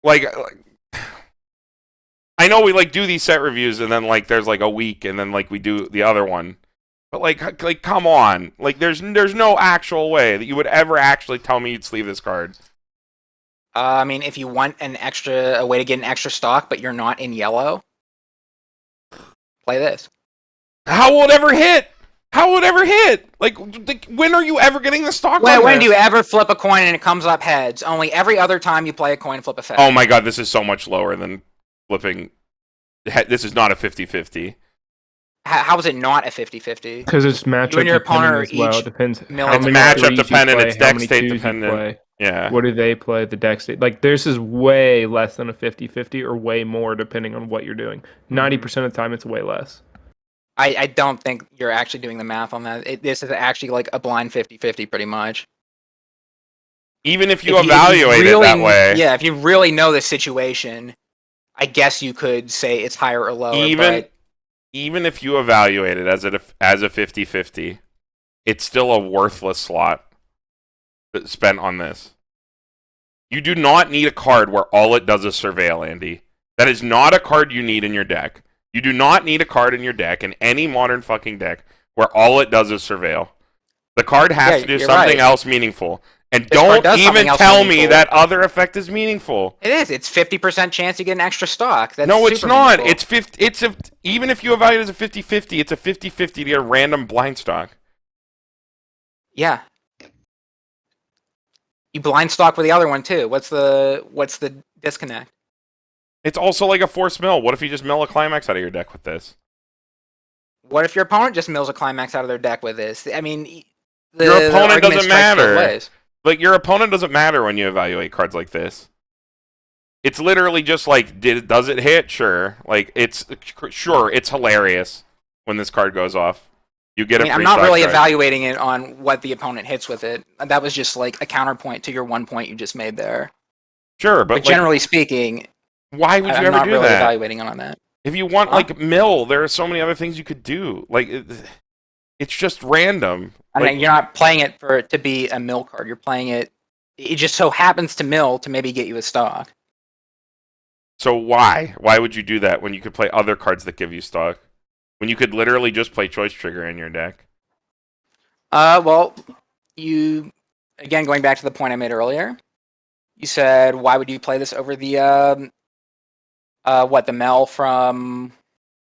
Like I know we like do these set reviews and then like there's like a week and then like we do the other one. But like come on. Like there's no actual way that you would ever actually tell me you'd sleeve this card. I mean, if you want a way to get an extra stock, but you're not in yellow, play this. How will it ever hit? How will it ever hit? Like when are you ever getting the stock on When this? do you ever flip a coin and it comes up heads? Only every other time you play a coin flip effect. Oh my god, this is so much lower than flipping. This is not a 50-50. How is it not a 50-50? Because it's matchup You and your opponent dependent are as well. each It depends milling how It's many matchup threes you dependent, play, it's how deck many state twos you dependent. play. Yeah. What do they play? The deck state. Like, theirs is way less than a 50-50 or way more depending on what you're doing. 90% of the time, it's way less. I don't think you're actually doing the math on that. This is actually like a blind 50-50 pretty much. Even if you If evaluate really, it that way. Yeah, if you really know the situation, I guess you could say it's higher or lower. Even if you evaluate it as a 50-50, it's still a worthless slot spent on this. You do not need a card where all it does is surveil, Andy. That is not a card you need in your deck. You do not need a card in your deck, in any modern fucking deck, where all it does is surveil. The card has to do something else meaningful. And don't even tell me that other effect is meaningful. It is. It's 50% chance you get an extra stock. That's no, it's super not. meaningful. Even if you evaluate it as a 50-50, it's a 50-50 to get a random blind stock. Yeah. You blind stock with the other one too. What's the disconnect? It's also like a force mill. What if you just mill a Climax out of your deck with this? What if your opponent just mills a Climax out of their deck with this? I mean, your opponent doesn't matter. Like, your opponent doesn't matter when you evaluate cards like this. It's literally just like, does it hit? Sure. Like, it's hilarious when this card goes off. You get a free I'm not stock really card. evaluating it on what the opponent hits with it. That was just like a counterpoint to your 1 point you just made there. Sure, but generally speaking, why would you ever do that? I'm not really evaluating it on that. If you want, like, mill, there are so many other things you could do. Like, it's just random. I mean, you're not playing it for it to be a mill card. You're playing it. It just so happens to mill to maybe get you a stock. So why? Why would you do that when you could play other cards that give you stock? When you could literally just play Choice Trigger in your deck? Well, again, going back to the point I made earlier, you said, why would you play this over the, the Mel from...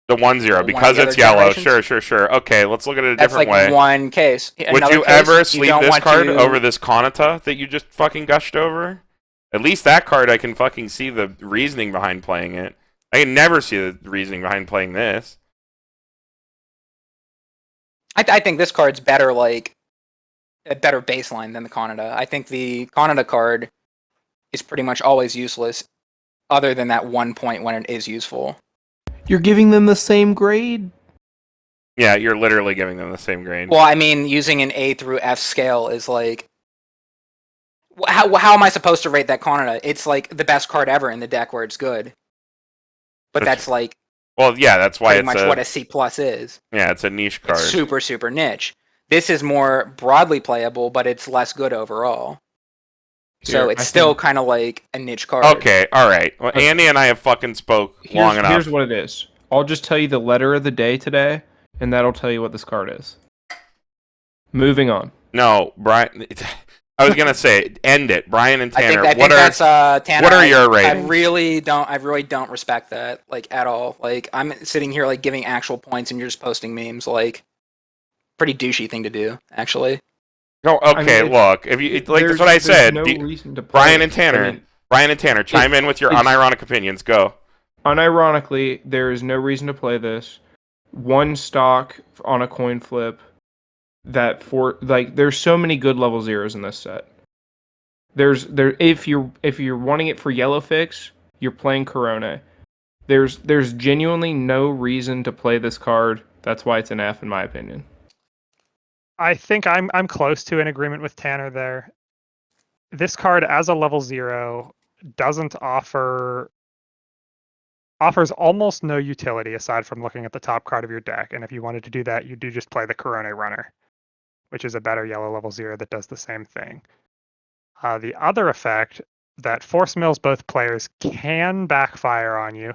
The 1-0, because it's yellow. Sure. Okay, let's look at it a different way. That's like one case. Would you ever sleeve this card over this Kanata that you just fucking gushed over? At least that card I can fucking see the reasoning behind playing it. I can never see the reasoning behind playing this. I think this card's better, like, a better baseline than the Kanata. I think the Kanata card is pretty much always useless, other than that 1 point when it is useful. You're giving them the same grade? Yeah, you're literally giving them the same grade. Well, I mean, using an A through F scale is like... How am I supposed to rate that Kanata? It's like the best card ever in the deck where it's good. But that's like... Well, yeah, that's why pretty much what a C+ is. Yeah, it's a niche card. It's super, super niche. This is more broadly playable, but it's less good overall. So it's still kind of like a niche card. Okay, alright. Well, Andy and I have fucking spoke long enough. Here's what it is. I'll just tell you the letter of the day today, and that'll tell you what this card is. Moving on. No, Brian... I was gonna say, end it. Brian and Tanner. I think that's Tanner. What are your ratings? I really don't respect that, like, at all. Like, I'm sitting here like giving actual points, and you're just posting memes. Like, pretty douchey thing to do, actually. No, okay. Look, if you like, that's what I said. No reason to Brian and Tanner, chime in with your unironic opinions. Go. Unironically, there is no reason to play this. One stock on a coin flip. There's so many good level zeros in this set. If you're wanting it for yellow fix, you're playing Corona. There's genuinely no reason to play this card. That's why it's an F in my opinion. I think I'm close to an agreement with Tanner there. This card as a level 0 offers almost no utility aside from looking at the top card of your deck. And if you wanted to do that, you do just play the Corona Runner, which is a better yellow level 0 that does the same thing. The other effect that force mills both players can backfire on you,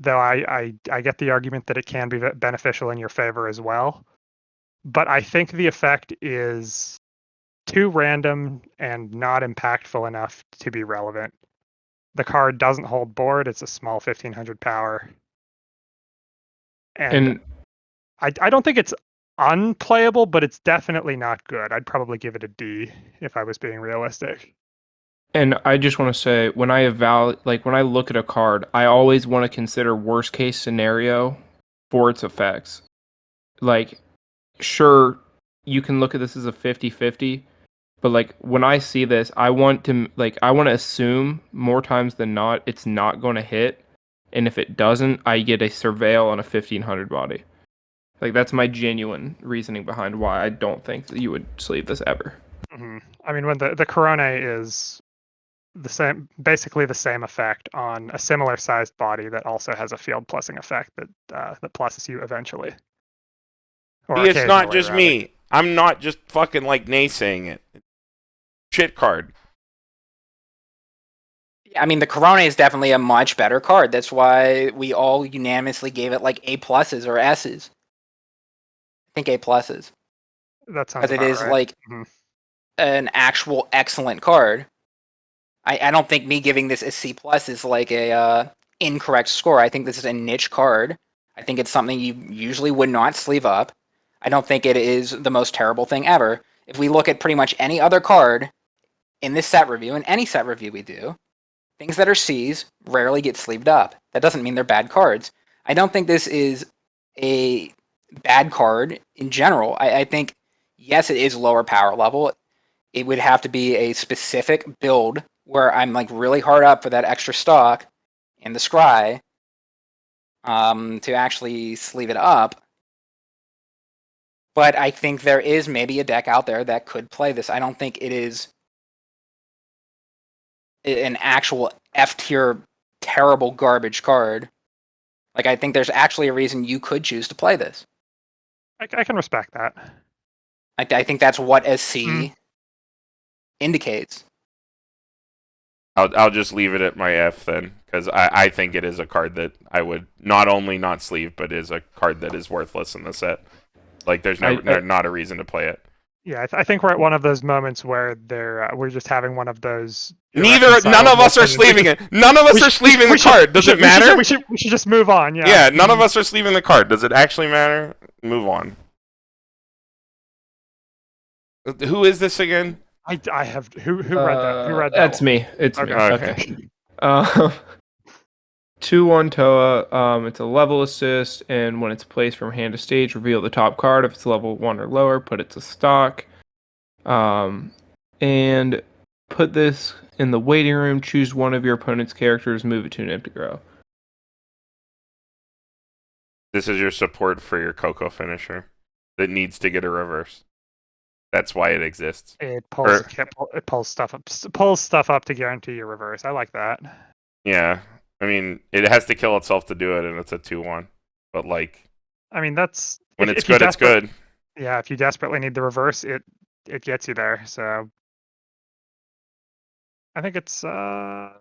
though I get the argument that it can be beneficial in your favor as well. But I think the effect is too random and not impactful enough to be relevant. The card doesn't hold board. It's a small 1500 power. And I don't think it's unplayable, but it's definitely not good. I'd probably give it a D if I was being realistic. And I just want to say, when I when I look at a card, I always want to consider worst case scenario for its effects. Like, sure, you can look at this as a 50-50, but like when I see this, I want to assume more times than not it's not going to hit, and if it doesn't, I get a surveil on a 1500 body. Like, that's my genuine reasoning behind why I don't think that you would sleeve this ever. Mm-hmm. I mean, when the Corone is the same, basically the same effect on a similar sized body that also has a field plussing effect that pluses you eventually. Or See, it's not occasionally, just rather. me. I'm not just fucking like naysaying it. Shit card. I mean, the Corona is definitely a much better card. That's why we all unanimously gave it like A pluses or S's. I think A pluses. That sounds Because it about is right. like Mm-hmm. an actual excellent card. I don't think me giving this a C plus is like a incorrect score. I think this is a niche card. I think it's something you usually would not sleeve up. I don't think it is the most terrible thing ever. If we look at pretty much any other card in this set review, and any set review we do, things that are C's rarely get sleeved up. That doesn't mean they're bad cards. I don't think this is a bad card in general. I think, yes, it is lower power level. It would have to be a specific build where I'm like really hard up for that extra stock and the scry to actually sleeve it up. But I think there is maybe a deck out there that could play this. I don't think it is an actual F tier terrible garbage card. Like, I think there's actually a reason you could choose to play this. I can respect that. I think that's what SC indicates. I'll just leave it at my F then, because I think it is a card that I would not only not sleeve, but is a card that is worthless in the set. Like, there's not a reason to play it. Yeah, I think we're at one of those moments where we're just having one of those. None of us are sleeving it. None of us are sleeving the card. Does it matter? We should just move on. Yeah. Yeah, none of us are sleeving the card. Does it actually matter? Move on. Who is this again? I have who read that? Who read that? That's one? me. It's me. Okay. 2/1 Toa. It's a level assist, and when it's placed from hand to stage, reveal the top card. If it's level 1 or lower, put it to stock. And put this in the waiting room. Choose one of your opponent's characters. Move it to an empty row. This is your support for your Coco finisher that needs to get a reverse. That's why it exists. It pulls stuff up to guarantee your reverse. I like that. Yeah. I mean, it has to kill itself to do it, and it's a 2/1. But, like, I mean, that's when it's good, it's good. Yeah, if you desperately need the reverse, it gets you there. So I think it's fine.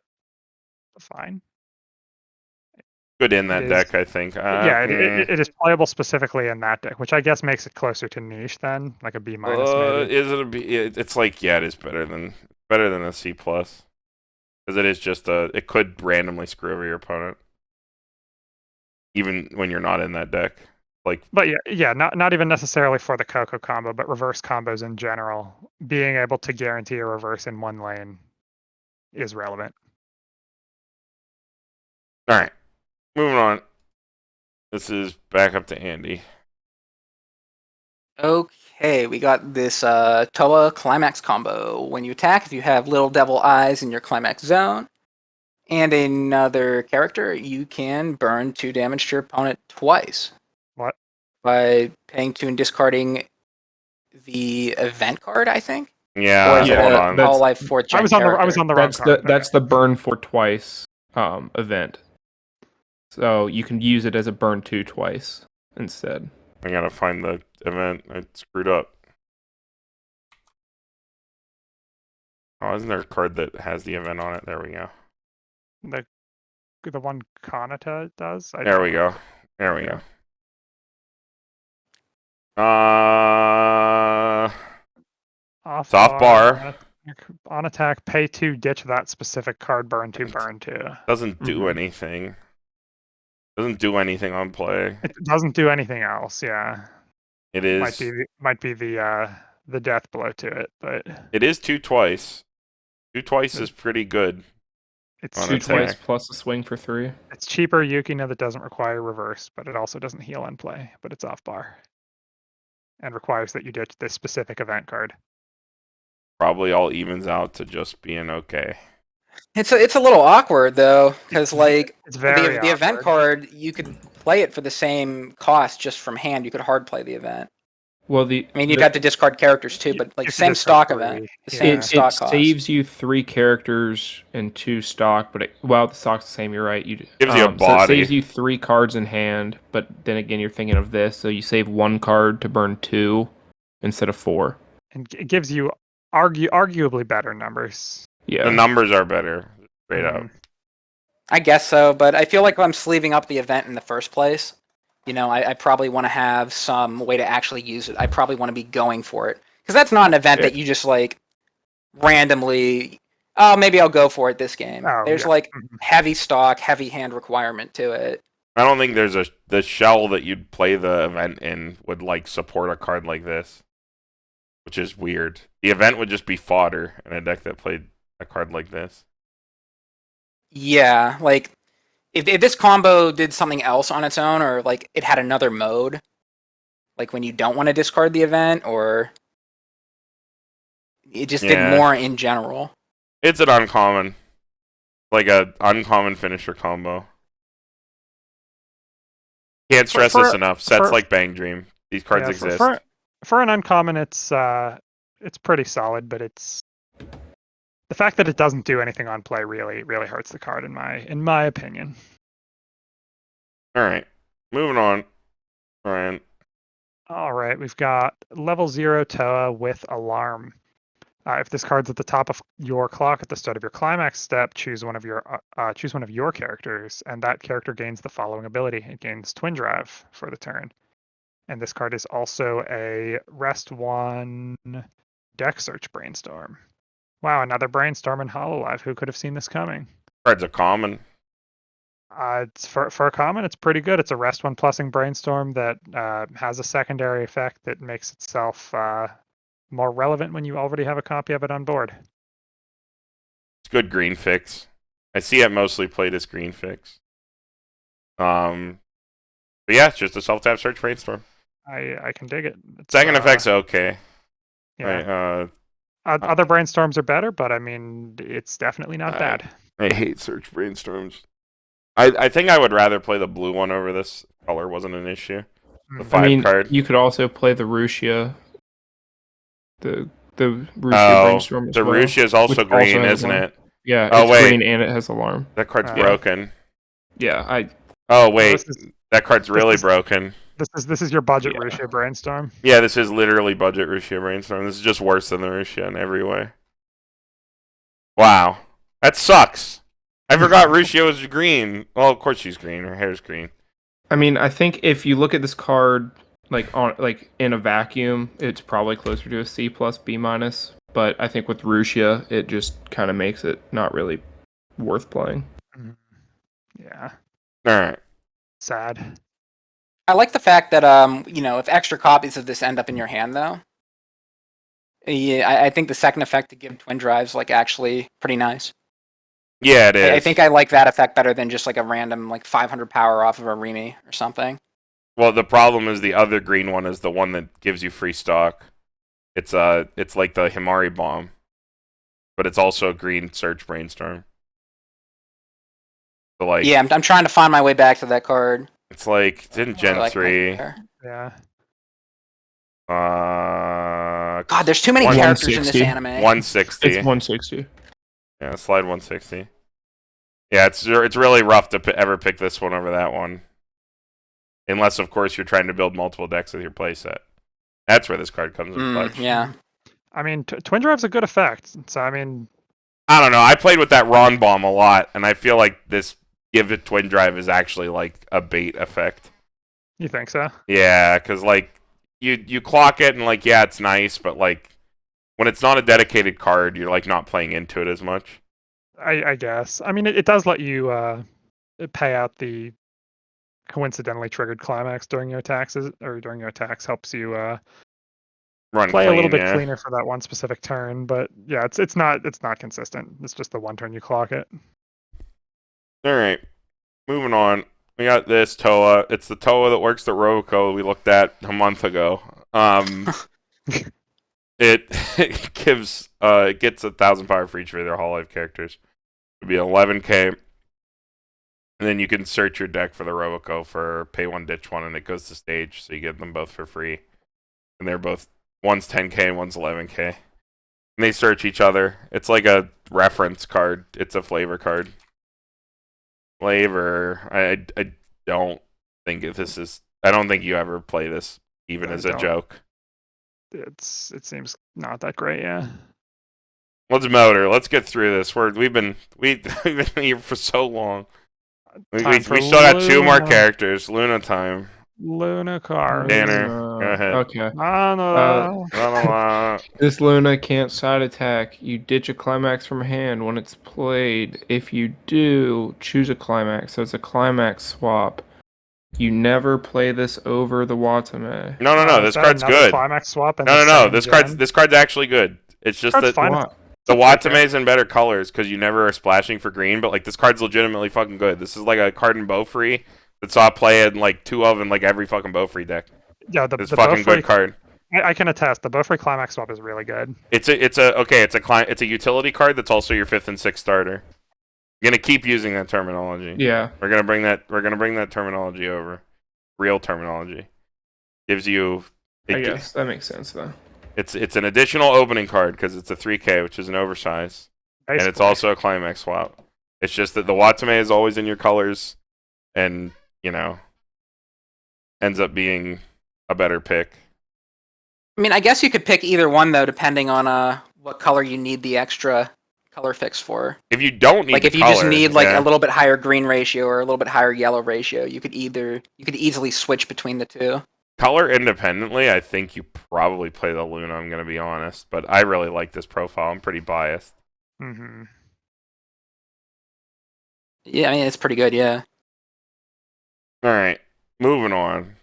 Good in that deck, I think. It is playable specifically in that deck, which I guess makes it closer to niche then, like a B minus maybe. Is it a B? It's like, yeah, it is better than a C plus, because it is just it could randomly screw over your opponent, even when you're not in that deck. Like, but not even necessarily for the Coco combo, but reverse combos in general. Being able to guarantee a reverse in one lane is relevant. All right. Moving on. This is back up to Andy. Okay, we got this Toa Climax combo. When you attack, if you have Little Devil Eyes in your Climax zone, and another character, you can burn 2 damage to your opponent twice. What? By paying 2 and discarding the event card, I think? Yeah, or is it hold a on. Hololive 4th gen I was on the wrong card. That's the burn for twice event. So you can use it as a burn 2 twice instead. I gotta find the event. I screwed up. Oh, isn't there a card that has the event on it? There we go. The one Kanata does? There we go. Off Soft bar. On attack, pay 2, ditch that specific card, burn 2, burn 2. Doesn't do Mhm. anything. Doesn't do anything on play. It doesn't do anything else, yeah. It Might is. be the death blow to it, but It is 2 twice. 2 twice is pretty good. it's On 2 attack. twice plus a swing for 3. It's cheaper Yukina that doesn't require reverse, but it also doesn't heal in play, but it's off bar. And requires that you ditch this specific event card. Probably all evens out to just being okay. It's a little awkward though, because like It's very the event awkward. card, you could play it for the same cost just from hand. You could hard play the event. Well, I mean, you'd have to discard characters too, but like You same could stock discard event, the 3, same yeah. stock it cost. saves you 3 characters and 2 stock, but the stock's the same. You're right. You Gives you a So it body. saves you 3 cards in hand, but then again, you're thinking of this, so you save 1 card to burn 2 instead of 4. And it gives you arguably better numbers. Yeah. The numbers are better. Straight up. Mhm. I guess so, but I feel like if I'm sleeving up the event in the first place, you know, I probably want to have some way to actually use it. I probably want to be going for it. Because that's not an event Yeah. that you just like randomly, oh, maybe I'll go for it this game. Oh, There's yeah. like Mhm. heavy stock, heavy hand requirement to it. I don't think there's the shell that you'd play the event in would like support a card like this, which is weird. The event would just be fodder in a deck that played a card like this. Yeah, like if this combo did something else on its own, or like it had another mode, like when you don't want to discard the event, or it just Yeah. did more in general. It's an uncommon, like a uncommon finisher combo. Can't stress For- this enough. Sets for- like Bang Dream. These cards Yeah, exist. For an uncommon, it's pretty solid, but it's the fact that it doesn't do anything on play really hurts the card in my opinion. All right, moving on. Ryan. All right, we've got level 0 Toa with Alarm. If this card's at the top of your clock at the start of your climax step, choose one of your characters, and that character gains the following ability. It gains Twin Drive for the turn. And this card is also a Rest 1 Deck Search Brainstorm. Wow, another Brainstorm in Hololive. Who could have seen this coming? Card's a common. It's for a common, it's pretty good. It's a Rest 1 plussing Brainstorm that has a secondary effect that makes itself more relevant when you already have a copy of it on board. It's good green fix. I see it mostly played as green fix. But yeah, it's just a self-tap search brainstorm. I can dig it. It's, Second effect's okay. yeah. Right, Other Brainstorms are better, but I mean, it's definitely not bad. I hate search brainstorms. I think I would rather play the blue one over this. Color wasn't an issue. The Mm. 5 card. You could also play the Rushia. The Rushia brainstorm as the well, Rushia is also which green, has isn't alarm. it? Yeah, Oh, it's wait. green and it has alarm. That card's Yeah. broken. Yeah, Oh wait, this is- that card's really is- broken. This is your budget Yeah. Rushia Brainstorm. Yeah, this is literally budget Rushia brainstorm. This is just worse than the Rushia in every way. Wow, that sucks. I forgot Rushia was green. Well, of course she's green. Her hair's green. I mean, I think if you look at this card like in a vacuum, it's probably closer to a C plus B minus. But I think with Rushia, it just kind of makes it not really worth playing. Yeah, All right. sad. I like the fact that you know, if extra copies of this end up in your hand though, yeah, I think the second effect to give Twin Drive's like actually pretty nice. Yeah, it is. I think I like that effect better than just like a random like 500 power off of a Remy or something. Well, the problem is the other green one is the one that gives you free stock. It's like the Himari bomb, but it's also a green search brainstorm. So like, Yeah, I'm trying to find my way back to that card. it's like it's in I Gen like that 3. there. Yeah, God, there's too many characters in this 160. anime. 160. It's 160. Yeah, slide 160. Yeah, it's really rough to ever pick this one over that one. Unless, of course, you're trying to build multiple decks with your playset. That's where this card comes in clutch. Yeah. I mean, Twin Drive's a good effect. So I mean, I don't know. I played with that Ron Bomb a lot, and I feel like this Give It Twin Drive is actually like a bait effect. you think so? Yeah, because like you clock it and like yeah, it's nice, but like when it's not a dedicated card, you're like not playing into it as much. I guess. I mean, it does let you pay out the coincidentally triggered climax during your attacks, or during your attacks helps you Run play clean, a little bit yeah. cleaner for that one specific turn. But yeah, it's not consistent. It's just the one turn you clock it. All right, moving on. We got this Toa. It's the Toa that works at Roco we looked at a month ago. It gives it gets 1,000 power for each of their Hololive characters. It'd be 11k, and then you can search your deck for the Roboco for pay one, ditch one, and it goes to stage, so you get them both for free. And they're both, one's 10k and one's 11k. And they search each other. It's like a reference card. It's a flavor card. Flavor. I don't think this is. I don't think you ever play this even as a joke. It seems not that great, yeah. Let's motor. Let's get through this. We've been here for so long. We still got 2 more characters. Luna time. Luna card. Banner, go ahead. Okay. This Luna can't side attack. You ditch a climax from hand when it's played. If you do, choose a climax. So it's a climax swap. You never play this over the Watame. No. This card's good. Climax swap. No. This card's actually good. It's just that the Watame's in better colors because you never are splashing for green. But like this card's legitimately fucking good. This is like a card in Bowfree that saw play in like 2 of in like every fucking Bowfree deck. Yeah, it's fucking good card. I can attest. The Bowfree Climax swap is really good. It's a utility card that's also your 5th and 6th starter. You're gonna keep using that terminology. Yeah. We're gonna bring that terminology over. Real terminology. Gives you. I guess that makes sense though. It's an additional opening card because it's a 3k, which is an oversize, and it's also a climax swap. It's just that the Watame is always in your colors, and ends up being a better pick. I mean, I guess you could pick either one though, depending on what color you need the extra color fix for. If you don't need like, the if you color, just need like a little bit higher green ratio or a little bit higher yellow ratio, you could easily switch between the two. Color independently, I think you probably play the Luna. I'm gonna be honest, but I really like this profile. I'm pretty biased. Mm-hmm. Yeah, I mean it's pretty good. Yeah. All right, moving on.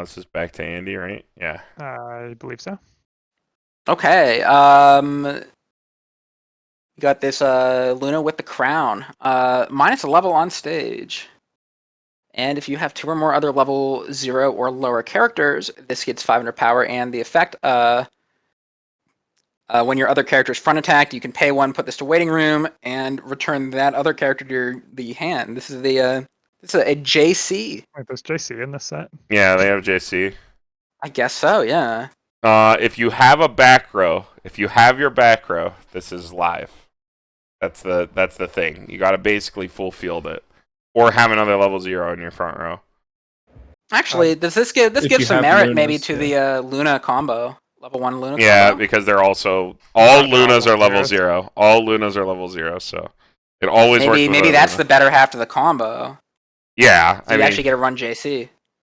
This is back to Andy, right? Yeah. I believe so. Okay. You got this Luna with the crown. Minus a level on stage. And if you have 2 or more other level 0 or lower characters, this gets 500 power, and the effect, when your other character is front attacked, you can pay 1, put this to waiting room, and return that other character to the hand. This is a JC. Wait, there's JC in this set? Yeah, they have JC. I guess so, yeah. If you have a back row, your back row, this is live. That's the thing. You gotta basically full field it. Or have another level 0 in your front row. Actually, does this give some merit maybe to the Luna combo? Level 1 Luna combo? Yeah, because they're also... All Lunas are level 0. All Lunas are level 0, so... It always works. Maybe that's the better half of the combo. Yeah. So you actually get to run JC.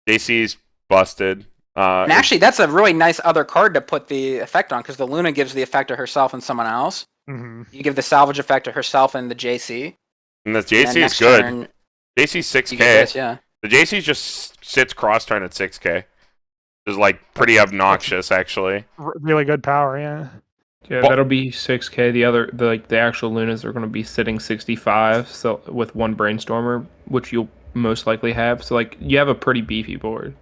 JC's busted. And actually, that's a really nice other card to put the effect on, because the Luna gives the effect to herself and someone else. Mm-hmm. You give the salvage effect to herself and the JC. And the JC is good. JC's 6k. This, yeah. The JC just sits cross turn at 6k. Is like pretty obnoxious, actually. Really good power, yeah. Yeah, that'll be 6k. The actual Lunas are going to be sitting 65, so with 1 Brainstormer, which you'll most likely have. So like you have a pretty beefy board.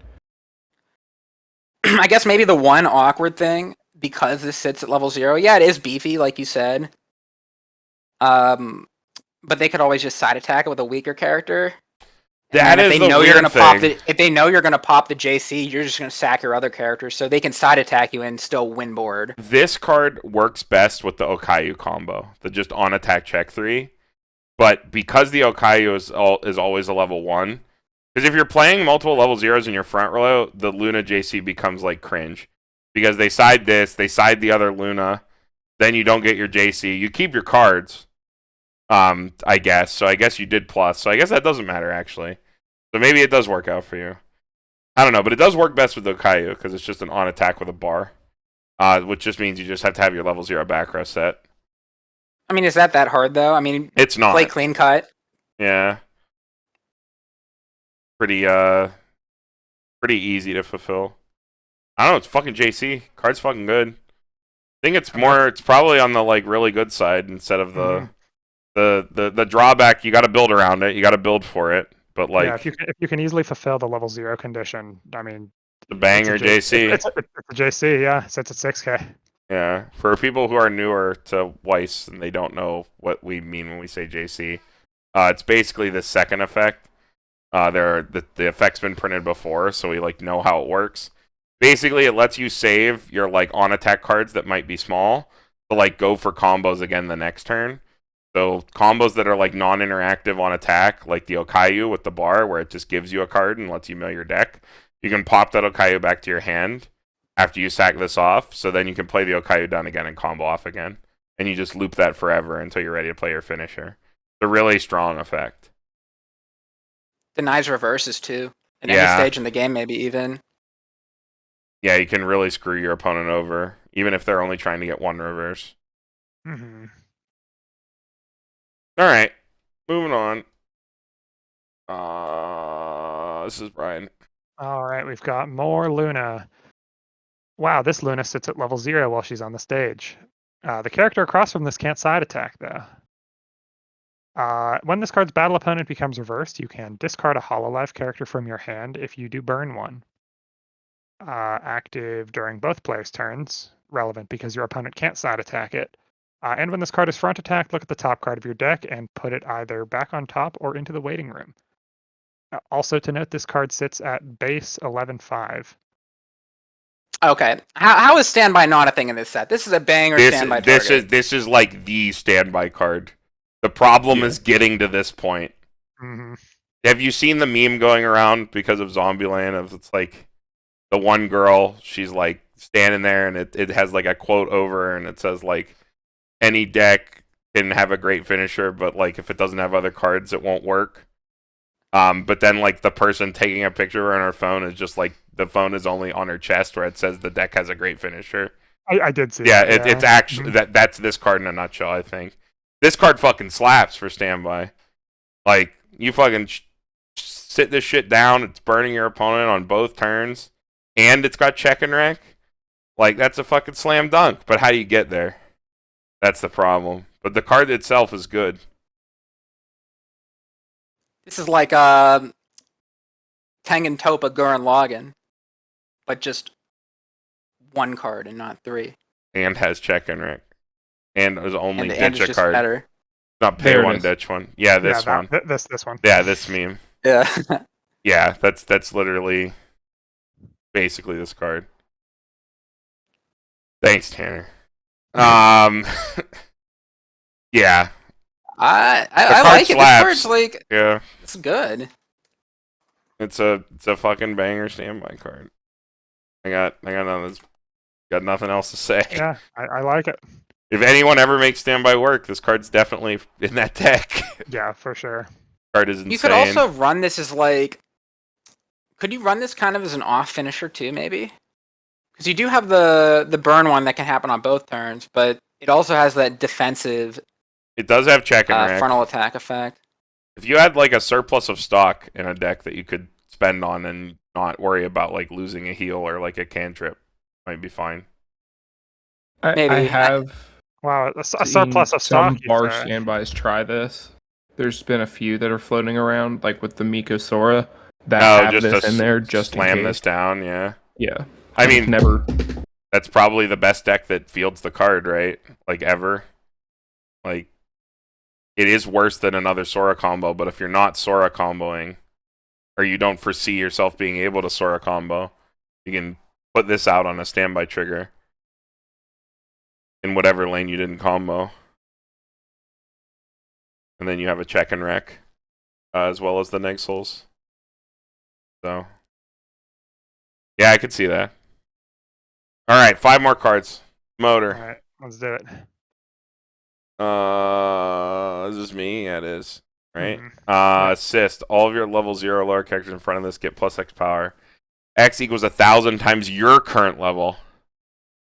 I guess maybe the one awkward thing, because this sits at level 0, yeah, it is beefy, like you said. But they could always just side attack it with a weaker character. That is the weird thing. If they know you're going to pop the JC, you're just going to sack your other characters, so they can side attack you and still win board. This card works best with the Okayu combo, the just on attack check 3. But because the Okayu is always a level 1, because if you're playing multiple level 0s in your front row, the Luna JC becomes like cringe. Because they side this, they side the other Luna, then you don't get your JC. You keep your cards, I guess. So I guess you did plus. So I guess that doesn't matter, actually. So maybe it does work out for you. I don't know, but it does work best with the Okayu, because it's just an on attack with a bar. which just means you just have to have your level 0 back row set. I mean, is that hard though? I mean, It's not. play clean cut. Yeah. Pretty easy to fulfill. I don't know, it's fucking JC. Card's fucking good. I think it's probably on the like really good side instead of the drawback. You got to build around it. You got to build for it. But like, yeah, if you can easily fulfill the level 0 condition, I mean, the banger JC. It's a JC, yeah. Sits at 6K. Yeah, for people who are newer to Weiss and they don't know what we mean when we say JC, it's basically the second effect. The effect's been printed before, so we like know how it works. Basically, it lets you save your like on attack cards that might be small to like go for combos again the next turn. So combos that are like non-interactive on attack, like the Okayu with the bar, where it just gives you a card and lets you mill your deck. You can pop that Okayu back to your hand after you sack this off, so then you can play the Okayu down again and combo off again. And you just loop that forever until you're ready to play your finisher. It's a really strong effect. Denies reverses too. At Yeah. any stage in the game, maybe even. Yeah, you can really screw your opponent over, even if they're only trying to get one reverse. Mm-hmm. Alright, moving on. This is Brian. All right, we've got more Luna. Wow, this Luna sits at level 0 while she's on the stage. The character across from this can't side attack, though. When this card's battle opponent becomes reversed, you can discard a Hololive character from your hand if you do burn one. Active during both players' turns, relevant because your opponent can't side attack it. And when this card is front attacked, look at the top card of your deck and put it either back on top or into the waiting room. Also to note, this card sits at base 11.5. Okay, how is standby not a thing in this set? This is a banger standby target. This is like the standby card. The problem is getting to this point. Mm-hmm. Have you seen the meme going around because of Zombieland? Of it's like the one girl, she's like standing there, and it has like a quote over her, and it says like, any deck can have a great finisher, but like if it doesn't have other cards, it won't work. But then like the person taking a picture of her on her phone is just like the phone is only on her chest where it says the deck has a great finisher. I did see. Yeah, that, it's actually that's this card in a nutshell. I think this card fucking slaps for standby. Like you fucking sit this shit down. It's burning your opponent on both turns, and it's got check and wreck. Like that's a fucking slam dunk. But how do you get there? That's the problem. But the card itself is good. This is like Tengen Toppa Gurren Lagann, but just one card and not three. And has check and wreck. And is only and ditch a just card. Better. Not pay There it one, is. ditch one. Yeah, this one. This one. Yeah, this meme. Yeah. Yeah, that's literally basically this card. Thanks, Tanner. Yeah. I like it. This slaps. card's like Yeah. it's good. It's a fucking banger standby card. I got nothing else to say. Yeah, I like it. If anyone ever makes standby work, this card's definitely in that deck. Yeah, for sure. Card is insane. You could also run this as like. Could you run this kind of as an off finisher too, maybe? Because you do have the burn one that can happen on both turns, but it also has that defensive. It does have check and wreck. Frontal attack effect. If you had like a surplus of stock in a deck that you could spend on and not worry about like losing a heal or like a cantrip, might be fine. Maybe. I have Wow, a seen surplus of some stock. bar standbys try this. There's been a few that are floating around, like with the Miko Sora, that have just this to in there just in slam case. this down. Yeah. Yeah. I mean, never. that's probably the best deck that fields the card, right? Like ever. Like, it is worse than another Sora combo, but if you're not Sora comboing, or you don't foresee yourself being able to Sora combo, you can put this out on a standby trigger in whatever lane you didn't combo. And then you have a check and wreck, as well as the Neg Souls. So, yeah, I could see that. Alright, 5 more cards. Motor. All right, let's do it. Is this me? Yeah, it is. Right? Mhm. Assist. All of your level 0 lower characters in front of this get plus X power. X equals 1,000 times your current level.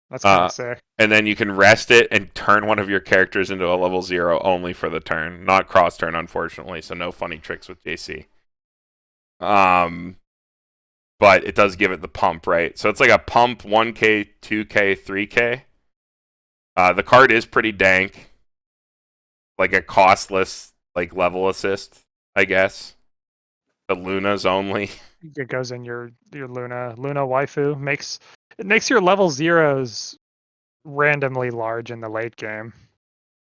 That's kind of sick. And then you can rest it and turn one of your characters into a level 0 only for the turn. Not cross turn, unfortunately, so no funny tricks with JC. But it does give it the pump, right? So it's like a pump 1k, 2k, 3k. The card is pretty dank. Like a costless like level assist, I guess. The Lunas only. It goes in your Luna waifu. It makes your level 0s randomly large in the late game.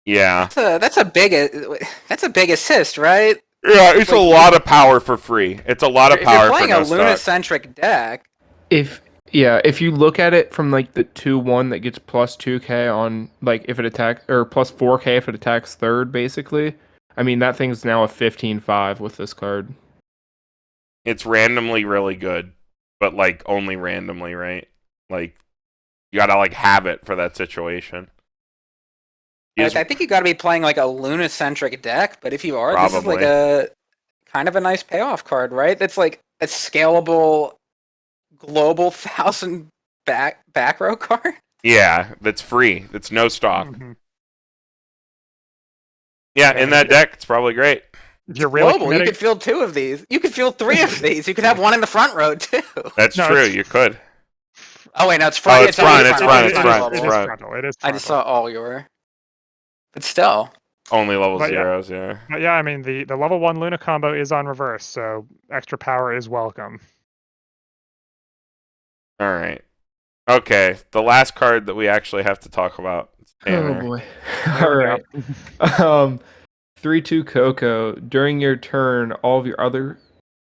Yeah. That's a big assist, right? Yeah, it's a lot of power for free. It's a lot of If power you're playing for no a stock. Luna-centric deck, If you look at it from like the 2/1 that gets plus 2k on like if it attacks, or plus 4k if it attacks third, basically. I mean that thing's now a 15/5 with this card. It's randomly really good, but like only randomly, right? Like you gotta like have it for that situation. I think you got to be playing like a Luna-centric deck. But if you are, this is like Probably. a kind of a nice payoff card, right? That's like a scalable, global 1,000 back row card. Yeah, that's free. That's no stock. Mhm. Yeah, in that deck, it's probably great. If you're really Global, you committing, could field 2 of these. You could field 3 of these. You could have one in the front row too. That's No, true. it's- You could. Oh wait, no, it's front. Oh, it's front, only it's it front, is- it's it front, is- it's it is front. frontal, it is I just frontal. saw all your. But still, Only level But yeah. zeros, yeah. But yeah, I mean the level 1 Luna combo is on reverse, so extra power is welcome. All right. Okay, the last card that we actually have to talk about. Oh boy. There All we right. go. 3/2 Coco. During your turn,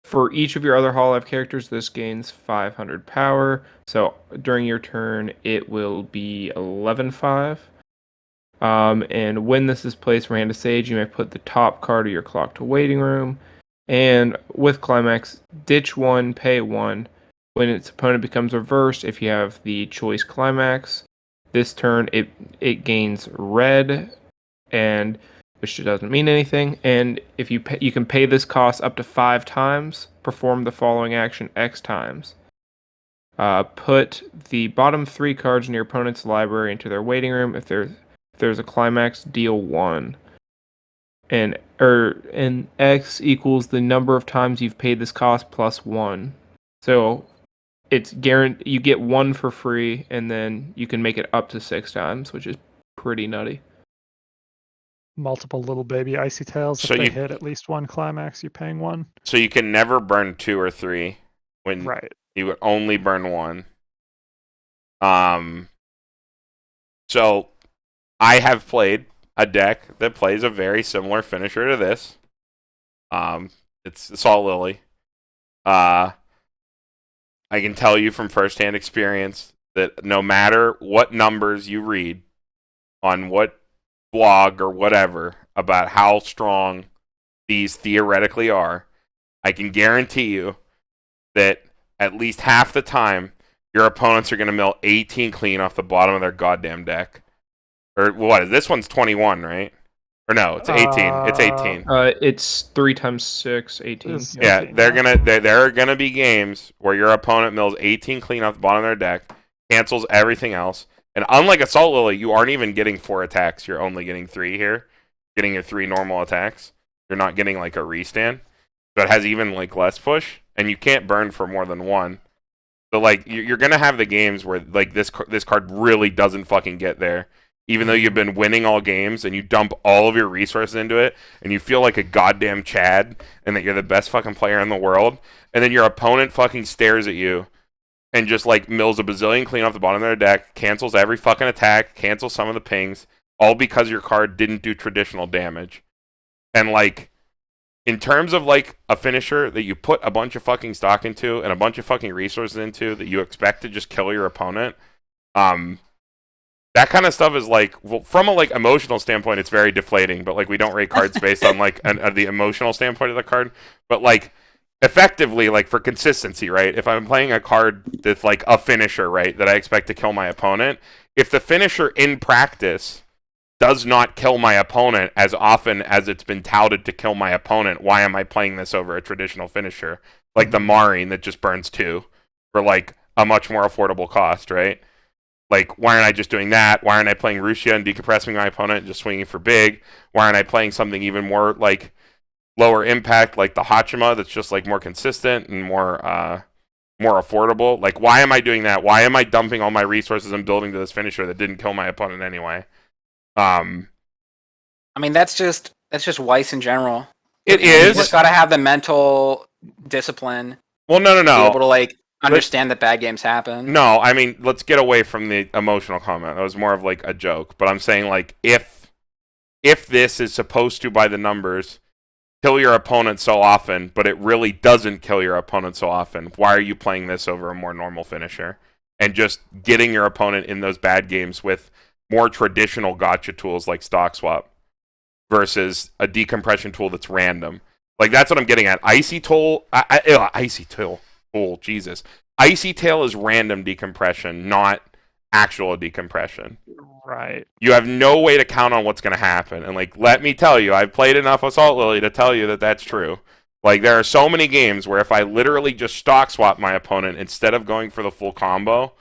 for each of your other Hololive characters, this gains 500 power. So during your turn, it will be 11/5. And when this is placed from hand to stage, you may put the top card of your clock to waiting room. And with Climax, ditch 1, pay 1. When its opponent becomes reversed, if you have the choice Climax, this turn it gains red, and which doesn't mean anything. And if you can pay this cost up to 5 times. Perform the following action X times. Put the bottom 3 cards in your opponent's library into their waiting room. If there's a Climax, deal 1. And X equals the number of times you've paid this cost plus 1. So it's guaranteed you get 1 for free, and then you can make it up to 6 times, which is pretty nutty. Multiple little baby icy tails. So If they you- hit at least 1 climax, you're paying 1. So you can never burn 2 or 3 when Right. you would only burn 1. So I have played a deck that plays a very similar finisher to this. It's Salt Lily. I can tell you from firsthand experience that no matter what numbers you read on what blog or whatever about how strong these theoretically are, I can guarantee you that at least half the time your opponents are going to mill 18 clean off the bottom of their goddamn deck. Or what? This one's 21, right? Or no, it's 18. It's 18. It's 3 times 6, 18. It's- Yeah, 18, there are gonna be games where your opponent mills 18 clean off the bottom of their deck, cancels everything else, and unlike Assault Lily, you aren't even getting 4 attacks. You're only getting 3 here. Getting your 3 normal attacks. You're not getting like a restand, so it has even like less push, and you can't burn for more than 1. So like you're gonna have the games where like this card really doesn't fucking get there. Even though you've been winning all games and you dump all of your resources into it and you feel like a goddamn Chad and that you're the best fucking player in the world, and then your opponent fucking stares at you and just like mills a bazillion clean off the bottom of their deck, cancels every fucking attack, cancels some of the pings, all because your card didn't do traditional damage. And like, in terms of like a finisher that you put a bunch of fucking stock into and a bunch of fucking resources into that you expect to just kill your opponent, that kind of stuff is like, well, from a like emotional standpoint, it's very deflating. But like, we don't rate cards based on like the emotional standpoint of the card. But like, effectively, like for consistency, right? If I'm playing a card that's like a finisher, right, that I expect to kill my opponent, if the finisher in practice does not kill my opponent as often as it's been touted to kill my opponent, why am I playing this over a traditional finisher like the Marine that just burns 2 for like a much more affordable cost, right? Like, why aren't I just doing that? Why aren't I playing Rushia and decompressing my opponent and just swinging for big? Why aren't I playing something even more, like, lower impact, like the Hachima, that's just, like, more consistent and more affordable? Like, why am I doing that? Why am I dumping all my resources and building to this finisher that didn't kill my opponent anyway? I mean, that's just Weiss in general. It You is. just got to have the mental discipline. Well, no. Be able to, like, understand that bad games happen. No, I mean, let's get away from the emotional comment. That was more of, like, a joke. But I'm saying, like, if this is supposed to, by the numbers, kill your opponent so often, but it really doesn't kill your opponent so often, why are you playing this over a more normal finisher? And just getting your opponent in those bad games with more traditional gotcha tools like stock swap versus a decompression tool that's random. Like, that's what I'm getting at. Icy Tail. Oh, Jesus. Icy Tail is random decompression, not actual decompression. Right. You have no way to count on what's going to happen. And, like, let me tell you, I've played enough Assault Lily to tell you that that's true. Like, there are so many games where if I literally just stock swap my opponent instead of going for the full combo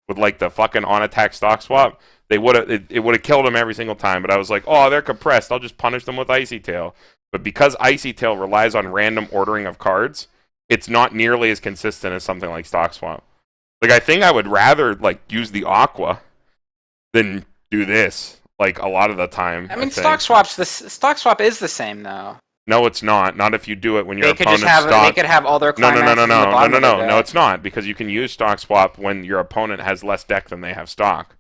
with, like, the fucking on-attack stock swap, it would have killed them every single time. But I was like, oh, they're compressed. I'll just punish them with Icy Tail. But because Icy Tail relies on random ordering of cards, it's not nearly as consistent as something like stock swap. Like, I think I would rather, like, use the Aqua than do this, like, a lot of the time. I mean, stock swap is the same, though. No, it's not. Not if you do it when your opponent's They could have all their climaxes No, it's not, because you can use stock swap when your opponent has less deck than they have stock.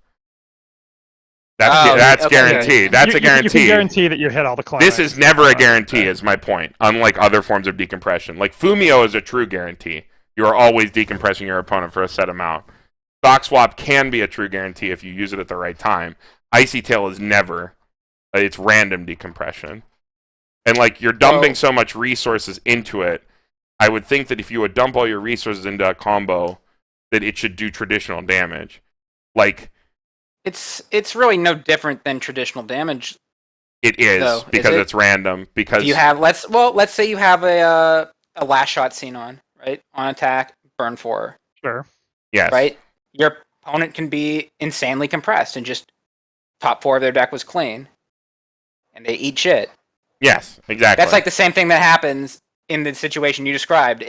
That's guaranteed. That's a guarantee. You can guarantee that you hit all the climaxes. This is never a guarantee, is my point, unlike other forms of decompression. Like, Fumio is a true guarantee. You are always decompressing your opponent for a set amount. Stock swap can be a true guarantee if you use it at the right time. Icy Tail is never. It's random decompression. And, like, you're dumping so much resources into it, I would think that if you would dump all your resources into a combo, that it should do traditional damage. Like, it's really no different than traditional damage. It is, though, because it's random. Because you have let's say you have a last shot scene on attack, burn 4. Sure. Yes. Right? Your opponent can be insanely compressed and just top 4 of their deck was clean. And they eat shit. Yes, exactly. That's like the same thing that happens in the situation you described.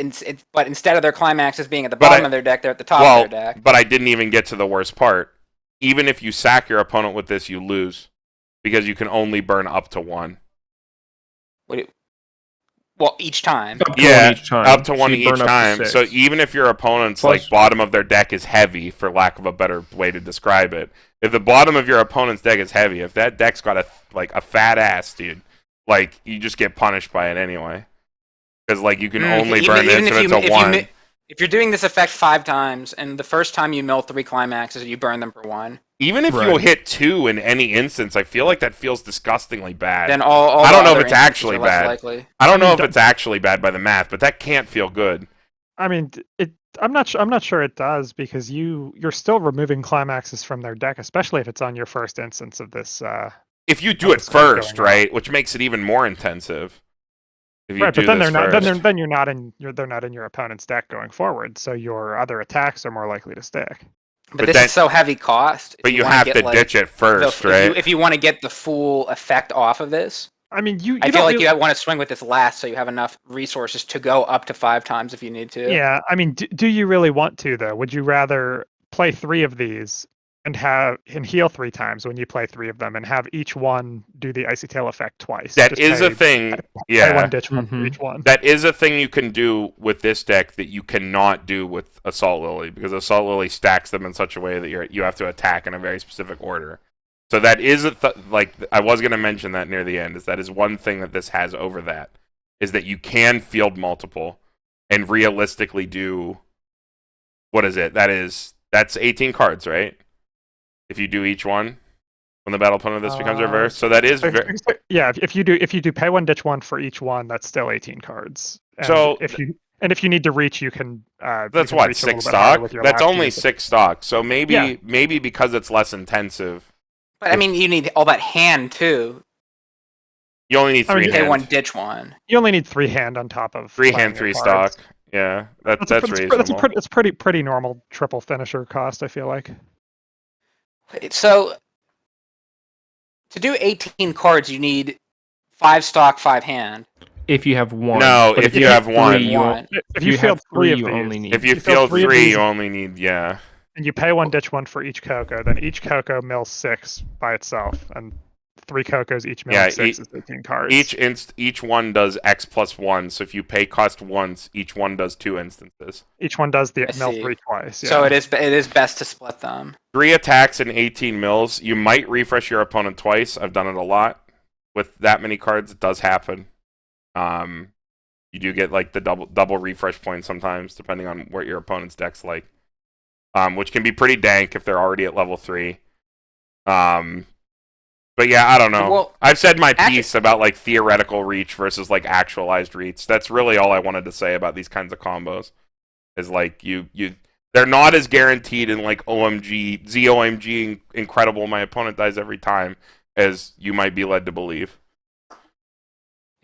But instead of their climaxes being at the bottom of their deck, they're at the top of their deck. But I didn't even get to the worst part. Even if you sack your opponent with this, you lose. Because you can only burn up to 1. Well, each time. Up to one each time. So even if your opponent's like bottom of their deck is heavy, for lack of a better way to describe it, if the bottom of your opponent's deck is heavy, if that deck's got a fat ass, dude, like, you just get punished by it anyway. Because, like, you can only burn this and it's a 1. If you're doing this effect 5 times, and the first time you mill 3 climaxes, you burn them for 1. Even if you hit 2 in any instance, I feel like that feels disgustingly bad. Then I don't know if it's actually bad. I don't know if it's actually bad by the math, but that can't feel good. I mean, I'm not sure it does, because you're still removing climaxes from their deck, especially if it's on your first instance of this. If you do it first, right, which makes it even more intensive. Right, but then they're not in your opponent's deck going forward, so your other attacks are more likely to stick. But this is so heavy cost. But you have to ditch it first, right? If you want to get the full effect off of this. I mean, I feel like you want to swing with this last, so you have enough resources to go up to 5 times if you need to. Yeah, I mean, do you really want to, though? Would you rather play 3 of these and heal 3 times when you play 3 of them, and have each one do the Icy Tail effect twice? That is a thing. Pay 1 ditch for each one. That is a thing you can do with this deck that you cannot do with Assault Lily, because Assault Lily stacks them in such a way that you have to attack in a very specific order. So that is I was going to mention that near the end. That is one thing that this has over that, is that you can field multiple and realistically do. What is it? That's 18 cards, right? If you do each one, when the battle opponent of this becomes reversed, so that is if you do pay 1 ditch 1 for each one, that's still 18 cards. And so if you need to reach, you can. That's you can what, 6 stock. That's only 6 stock. So maybe because it's less intensive. But I mean, you need all that hand too. You only need 3 hand. Pay 1 ditch 1. You only need 3 hand on top of 3 hand, 3 stock. Yeah, that's reasonable. It's pretty normal triple finisher cost, I feel like. So to do 18 cards, you need 5 stock, 5 hand. If you have one. No, But if you have one. three, One. If you have field three of you these, only need. If you You field field three of 3, these- you only need, yeah. and you pay 1 ditch 1 for each Coco, then each Coco mills 6 by itself, and 3 Cocos each milling Yeah, 6 is 18 cards. Each one does X plus 1, so if you pay cost once, each one does 2 instances. Each one does the I mill see. 3 twice. Yeah. So it is best to split them. 3 attacks and 18 mills. You might refresh your opponent twice. I've done it a lot. With that many cards, it does happen. You do get like the double refresh points sometimes, depending on what your opponent's deck's like. Which can be pretty dank if they're already at level 3. But yeah, I don't know. Well, I've said my piece about like theoretical reach versus like actualized reach. That's really all I wanted to say about these kinds of combos. Is like they're not as guaranteed in like OMG, ZOMG, incredible, my opponent dies every time, as you might be led to believe.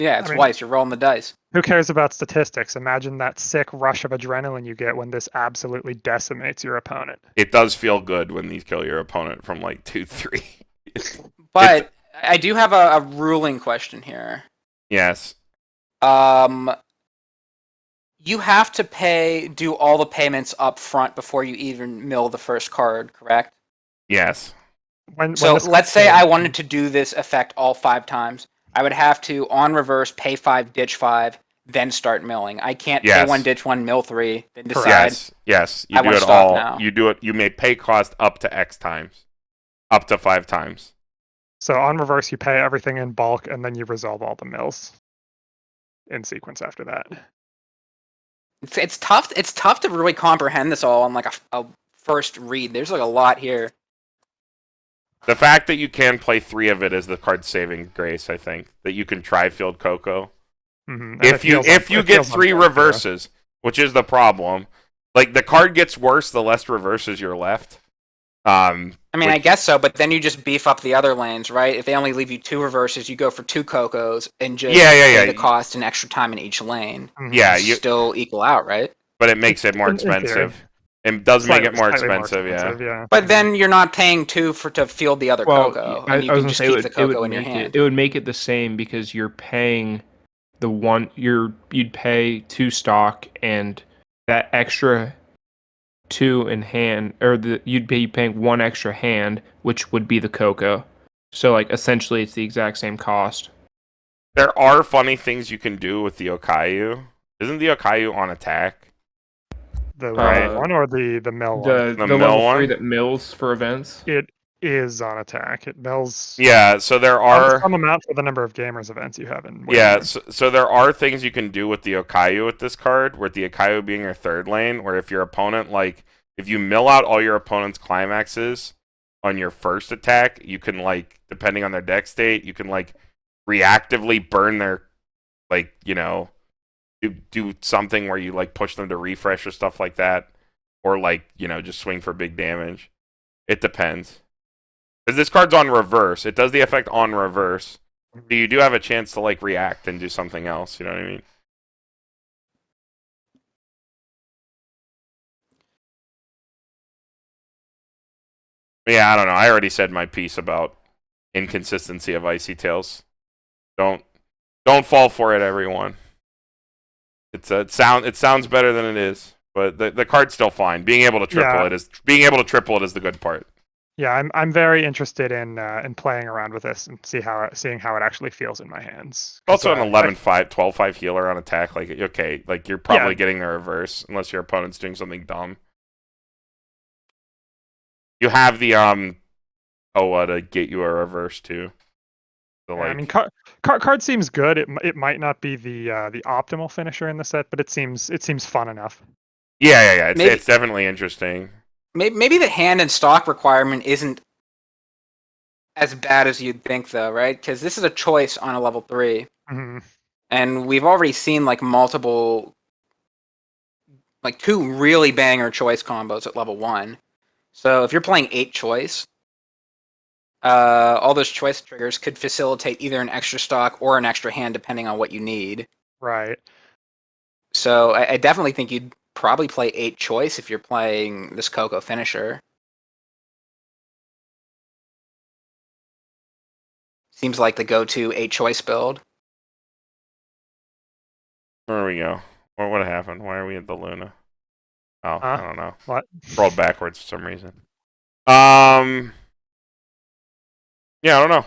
Yeah, it's Weiss. You're rolling the dice. Who cares about statistics? Imagine that sick rush of adrenaline you get when this absolutely decimates your opponent. It does feel good when these kill your opponent from like 2-3. But I do have a ruling question here. Yes. You have to do all the payments up front before you even mill the first card, correct? Yes. So let's say I wanted to do this effect all 5 times. I would have to, on reverse, pay 5, ditch 5, then start milling. I can't pay 1, ditch 1, mill 3, then decide. Yes. You I do wanna it stop all. now. You do it. You may pay cost up to X times, up to 5 times. So on reverse, you pay everything in bulk, and then you resolve all the mills in sequence after that. It's tough. It's tough to really comprehend this all on like a first read. There's like a lot here. The fact that you can play 3 of it is the card saving grace. I think that you can try field Coco. Mm-hmm. If you get 3 reverses, which is the problem, like the card gets worse the less reverses you're left. I guess so, but then you just beef up the other lanes, right? If they only leave you 2 reverses, you go for 2 Cocos and just pay the cost and extra time in each lane. Mm-hmm. Yeah, you still equal out, right? But it makes it more expensive. It does make it more expensive, yeah. But then you're not paying 2 to field the other Coco, and you I was can just gonna say keep the Coco in your hand. It would make it the same because you're paying you'd pay 2 stock and that extra 2 in hand, or you'd be paying 1 extra hand, which would be the Coco. So like essentially it's the exact same cost. There are funny things you can do with the Okayu. Isn't the Okayu on attack? The one or the mill one? The mill level 3 that mills for events? It is on attack. It mills. Yeah, so there are some amount for the number of gamers events you have in. Yeah, so there are things you can do with the Okayu with this card, with the Okayu being your 3rd lane, where if your opponent, like, if you mill out all your opponent's climaxes on your first attack, you can, like, depending on their deck state, you can, like, reactively burn their, like, you know, do something where you, like, push them to refresh or stuff like that, or, like, you know, just swing for big damage. It depends. Because this card's on reverse. It does the effect on reverse. So you do have a chance to, like, react and do something else. You know what I mean? But yeah, I don't know. I already said my piece about inconsistency of Icy Tails. Don't fall for it, everyone. It sounds better than it is, but the card's still fine. Being able to triple it is the good part. Yeah, I'm very interested in playing around with this and seeing how it actually feels in my hands. Also, an 11-5, 12-5 healer on attack. Like, okay, like you're probably getting the reverse unless your opponent's doing something dumb. You have the Oa to get you a reverse too. So, like, I mean, card seems good. It might not be the optimal finisher in the set, but it seems fun enough. Yeah. It's definitely interesting. Maybe the hand and stock requirement isn't as bad as you'd think, though, right? Because this is a choice on a level 3, and we've already seen like multiple, like 2 really banger choice combos at level 1. So if you're playing 8 choice, all those choice triggers could facilitate either an extra stock or an extra hand, depending on what you need. Right. So I definitely think you'd probably play 8 choice if you're playing this Coco finisher. Seems like the go-to 8-choice build. There we go. What happened? Why are we at the Luna? Oh, I don't know. What? Rolled backwards for some reason. Yeah, I don't know.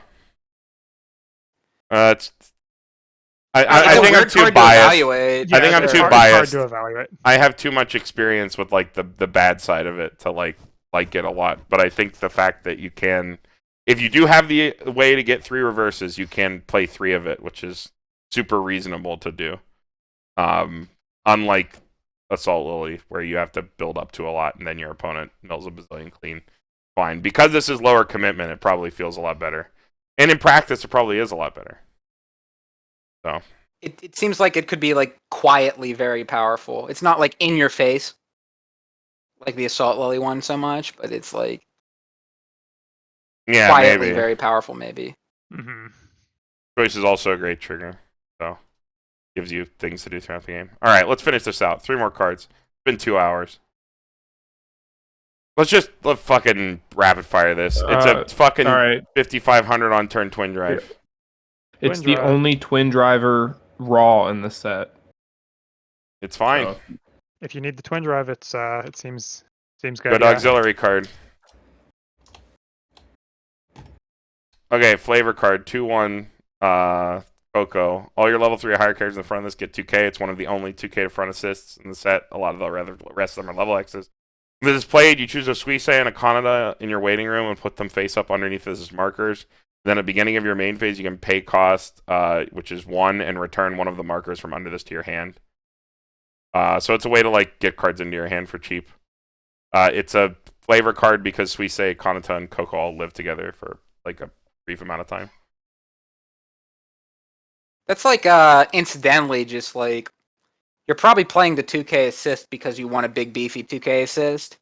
I think I'm too biased. Evaluate. I think I'm too hard biased. to evaluate. I have too much experience with like the bad side of it to like it a lot. But I think the fact that you can, if you do have the way to get 3 reverses, you can play 3 of it, which is super reasonable to do. Unlike Assault Lily, where you have to build up to a lot and then your opponent mills a bazillion clean. Fine. Because this is lower commitment, it probably feels a lot better. And in practice, it probably is a lot better. So It seems like it could be like quietly very powerful. It's not like in your face, like the Assault Lily one so much, but it's like quietly maybe. very powerful. Maybe. Mm-hmm. Choice is also a great trigger, so gives you things to do throughout the game. All right, let's finish this out. 3 more cards. It's been 2 hours. Let's fucking rapid fire this. It's a fucking 5500 on turn twin drive. It's the only twin driver raw in the set. It's fine. So, If you need the twin drive, it seems good. Good auxiliary card. Okay, flavor card 2/1. Coco. All your level 3 or higher characters in the front of this get 2k. It's one of the only 2k to front assists in the set. A lot of the rest of them are level X's. When this is played, you choose a Suisse and a Kanada in your waiting room and put them face up underneath this as markers. Then at the beginning of your main phase, you can pay cost, which is 1, and return one of the markers from under this to your hand. So it's a way to like get cards into your hand for cheap. It's a flavor card because Suisse, Kanata, and Coco all live together for like a brief amount of time. That's like incidentally just like you're probably playing the 2k assist because you want a big beefy 2k assist,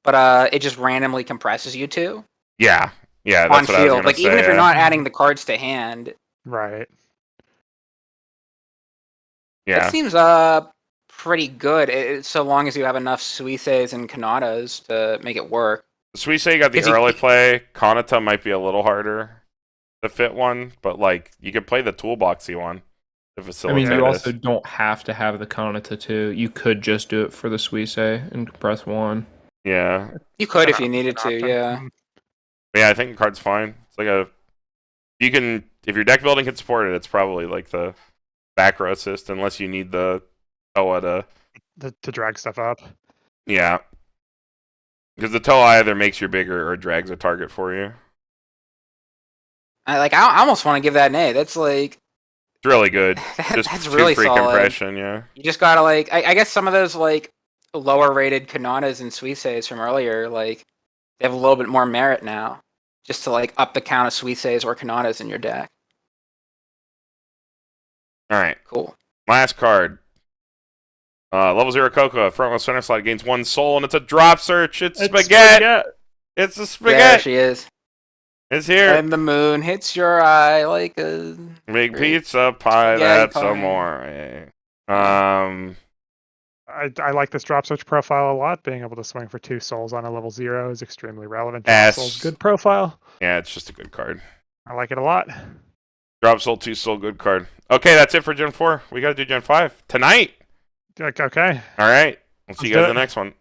but it just randomly compresses you 2. Yeah, that's on what I was field. gonna Like say, even if you're yeah. not adding the cards to hand, Right. Yeah. that seems pretty good. So long as you have enough Suisses and Kanadas to make it work. Suisse got the Is he- early play. Kanata might be a little harder to fit one, but like you could play the toolboxy one to I facilitate mean, you this. also don't have to have the Kanata too. You could just do it for the Suisse and compress 1. Yeah. You could if An you needed to, option. yeah. Mhm. Yeah, I think the card's fine. It's like if your deck building can support it, it's probably like the back row assist, unless you need the Toa To drag stuff up. yeah. Because the Toa either makes you bigger or drags a target for you. I almost want to give that an A. That's like It's really good. Just that's 2 really free solid. compression, yeah. You just gotta like I guess some of those like lower rated Kanadas and Suisses from earlier, like they have a little bit more merit now. Just to like up the count of Suisses or Kanadas in your deck. Alright. Cool. Last card. Level 0 Coco, front row center slot, gains 1 soul, and it's a drop search. It's spaghetti. It's a There spaghetti. she is. It's here. And the moon hits your eye like a Big great pizza pie, spaghetti that's pie. amore. I like this drop search profile a lot. Being able to swing for 2 souls on a level 0 is extremely relevant. Drop S. souls, good profile. Yeah, it's just a good card. I like it a lot. Drop soul, 2 soul, good card. Okay, that's it for Gen 4. We gotta do Gen 5 tonight. Okay. Alright. We'll see you Let's guys do in the it. next one.